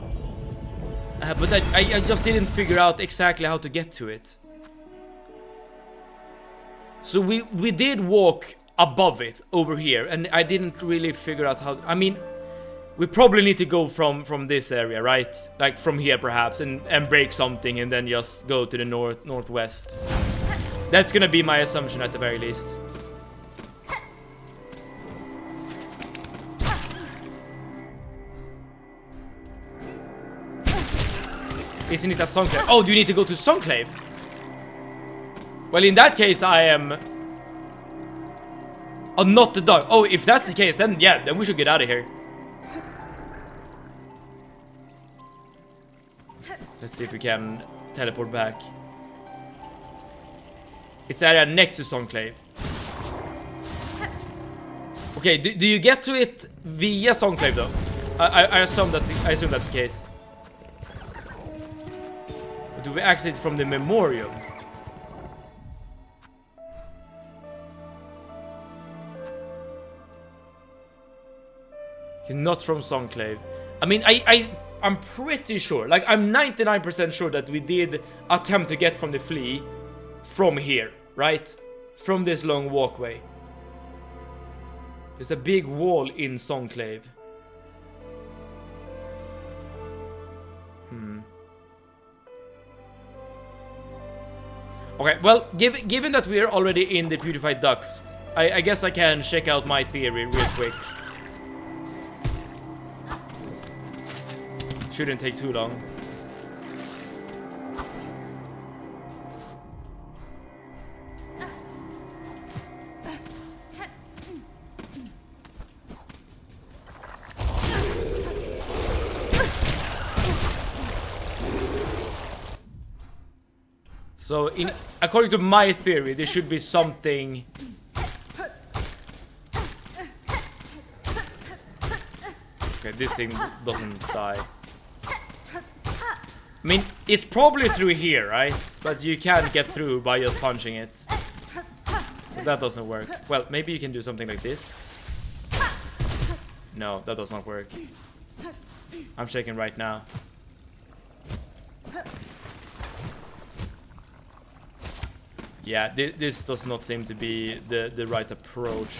But I just didn't figure out exactly how to get to it. So we did walk above it over here. And I didn't really figure out how... I mean... We probably need to go from this area, right? Like from here perhaps, and break something and then just go to the northwest. That's gonna be my assumption at the very least. Isn't it a Songclave? Oh, do you need to go to Songclave? Well, in that case, I am... Oh, not the dog. Oh, if that's the case, then yeah, then we should get out of here. Let's see if we can teleport back. It's the area next to Songclave. Okay, do you get to it via Songclave though? I assume that's the case. But do we exit from the memorial? Okay, not from Songclave. I mean, I'm pretty sure, like I'm 99% sure that we did attempt to get from the flea from here, right? From this long walkway. There's a big wall in Songclave. Okay, well, given that we're already in the purified ducts, I guess I can check out my theory real quick. Shouldn't take too long. So, according to my theory, there should be something... Okay, this thing doesn't die. I mean, it's probably through here, right? But you can't get through by just punching it. So that doesn't work. Well, maybe you can do something like this. No, that does not work. I'm checking right now. Yeah, this does not seem to be the right approach.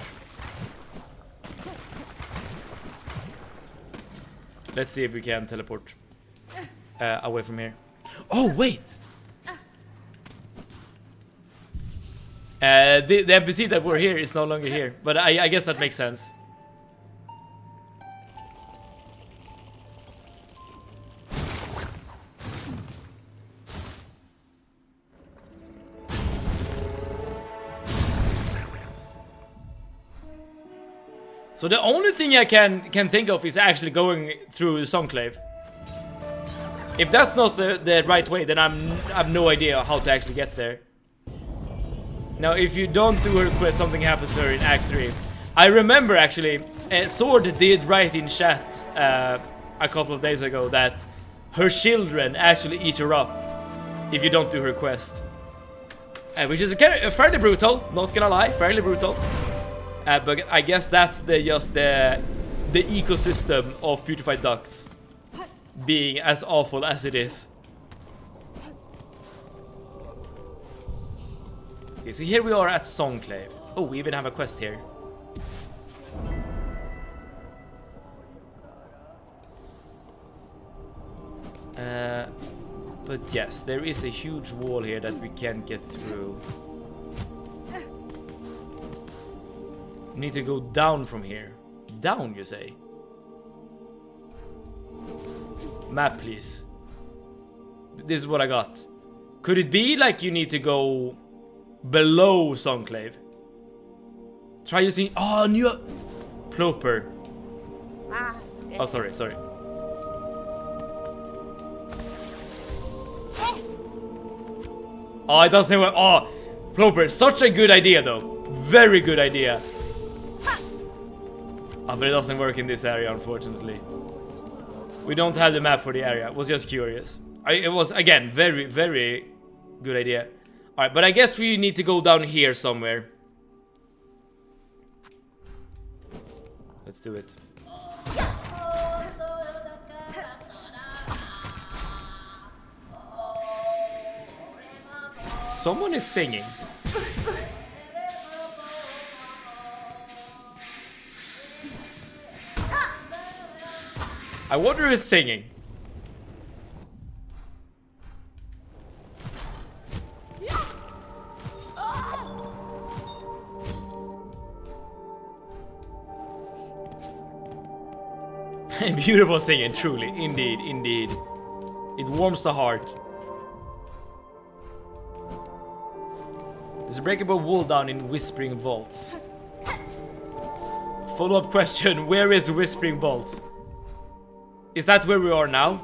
Let's see if we can teleport away from here. Oh, wait! The NPC that were here is no longer here. But I guess that makes sense. So the only thing I can think of is actually going through Songclave. If that's not the right way, then I have no idea how to actually get there. Now, if you don't do her quest, something happens to her in Act 3. I remember actually, Sword did write in chat a couple of days ago that her children actually eat her up if you don't do her quest. Which is fairly brutal, not gonna lie, fairly brutal. But I guess that's just the ecosystem of purified ducks being as awful as it is. Okay, so here we are at Songclave. Oh, we even have a quest here. But yes, there is a huge wall here that we can't get through. We need to go down from here. Down, you say? Map, please. This is what I got. Could it be like you need to go below Songclave? Try using... Oh, new... Ploper. Oh, sorry. Oh, it doesn't work. Oh, Ploper, such a good idea though. Very good idea. Oh, but it doesn't work in this area, unfortunately. We don't have the map for the area. Was just curious. It was, again, very, very good idea. Alright, but I guess we need to go down here somewhere. Let's do it. Someone is singing. I wonder who's singing. Beautiful singing, truly. Indeed, indeed. It warms the heart. There's a breakable wall down in Whispering Vaults. Follow-up question, where is Whispering Vaults? Is that where we are now?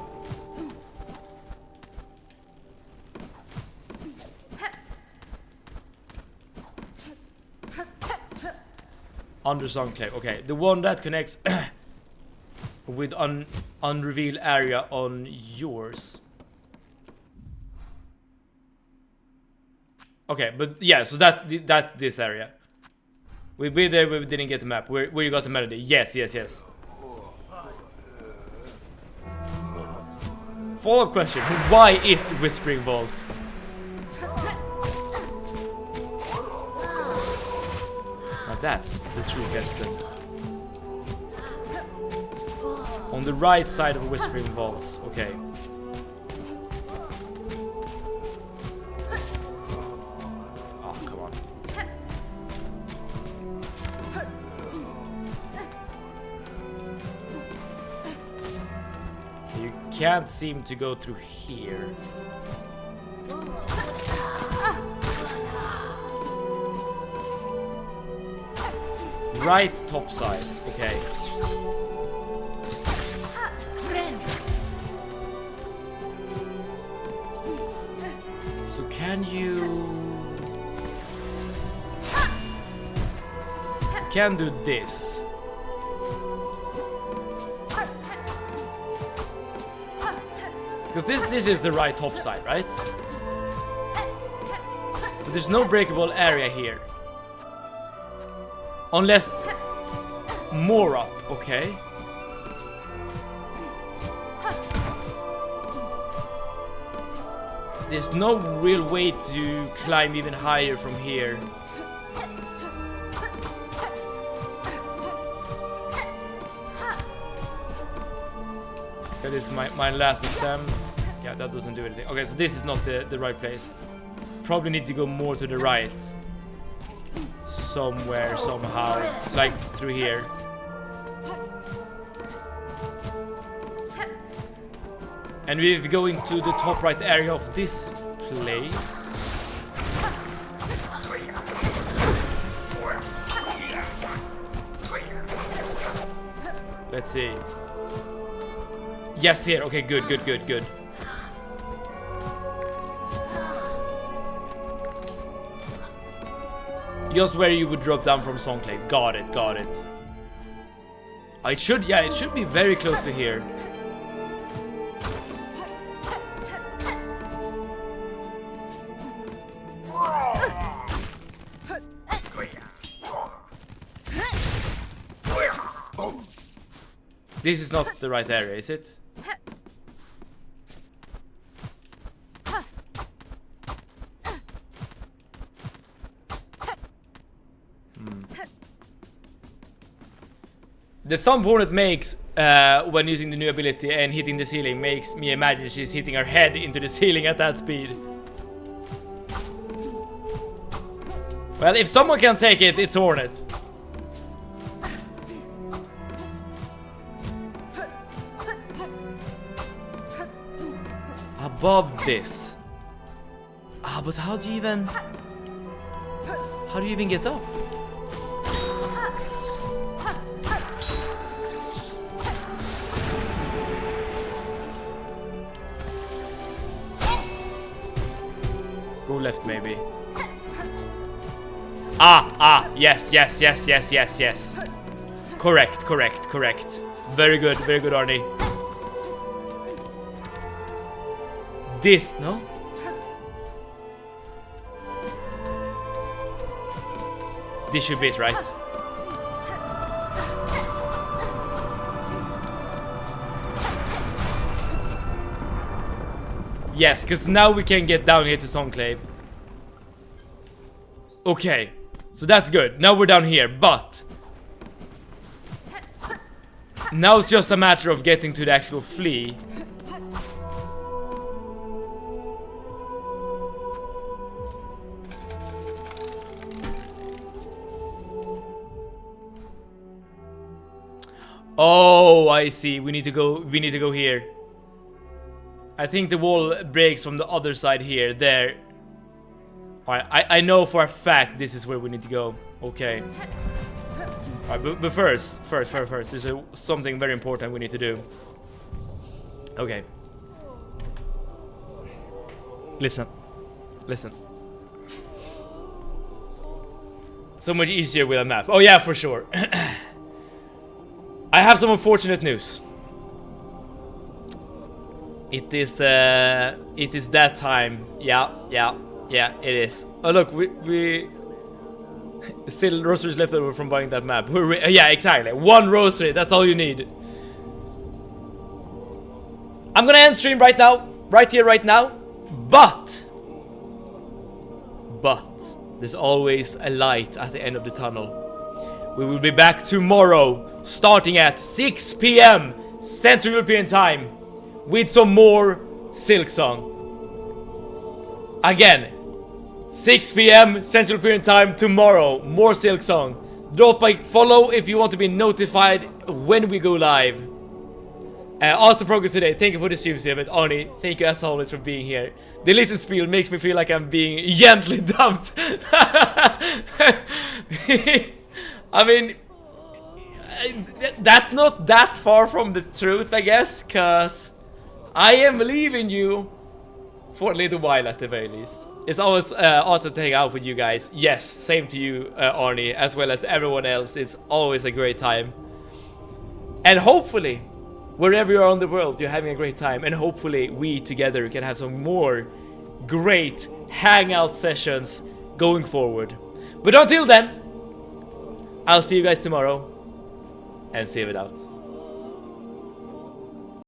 Under Songclave, okay. The one that connects with unrevealed area on yours. Okay, but yeah, so that this area. We've been there, we didn't get the map. Where you got the melody? Yes. Follow-up question, why is Whispering Vaults? Now that's the true question. On the right side of Whispering Vaults, okay. Oh, come on. You can't seem to go through here. Right top side, okay. So can you can do this. Because this is the right top side, right? But there's no breakable area here. Unless more up, okay. There's no real way to climb even higher from here. That is my last attempt. Yeah, that doesn't do anything. Okay, so this is not the right place. Probably need to go more to the right. Somewhere, somehow. Like through here. And we're going to the top right area of this place. Let's see. Yes, here. Okay, good. Just where you would drop down from Songclave. Got it, got it. It should, yeah, it should be very close to here. This is not the right area, is it? The thumb hornet makes, when using the new ability and hitting the ceiling, makes me imagine she's hitting her head into the ceiling at that speed. Well, if someone can take it, it's Hornet. Above this. Ah, but how do you even get up? Go left, maybe. Yes. Correct. Very good, Arnie. This, no? This should be it, right? Yes, because now we can get down here to Songclave. Okay, so that's good. Now we're down here, but now it's just a matter of getting to the actual flea. Oh, I see. We need to go here. I think the wall breaks from the other side here. There. Alright, I know for a fact this is where we need to go. Okay. Alright, but first, there's something very important we need to do. Okay. Listen. So much easier with a map. Oh yeah, for sure. I have some unfortunate news. It is that time. Yeah, it is. Oh look, we still rosaries left over from buying that map. Yeah, exactly. One rosary, that's all you need. I'm gonna end stream right now, right here, right now. But there's always a light at the end of the tunnel. We will be back tomorrow, starting at 6 PM Central European time, with some more Silksong. Again, 6 PM Central European time tomorrow, more Silksong. Drop a follow if you want to be notified when we go live. Awesome progress today. Thank you for the stream, Steven. Arnie, thank you as always for being here. The listen spiel makes me feel like I'm being gently dumped. I mean, that's not that far from the truth, I guess, cause I am leaving you for a little while at the very least. It's always awesome to hang out with you guys. Yes, same to you, Arnie, as well as everyone else. It's always a great time. And hopefully, wherever you are in the world, you're having a great time. And hopefully, we together can have some more great hangout sessions going forward. But until then, I'll see you guys tomorrow. And save it out.